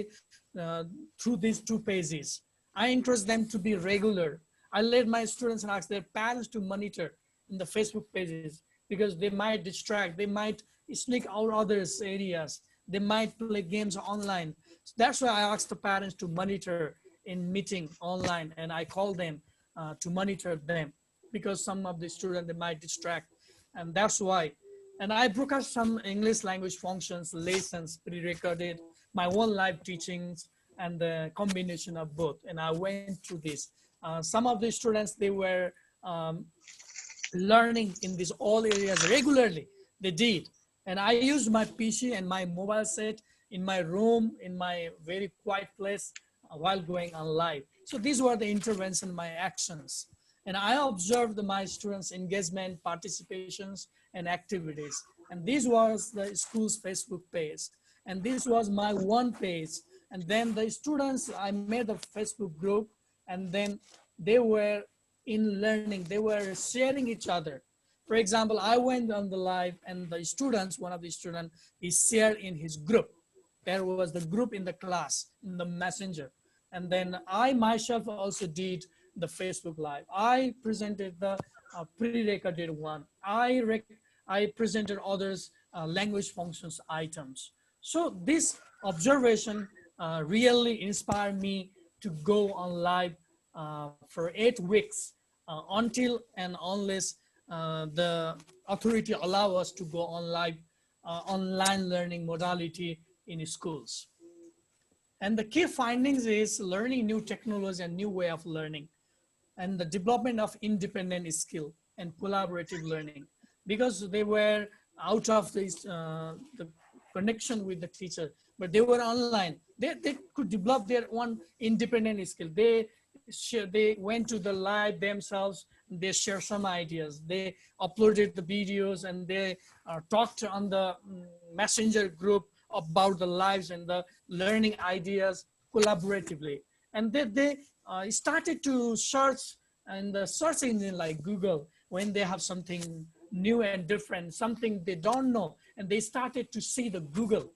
K: through these 2 pages. I encouraged them to be regular. I let my students and ask their parents to monitor in the Facebook pages because they might distract, they might sneak out others areas, they might play games online. So that's why I asked the parents to monitor in meeting online, and I call them to monitor them because some of the students, they might distract. And that's why. And I broadcast some English language functions, lessons, pre-recorded, my own live teachings, and the combination of both. And I went through this. Some of the students, they were learning in these all areas regularly. They did. And I used my PC and my mobile set in my room, in my very quiet place while going on live. So these were the intervention, my actions. And I observed my students' engagement, participations, and activities. And this was the school's Facebook page. And this was my one page. And then the students, I made a Facebook group, and then they were in learning, they were sharing each other. For example, I went on the live and the students, one of the students, he shared in his group. There was the group in the class, in the messenger. And then I myself also did the Facebook Live. I presented the pre-recorded one. I presented others language functions items. So this observation really inspired me to go on live for 8 weeks until and unless the authority allow us to go on live online learning modality in schools. And the key findings is learning new technology and new way of learning, and the development of independent skill and collaborative learning, because they were out of this, the connection with the teacher, but they were online. They could develop their own independent skill. They went to the live themselves. They share some ideas. They uploaded the videos, and they talked on the messenger group about the lives and the learning ideas collaboratively. And they started to search in the search engine like Google when they have something new and different, something they don't know, and they started to see the Google.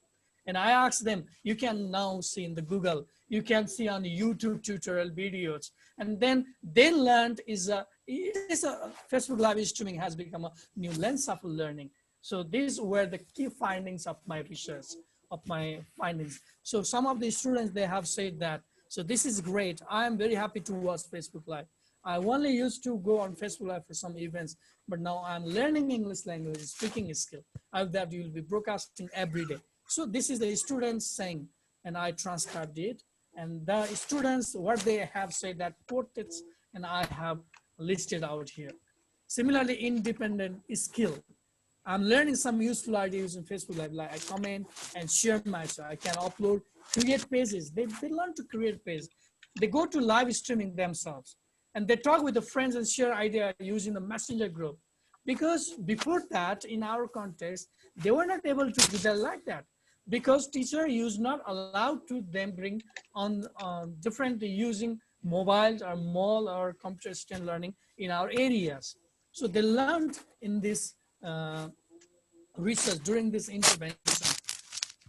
K: And I asked them, you can now see in the Google, you can see on the YouTube tutorial videos. And then they learned Facebook Live streaming has become a new lens of learning. So these were the key findings of my research, of my findings. So some of the students, they have said that, so this is great. I am very happy to watch Facebook Live. I only used to go on Facebook Live for some events, but now I'm learning English language, speaking skill. I hope that you will be broadcasting every day. So this is the students saying, and I transcribed it. And the students, what they have said, that quotes, and I have listed out here. Similarly, independent skill. I'm learning some useful ideas in Facebook Live, like I comment and share myself. I can upload, create pages. They learn to create pages. They go to live streaming themselves, and they talk with the friends and share ideas using the messenger group. Because before that, in our context, they were not able to do that like that, because teacher is not allowed to them bring on different using mobiles or mall or computer assisted learning in our areas. So they learned in this research during this intervention,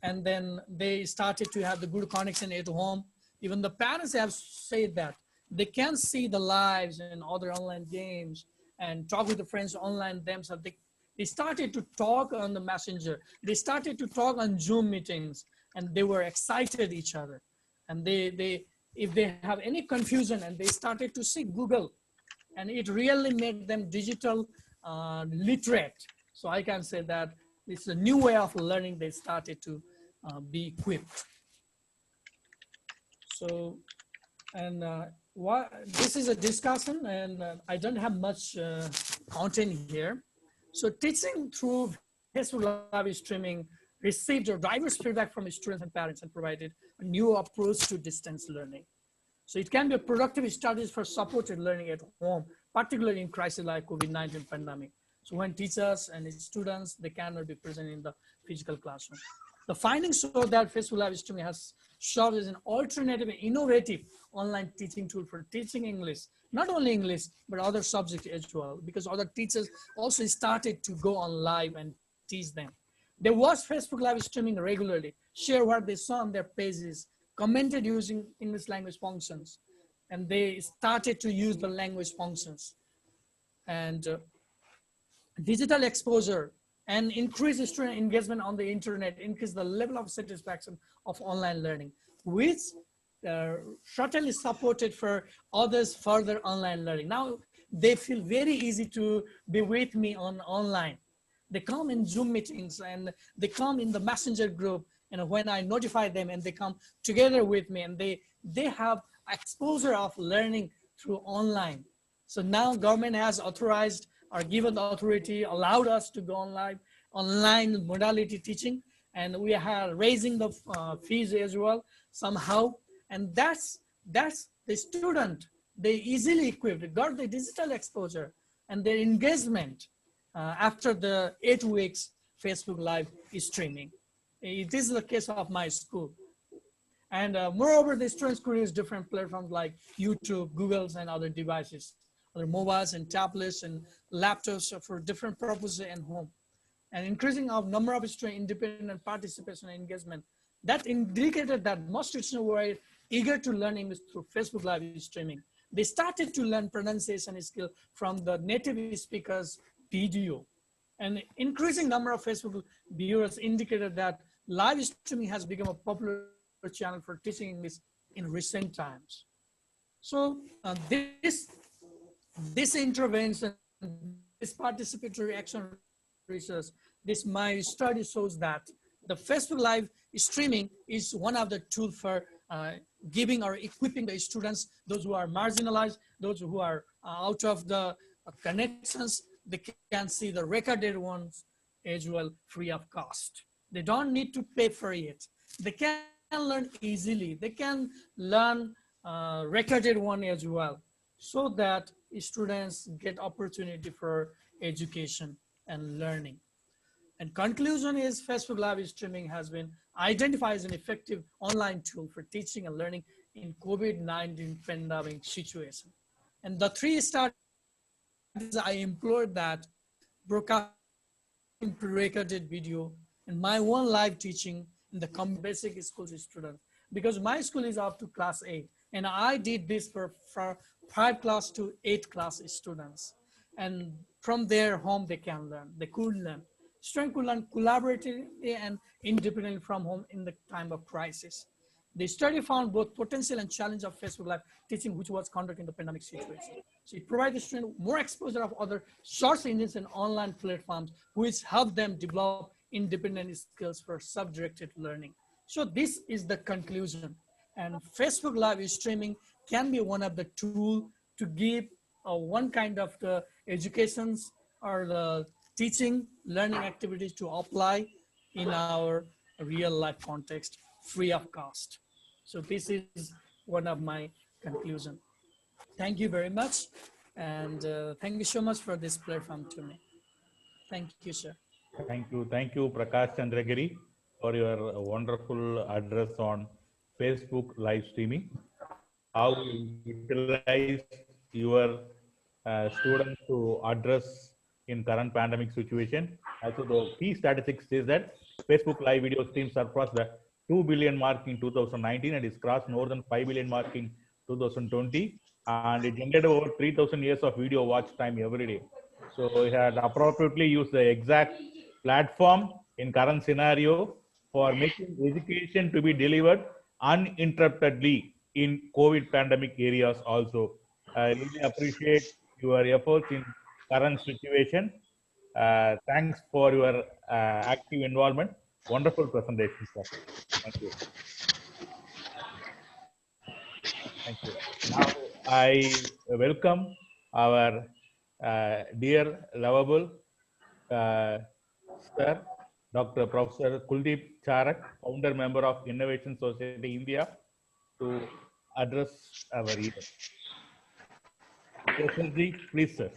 K: and then they started to have the good connection at home. Even the parents have said that they can see the lives and other online games and talk with the friends online themselves. They started to talk on the messenger. They started to talk on Zoom meetings, and they were excited each other. And if they have any confusion, and they started to see Google, and it really made them digital literate. So I can say that it's a new way of learning. They started to be equipped. So, and this is a discussion, and I don't have much content here. So teaching through Facebook Live streaming received a diverse feedback from students and parents, and provided a new approach to distance learning. So it can be a productive strategy for supported learning at home, particularly in crisis like COVID-19 pandemic. So when teachers and students, they cannot be present in the physical classroom. The findings show that Facebook Live streaming has served as an alternative and innovative online teaching tool for teaching English, not only English, but other subjects as well, because other teachers also started to go on live and teach them. They watch Facebook Live streaming regularly, share what they saw on their pages, commented using English language functions, and they started to use the language functions. And digital exposure and increase student engagement on the internet, increase the level of satisfaction of online learning, which certainly supported for others further online learning. Now they feel very easy to be with me on online. They come in Zoom meetings, and they come in the messenger group, and when I notify them, and they come together with me, and they have exposure of learning through online. So now government has authorized or given the authority, allowed us to go online modality teaching, and we are raising the fees as well somehow. And that's the student, they easily equipped, got the digital exposure and their engagement after the 8 weeks Facebook Live streaming. It is the case of my school. And moreover, the students could use different platforms like YouTube, Google's, and other devices, other mobiles and tablets and laptops for different purposes at home. And increasing of number of student independent participation and engagement, that indicated that most students were eager to learn English through Facebook live streaming. They started to learn pronunciation skill from the native speakers video. An increasing number of Facebook viewers indicated that live streaming has become a popular channel for teaching English in recent times. So this intervention, this participatory action research, this my study shows that the Facebook live streaming is one of the tools for giving or equipping the students, those who are marginalized, those who are out of the connections, they can see the recorded ones as well free of cost. They don't need to pay for it. They can learn easily. They can learn recorded one as well, so that students get opportunity for education and learning. And conclusion is Facebook live streaming has been identified as an effective online tool for teaching and learning in COVID-19 pandemic situation. And the 3 strategies I employed that broadcasting pre-recorded video and my own live teaching in the basic schools students, because my school is up to class 8 and I did this for 5 class to 8 class students. And from their home they can learn, they could learn. Students could learn collaboratively and independently from home in the time of crisis. The study found both potential and challenge of Facebook Live teaching, which was conducted in the pandemic situation. So it provides the student more exposure of other source engines and online platforms, which help them develop independent skills for subjected learning. So this is the conclusion. And Facebook Live streaming can be one of the tools to give one kind of the educations or the teaching learning activities to apply in our real life context free of cost. So this is one of my conclusion. Thank you very much. And thank you so much for this platform to me. Thank you, sir.
E: Thank you, Prakash Chandragiri, for your wonderful address on Facebook live streaming. How you utilize your students to address in current pandemic situation. Also, the key statistics says that Facebook live video streams surpassed the 2 billion mark in 2019 and is crossed more than 5 billion mark in 2020, and it generated over 3,000 years of video watch time every day. So we had appropriately used the exact platform in current scenario for making education to be delivered uninterruptedly in COVID pandemic areas also. I really appreciate your efforts in current situation. Thanks for your active involvement. Wonderful presentation, sir. Thank you. Thank you. Now I welcome our dear, lovable sir, Dr. Professor Kuldeep Charak, founder member of Innovation Society India, to address our event. Professor Ji, please, sir.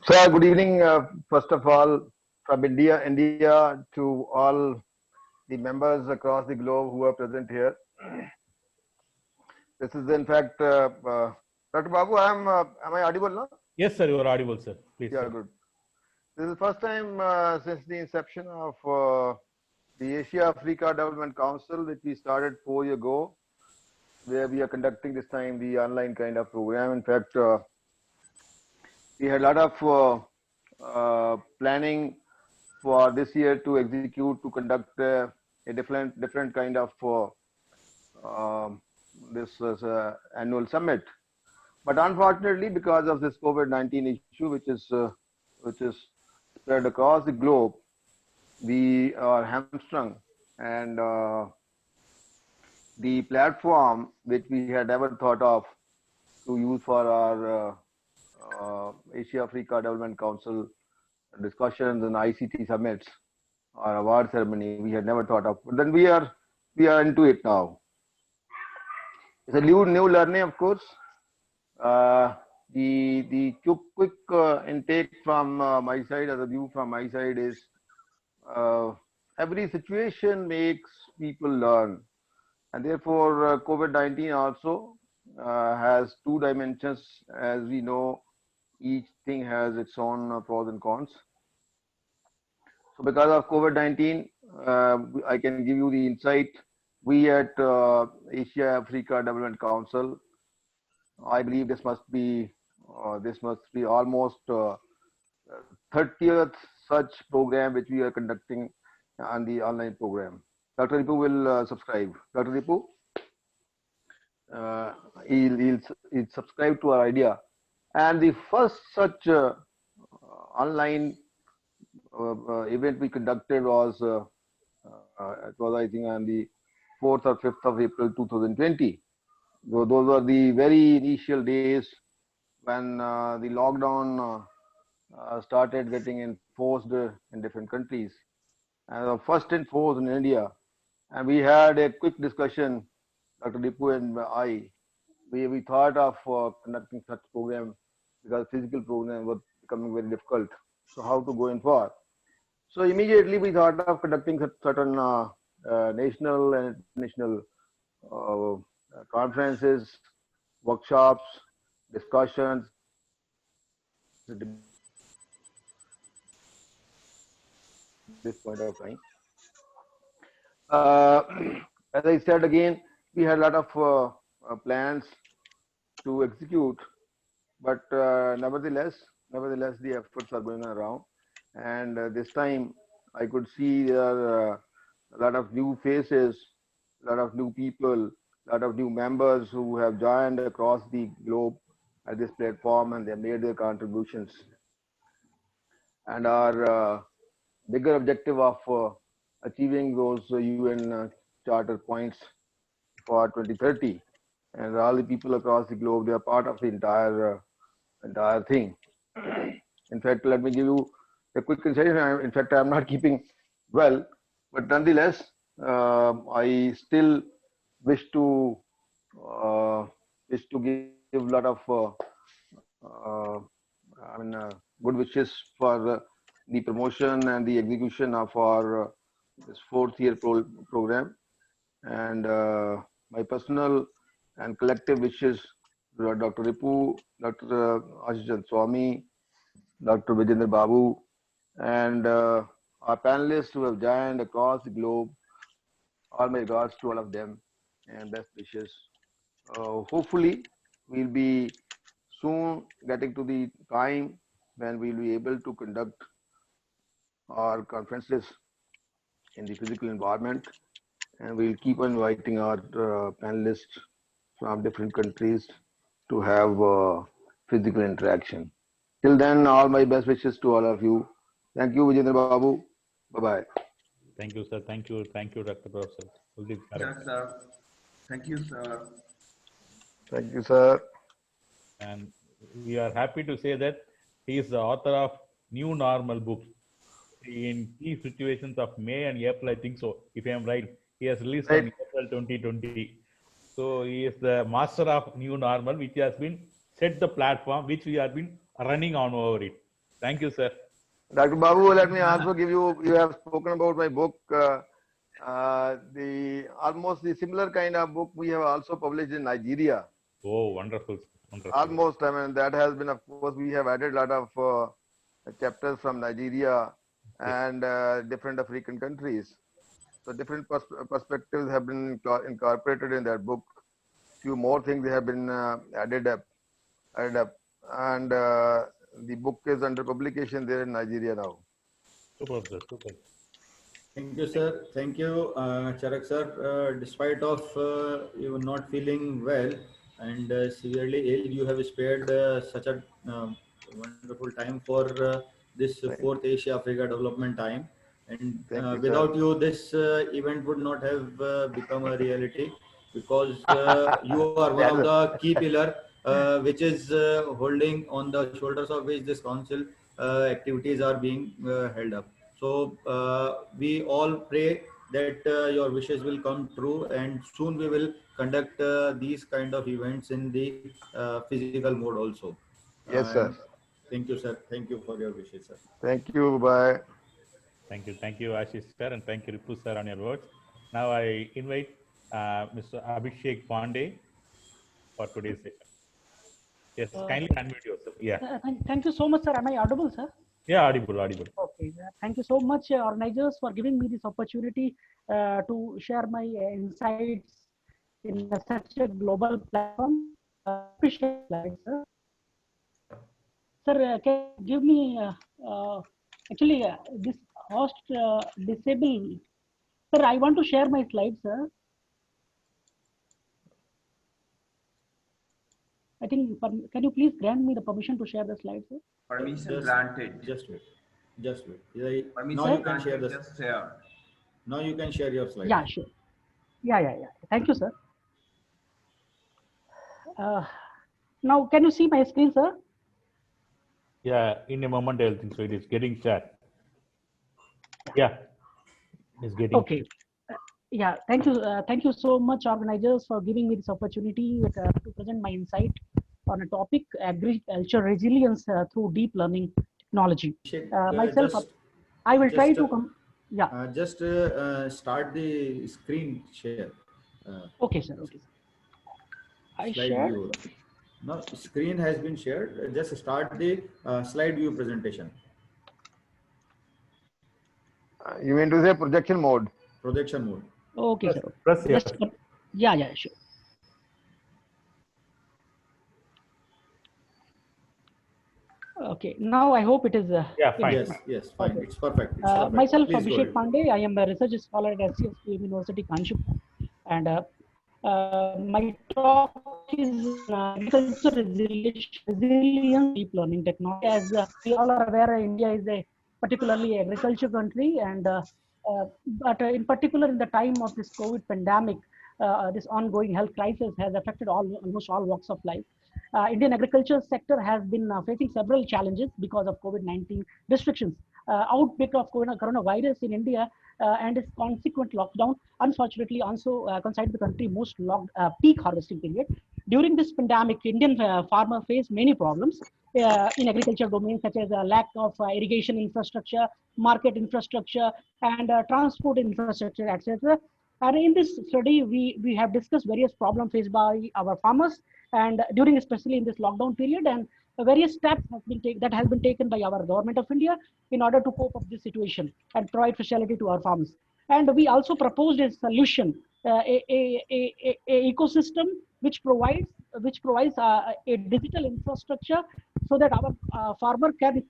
D: So, good evening, first of all, from India to all the members across the globe who are present here. This is, in fact, Dr. Babu, am I audible now?
E: Yes, sir, you are audible, sir. Please.
D: Yeah,
E: sir.
D: good. This is the first time since the inception of the Asia-Africa Development Council, which we started 4 years ago, where we are conducting this time the online kind of program. In fact, we had a lot of planning for this year to execute, to conduct a different kind of this annual summit. But unfortunately, because of this COVID-19 issue, which is spread across the globe, we are hamstrung, and the platform which we had never thought of to use for our Asia-Africa Development Council discussions and ICT summits or award ceremony, we had never thought of. But then we are into it now. It's a new learning, of course. The quick intake from my side, as a view from my side, is every situation makes people learn, and therefore COVID-19 also has 2 dimensions. As we know, each thing has its own pros and cons. So because of COVID-19, I can give you the insight we at Asia Africa Development Council, I believe this must be almost 30th such program which we are conducting on the online program. Dr. Ripu will subscribe. Dr. Ripu, he'll subscribe to our idea. And the first such online event we conducted was, it was I think on the 4th or 5th of April 2020. Those were the very initial days when the lockdown started getting enforced in different countries. And first enforced in India. And we had a quick discussion, Dr. Dipu and I. We thought of conducting such program because physical program was becoming very difficult. So how to go in for? So immediately we thought of conducting certain national and international conferences, workshops, discussions, this point of time. As I said again, we had a lot of plans to execute, but nevertheless, the efforts are going around. And this time, I could see there are a lot of new faces, a lot of new people, a lot of new members who have joined across the globe at this platform, and they made their contributions. And our bigger objective of achieving those UN Charter points for 2030, and all the people across the globe, they are part of the entire thing. In fact, let me give you a quick insight. In fact, I'm not keeping well, but nonetheless, I still wish to give a lot of good wishes for the promotion and the execution of our this fourth year program, and my personal and collective wishes to Dr. Ripu, Dr. Ashish Swami, Dr. Vijender Babu, and our panelists who have joined across the globe. All my regards to all of them and best wishes. Hopefully, we'll be soon getting to the time when we'll be able to conduct our conferences in the physical environment, and we'll keep inviting our panelists from different countries to have physical interaction. Till then, all my best wishes to all of you. Thank you, Vijender Babu. Bye-bye.
E: Thank you, sir. Thank you, Dr. Professor.
G: Yes, sir. Thank you, sir.
D: Thank you, sir.
E: And we are happy to say that he is the author of New Normal book in key situations of May and April, I think so. If I am right, he has released on April 2020. So he is the master of New Normal, which has been set the platform which we have been running on over it. Thank you, sir.
D: Dr. Babu, let me also give you have spoken about my book. The almost the similar kind of book we have also published in Nigeria.
E: Oh, wonderful. Wonderful.
D: Almost, I mean, that has been, of course, we have added a lot of chapters from Nigeria and different African countries. So different perspectives have been incorporated in that book. Few more things have been added up. And the book is under publication there in Nigeria now.
E: Super, sir. Super.
F: Thank you, sir. Thank you, Charak sir. Despite of you not feeling well and severely ill, you have spared such a wonderful time for this fourth Asia Africa development time. And without you, this event would not have become a reality, because you are one of the key pillar which is holding on the shoulders of which this council activities are being held up. So we all pray that your wishes will come true, and soon we will conduct these kind of events in the physical mode also.
D: Yes, sir.
F: Thank you, sir. Thank you for your wishes, sir.
D: Thank you. Bye.
E: Thank you, Ashish sir, and thank you, Ripu sir, on your words. Now I invite Mr. Abhishek Pandey for today's session. Yes, kindly unmute yourself. Yeah.
L: Thank you so much, sir. Am I audible, sir?
E: Yeah, audible, audible.
L: Okay, thank you so much, organizers, for giving me this opportunity to share my insights in such a global platform. Appreciate slides, sir. Sir, can you give me actually this host disable? Sir, I want to share my slides, sir. I think, can you please grant me the permission to share the slides, sir?
G: Permission granted.
F: Just wait. Just wait.
G: Permission
F: Now you can share
G: granted,
F: this.
G: just share.
F: Now you can share your slide.
L: Yeah, sure. Yeah. Thank you, sir. Now, can you see my screen, sir?
E: Yeah, in a moment I'll think so. It is getting shared. Yeah, it's getting
L: Okay. Yeah, thank you so much, organizers, for giving me this opportunity to present my insight on a topic: agriculture resilience through deep learning technology. Myself, I will try to come. Yeah.
F: Just start the screen share.
L: Okay, sir. Okay. I
F: Slide
L: shared.
F: view. No, screen has been shared. Just start the slide view presentation.
D: You mean to say projection mode?
F: Projection mode.
L: Okay, sir.
E: Press here.
L: Yeah, sure. Okay, now I hope it is.
E: Yeah, fine.
F: Yes, fine.
L: Okay.
F: It's perfect. It's perfect.
L: Myself,
F: Please
L: Abhishek Pandey. I am a research scholar at SCSP University, Kanchipur, and my talk is agriculture resilience deep learning technology. As we all are aware, India is a particularly agriculture country, and but in particular in the time of this COVID pandemic, this ongoing health crisis has affected almost all walks of life. Indian agriculture sector has been facing several challenges because of COVID-19 restrictions. Outbreak of coronavirus in India and its consequent lockdown, unfortunately, also coincided the country most peak harvesting period. During this pandemic, Indian farmer faced many problems in agriculture domains, such as a lack of irrigation infrastructure, market infrastructure, and transport infrastructure, etc. And in this study, we have discussed various problems faced by our farmers, and during especially in this lockdown period, and various steps that has been taken by our government of India in order to cope up this situation and provide facility to our farmers. And we also proposed a solution, a ecosystem which provides a digital infrastructure so that our farmer can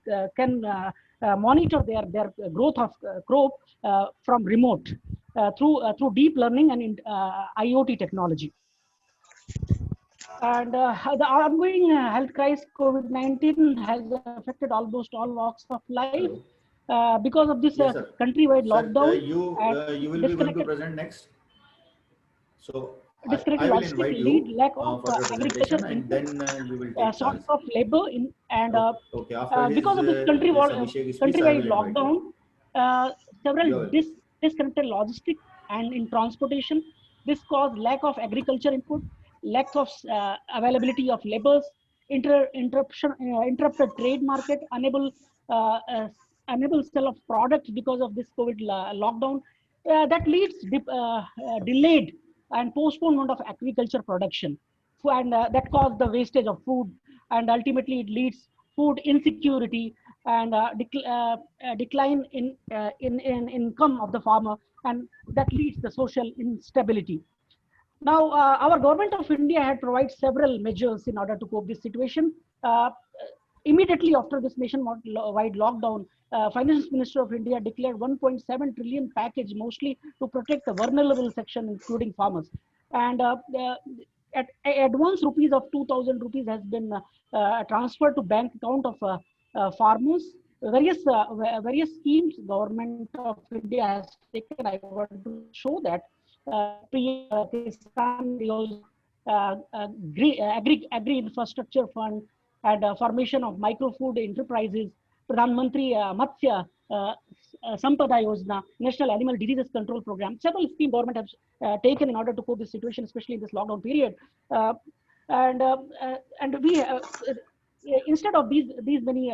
L: monitor their growth of crop from remote through deep learning and IoT technology. And the ongoing health crisis, COVID-19, has affected almost all walks of life. Because of this
F: Yes, sir.
L: countrywide lockdown,
F: you will be going to present next. So
L: disconnected
F: I will
L: logistic
F: invite
L: lead,
F: you
L: lack of
F: for your
L: agriculture
F: presentation, and
L: input,
F: then you will take
L: source
F: charge.
L: of labor
F: Okay. After
L: because of this
F: Abhishek speech, I
L: countrywide
F: will invite
L: lockdown, several
F: you.
L: disconnected logistic and in transportation. This caused lack of agriculture input, lack of availability of labors, interrupted trade market, unable sell of products because of this COVID lockdown. That leads delayed and postponement of agriculture production, and that caused the wastage of food, and ultimately it leads food insecurity and decline in income of the farmer, and that leads the social instability. Now, our government of India had provided several measures in order to cope this situation. Immediately after this nationwide lockdown, Finance Minister of India declared 1.7 trillion package, mostly to protect the vulnerable section, including farmers. And at advance rupees of 2,000 rupees has been transferred to bank account of farmers. Various schemes government of India has taken. I want to show that Kisan Yojana, Agri Infrastructure Fund, and formation of micro food enterprises, Pradhan Mantri Matsya Sampada Yojana, National Animal Diseases Control Program. Several schemes government has taken in order to cope this situation, especially in this lockdown period. And we instead of these many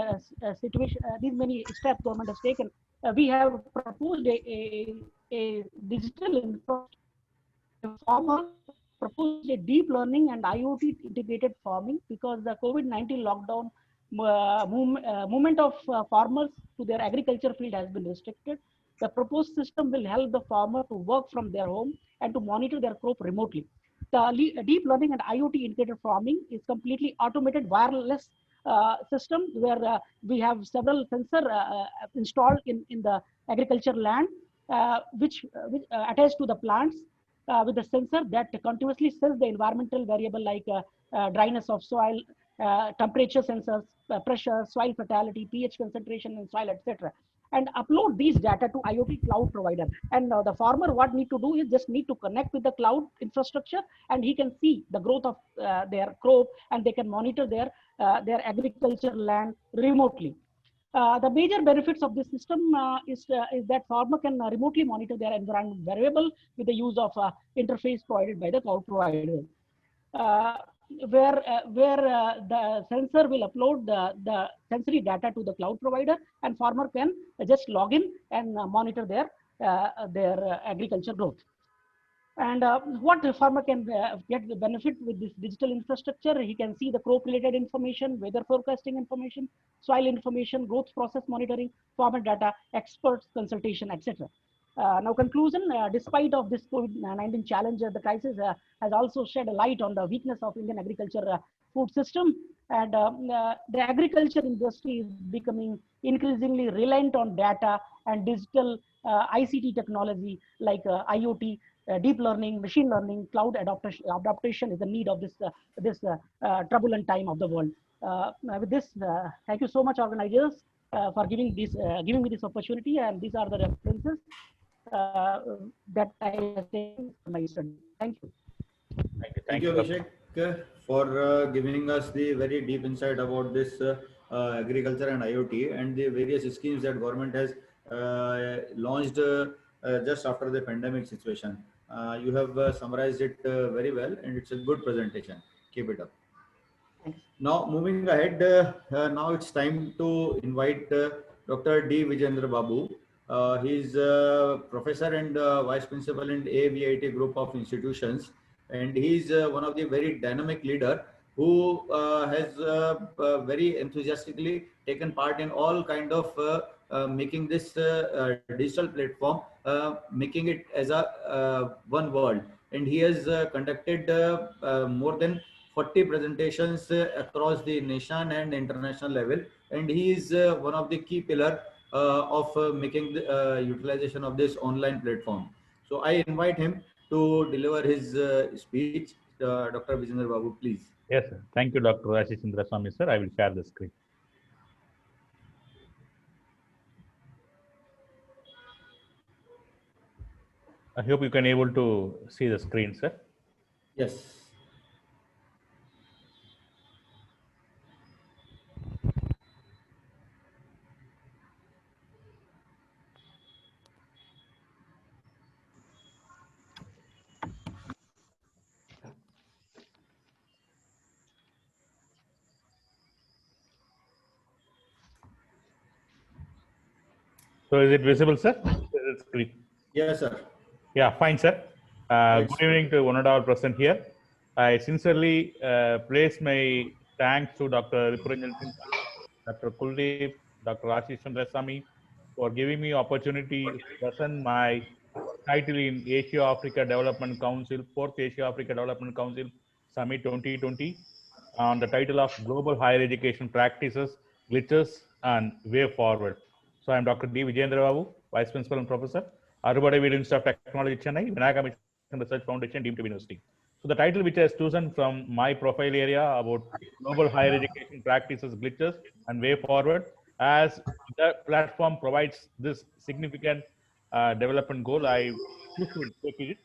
L: these many steps government has taken, we have proposed a digital infrastructure. Farmer proposed a deep learning and IoT integrated farming, because the COVID-19 lockdown movement of farmers to their agriculture field has been restricted. The proposed system will help the farmer to work from their home and to monitor their crop remotely. The deep learning and IoT integrated farming is completely automated wireless system where we have several sensors installed in the agriculture land, which attach to the plants with the sensor that continuously sense the environmental variable like dryness of soil, temperature sensors, pressure, soil fertility, pH concentration in soil, etc. And upload these data to IoT cloud provider. And the farmer what need to do is just need to connect with the cloud infrastructure, and he can see the growth of their crop, and they can monitor their agriculture land remotely. The major benefits of this system is that farmer can remotely monitor their environment variable with the use of interface provided by the cloud provider. Where the sensor will upload the sensory data to the cloud provider, and farmer can just log in and monitor their agriculture growth. And what the farmer can get the benefit with this digital infrastructure, he can see the crop related information, weather forecasting information, soil information, growth process monitoring, farmer data, experts consultation, etc. Now conclusion, despite of this COVID-19 challenge, the crisis has also shed a light on the weakness of Indian agriculture food system. And the agriculture industry is becoming increasingly reliant on data and digital ICT technology like IoT, deep learning, machine learning, cloud adaptation is the need of this turbulent time of the world. With this, thank you so much, organizers, for giving me this opportunity, and these are the references that I have taken from my study. Thank you.
F: Thank you, Abhishek, for giving us the very deep insight about this agriculture and IoT and the various schemes that government has launched just after the pandemic situation. You have summarized it very well, and it's a good presentation. Keep it up. Now, moving ahead, now it's time to invite Dr. D. Vijendra Babu. He's a professor and vice principal in AVIT group of institutions, and he's one of the very dynamic leader who has very enthusiastically taken part in all kind of making this digital platform, making it as a one world. And he has conducted more than 40 presentations across the nation and international level, and he is one of the key pillar of making the utilization of this online platform. So I invite him to deliver his speech. Dr. Vijendra Babu, please.
E: Yes, sir. Thank you, Dr. Ashish Chandra Swami, sir. I will share the screen. I hope you can able to see the screen, sir.
F: Yes.
E: So is it visible, sir? Screen.
F: Yes, sir.
E: Yeah, fine, sir. Good evening to one and all present here. I sincerely place my thanks to Dr. Ripu Ranjan Sinha, Dr. Kuldeep, Dr. Ashish Chandra Swami for giving me opportunity to present my title in Asia Africa Development Council, 4th Asia Africa Development Council Summit 2020 on the title of Global Higher Education Practices, Glitches and Way Forward. So I am Dr. D. Vijendra Babu, Vice Principal and Professor, Arubada Video Institute of Technology, Chennai, Vinayaka Mission Research Foundation, deemed to be university. So the title which I has chosen from my profile area about global higher education practices, glitches and way forward, as the platform provides this significant development goal, I choose to take it.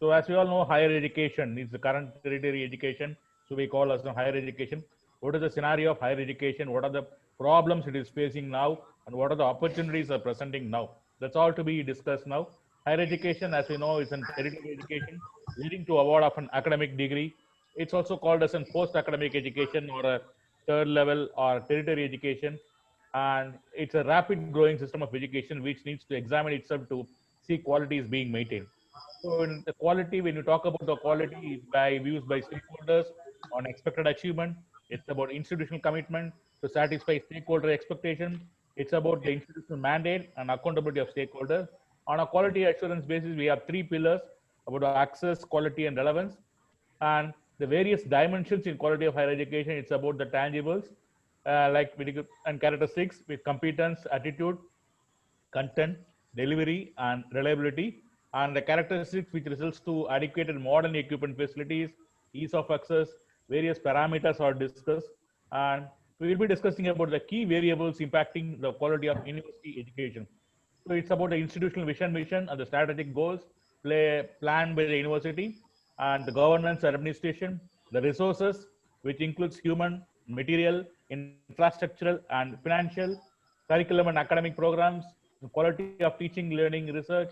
E: So as we all know, higher education is the current tertiary education. So we call as higher education. What is the scenario of higher education? What are the problems it is facing now? And what are the opportunities are presenting now? That's all to be discussed now. Higher education, as we know, is a tertiary education leading to award of an academic degree. It's also called as a post-academic education or a third level or tertiary education. And it's a rapid growing system of education which needs to examine itself to see quality is being maintained. So in the quality, when you talk about the quality by views by stakeholders on expected achievement, it's about institutional commitment, to satisfy stakeholder expectation. It's about the institutional mandate and accountability of stakeholders. On a quality assurance basis, we have three pillars about access, quality, and relevance. And the various dimensions in quality of higher education, it's about the tangibles, like and characteristics with competence, attitude, content, delivery, and reliability, and the characteristics which results to adequate and modern equipment facilities, ease of access, various parameters are discussed, and we will be discussing about the key variables impacting the quality of university education. So it's about the institutional vision, mission, and the strategic goals planned by the university, and the governance and administration, the resources, which includes human, material, infrastructural, and financial, curriculum and academic programs, the quality of teaching, learning, research,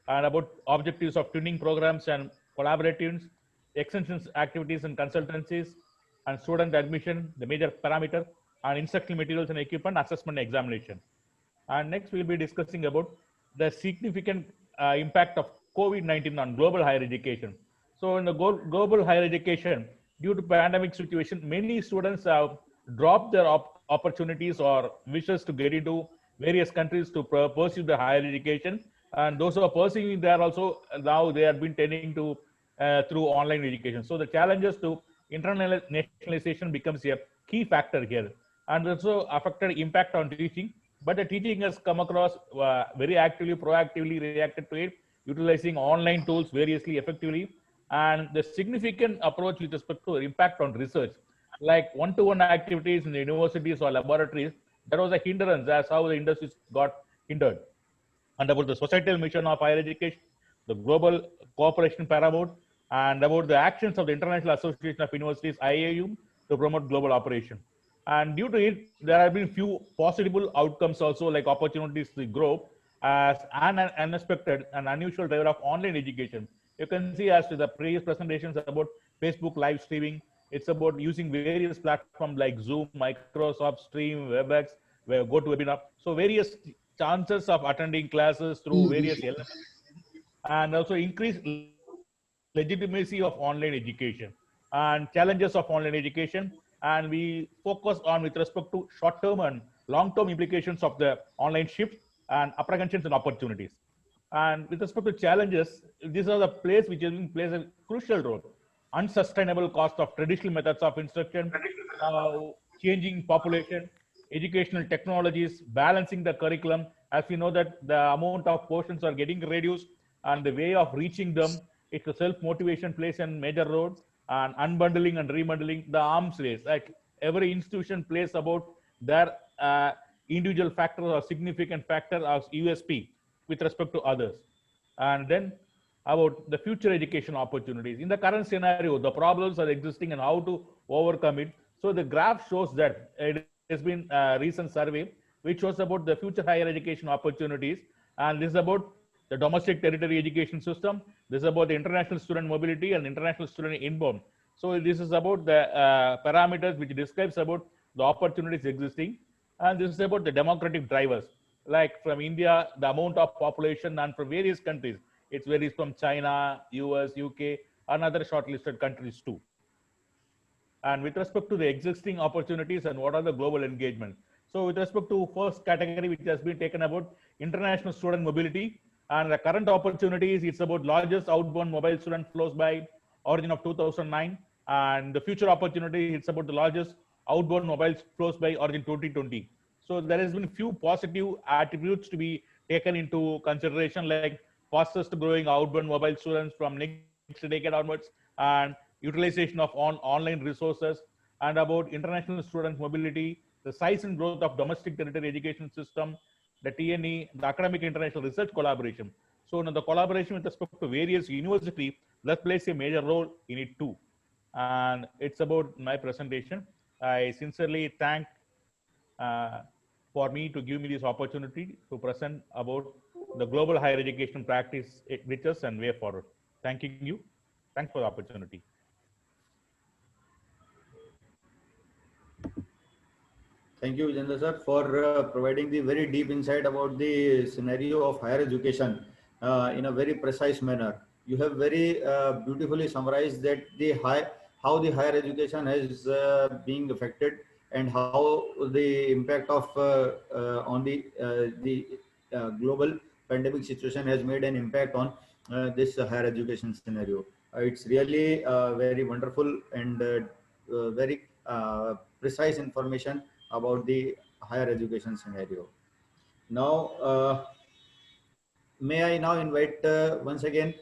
E: and about objectives of tuning programs and collaboratives, extensions activities and consultancies, and student admission, the major parameter, and instructional materials and equipment, assessment, examination. And next, we'll be discussing about the significant impact of COVID-19 on global higher education. So in the global higher education, due to pandemic situation, many students have dropped their opportunities or wishes to get into various countries to pursue the higher education. And those who are pursuing there also, now they have been tending to through online education. So the challenges to internationalization becomes a key factor here, and also affected impact on teaching. But the teaching has come across very actively, proactively reacted to it, utilizing online tools variously effectively, and the significant approach with respect to impact on research, like one-to-one activities in the universities or laboratories, there was a hindrance as how the industries got hindered. And about the societal mission of higher education, the global cooperation paramount, and about the actions of the International Association of Universities, IAU, to promote global operation. And due to it, there have been few possible outcomes also, like opportunities to grow as an unexpected and unusual driver of online education. You can see as to the previous presentations about Facebook live streaming, it's about using various platforms like Zoom, Microsoft Stream, WebEx, where GoToWebinar. So various chances of attending classes through various elements, and also increase legitimacy of online education and challenges of online education. And we focus on with respect to short-term and long-term implications of the online shift and apprehensions and opportunities. And with respect to challenges, these are the place which plays a crucial role. Unsustainable cost of traditional methods of instruction, changing population, educational technologies, balancing the curriculum. As we know that the amount of portions are getting reduced, and the way of reaching them, it's the self-motivation plays a major role, and unbundling and rebundling, the arms race. Like every institution plays about their individual factor or significant factor as USP with respect to others. And then about the future education opportunities. In the current scenario, the problems are existing and how to overcome it. So the graph shows that it has been a recent survey which shows about the future higher education opportunities. And this is about the domestic territory education system. This is about the international student mobility and international student inbound. So this is about the parameters which describes about the opportunities existing. And this is about the democratic drivers, like from India, the amount of population, and from various countries. It varies from China, US, UK, and other shortlisted countries too. And with respect to the existing opportunities and what are the global engagement. So with respect to first category, which has been taken about international student mobility, and the current opportunities, it's about largest outbound mobile student flows by origin of 2009. And the future opportunity, it's about the largest outbound mobile flows by origin 2020. So there has been few positive attributes to be taken into consideration, like fastest growing outbound mobile students from next decade onwards, and utilization of online resources, and about international student mobility, the size and growth of domestic territory education system, the TNE, the academic international research collaboration. So now the collaboration with respect to various universities that plays a major role in it too. And it's about my presentation. I sincerely thank for me to give me this opportunity to present about the global higher education practice, riches and way forward. Thanking you. Thanks for the opportunity.
F: Thank you, Vijendra sir, for providing the very deep insight about the scenario of higher education in a very precise manner. You have very beautifully summarized that how the higher education has being affected and how the impact of on the global pandemic situation has made an impact on this higher education scenario. It's really very wonderful and very precise information about the higher education scenario. Now, may I now invite once again,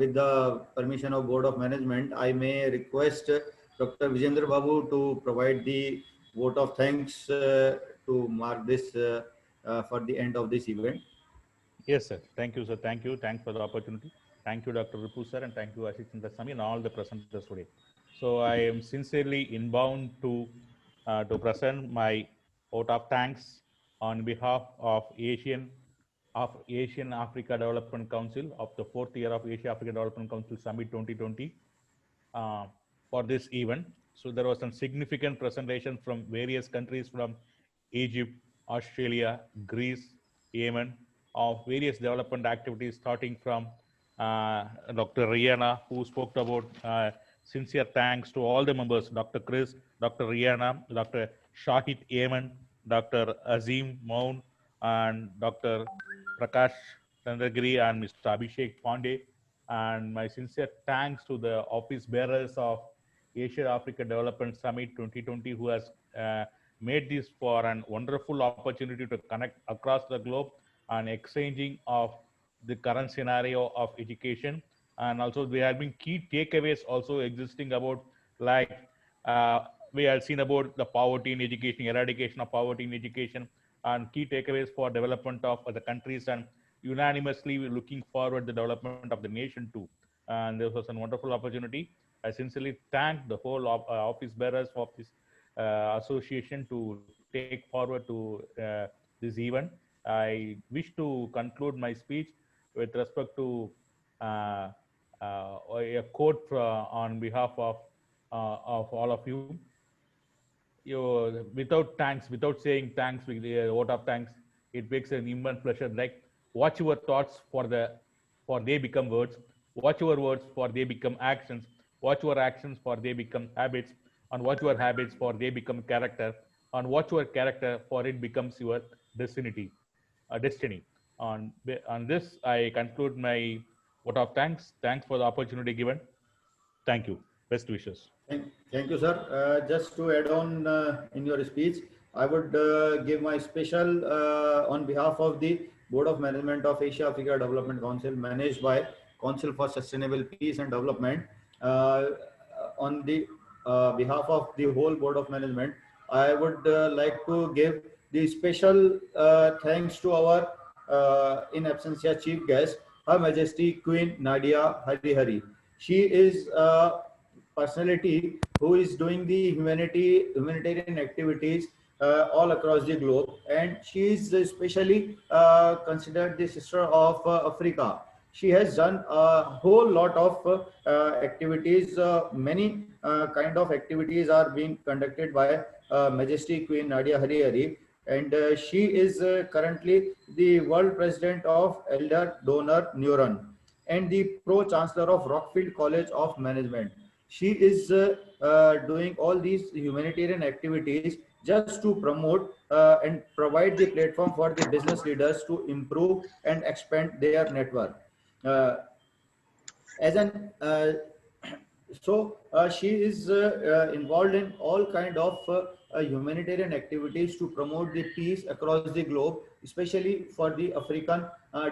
F: with the permission of Board of Management, I may request Dr. Vijendra Babu to provide the vote of thanks to mark this for the end of this event.
E: Yes, sir. Thank you, sir. Thank you. Thanks for the opportunity. Thank you, Dr. Ripu, sir, and thank you, Ashish Sami, and all the presenters today. So I am sincerely inbound to present my vote of thanks on behalf of Asian Africa Development Council of the fourth year of Asia Africa Development Council Summit 2020 uh, for this event. So there was some significant presentation from various countries from Egypt, Australia, Greece, Yemen, of various development activities, starting from Dr. Rihanna, who spoke about sincere thanks to all the members, Dr. Chris, Dr. Rihanna, Dr. Shahid Yemen, Dr. Azim Moun, and Dr. Prakash Chandragiri, and Mr. Abhishek Pandey. And my sincere thanks to the office bearers of Asia Africa Development Summit 2020, who has made this for an wonderful opportunity to connect across the globe and exchanging of the current scenario of education. And also there have been key takeaways also existing about, like we have seen about the poverty in education, eradication of poverty in education, and key takeaways for development of the countries, and unanimously looking forward the development of the nation too. And this was a wonderful opportunity. I sincerely thank the whole office bearers of this association to take forward to this event. I wish to conclude my speech with respect to a quote on behalf of all of you. You, without thanks, without saying thanks with a vote of thanks, it makes an immense pleasure. Like, watch your thoughts for they become words. Watch your words for they become actions. Watch your actions for they become habits. And watch your habits for they become character. And watch your character for it becomes your destiny. On this, I conclude my vote of thanks. Thanks for the opportunity given. Thank you. Best wishes.
F: Thank you, sir. Just to add on in your speech, I would give my special on behalf of the Board of Management of Asia Africa Development Council, managed by Council for Sustainable Peace and Development. On the behalf of the whole Board of Management, I would like to give the special thanks to our in absentia chief guest, Her Majesty Queen Nadia Hari. She is personality who is doing the humanitarian activities all across the globe, and she is especially considered the sister of Africa. She has done a whole lot of activities. Many kind of activities are being conducted by Majesty Queen Nadia Hari, and she is currently the world president of Elder Donor Neuron and the pro chancellor of Rockfield College of Management. She is doing all these humanitarian activities just to promote and provide the platform for the business leaders to improve and expand their network. As an so she is involved in all kind of humanitarian activities to promote the peace across the globe, especially for the African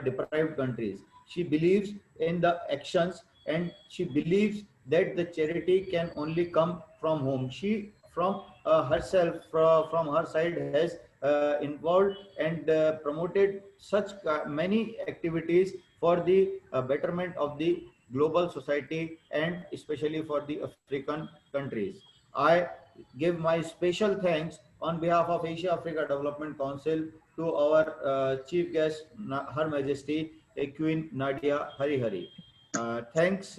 F: deprived countries. She believes in the actions, and she believes that the charity can only come from home. She from herself, from her side, has involved and promoted such many activities for the betterment of the global society and especially for the African countries. I give my special thanks on behalf of Asia Africa Development Council to our chief guest, Her Majesty Queen Nadia Hari. Thanks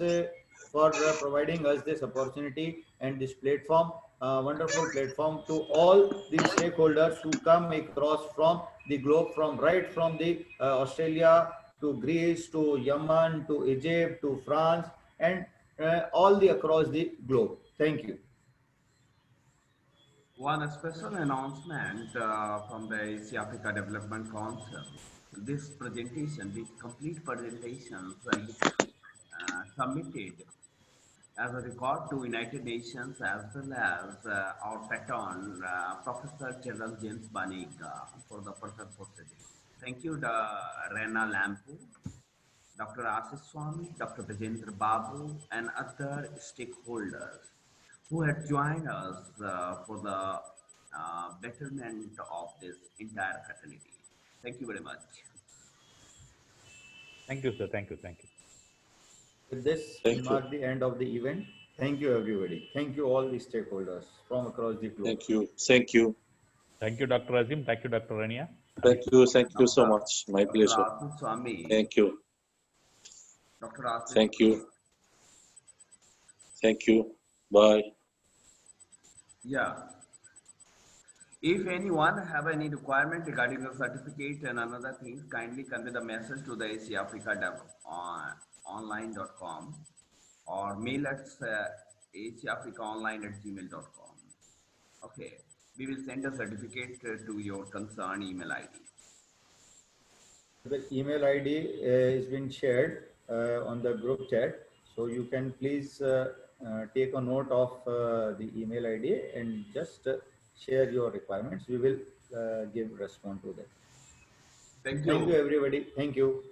F: for providing us this opportunity and this platform, wonderful platform, to all the stakeholders who come across from the globe, from right from the Australia to Greece to Yemen to Egypt to France and all the across the globe. Thank you.
G: One special announcement from the Asia Africa Development Council. This presentation, this complete presentations is submitted as a record to United Nations as well as our patron, Professor General James Banig for the further proceedings. Thank you, Rena Lampu, Dr. Ashish Swami, Dr. Vijendra Babu, and other stakeholders who had joined us for the betterment of this entire fraternity. Thank you very much.
E: Thank you, sir. Thank you. Thank you.
F: With this, we
J: Thank you.
F: mark the end of the event. Thank you, everybody. Thank you, all the stakeholders from across the globe.
J: Thank you. Thank you.
E: Thank you, Dr. Azim. Thank you, Dr. Rania.
J: Thank you. Thank you so much. My
G: Dr.
J: pleasure.
G: Ashish Swami.
J: Thank you.
G: Dr. Ashish.
J: Thank you. Thank you. Bye.
G: Yeah. If anyone have any requirement regarding the certificate and another things, kindly convey the message to the Asia Africa Dev on online.com or mail us asiaafricaonline@gmail.com. Okay. We will send a certificate to your concerned email ID.
F: The email ID is being shared on the group chat. So you can please take a note of the email ID and just share your requirements. We will respond to that.
G: Thank
F: Thank you, everybody. Thank you.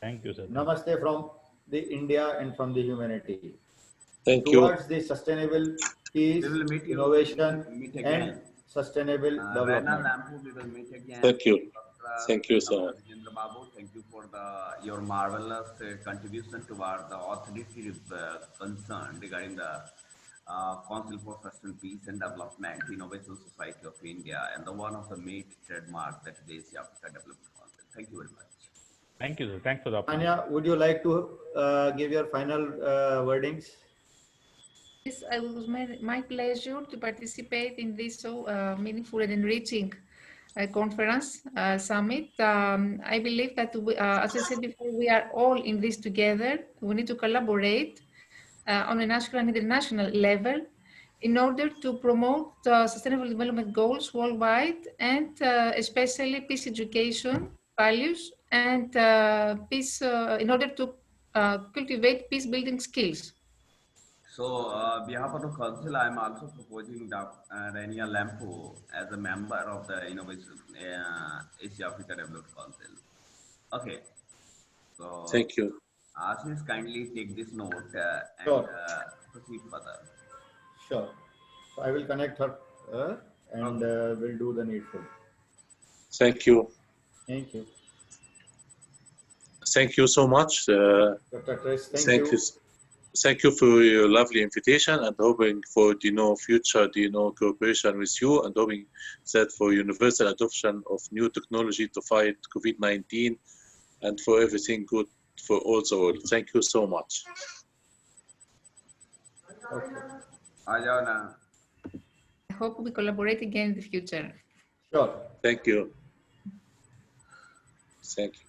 E: Thank you, sir.
F: Namaste from the India and from the humanity.
J: Thank you.
F: Towards the sustainable peace,
G: We will meet you.
F: innovation,
G: Meet
F: and
G: again.
F: sustainable
G: Rana
F: development.
G: Lampu, we will meet again.
J: Thank you. Thank you, sir.
G: Dr. Vijendra Babu, thank you for your marvelous contribution toward the authoritative concern regarding the Council for Sustainable Peace and Development, Innovation Society of India, and the one of the major trademark that is the Asia Africa Development Council. Thank you very much.
E: Thank you, sir. Thanks for the opportunity.
F: Anya, would you like to give your final wordings?
B: Yes, it was my pleasure to participate in this so meaningful and enriching conference summit. I believe that, as I said before, we are all in this together. We need to collaborate on a national and international level in order to promote sustainable development goals worldwide, and especially peace education values and peace in order to cultivate peace building skills.
G: So, behalf of the council, I am also proposing Rania Lampu as a member of the Innovation Asia Africa Development Council. Okay. So,
J: Thank you.
G: Ashish, kindly take this note and
F: Sure.
G: proceed further.
F: Sure. So I will connect her and we'll do the needful.
J: Thank you.
F: Thank you.
J: Thank you so much.
F: Dr. Chris, thank you.
J: Thank you for your lovely invitation, and hoping for future cooperation with you, and hoping that for universal adoption of new technology to fight COVID-19 and for everything good for all the world. Thank you so much.
F: Okay.
B: I hope we collaborate again in the future.
F: Sure.
J: Thank you. Thank you.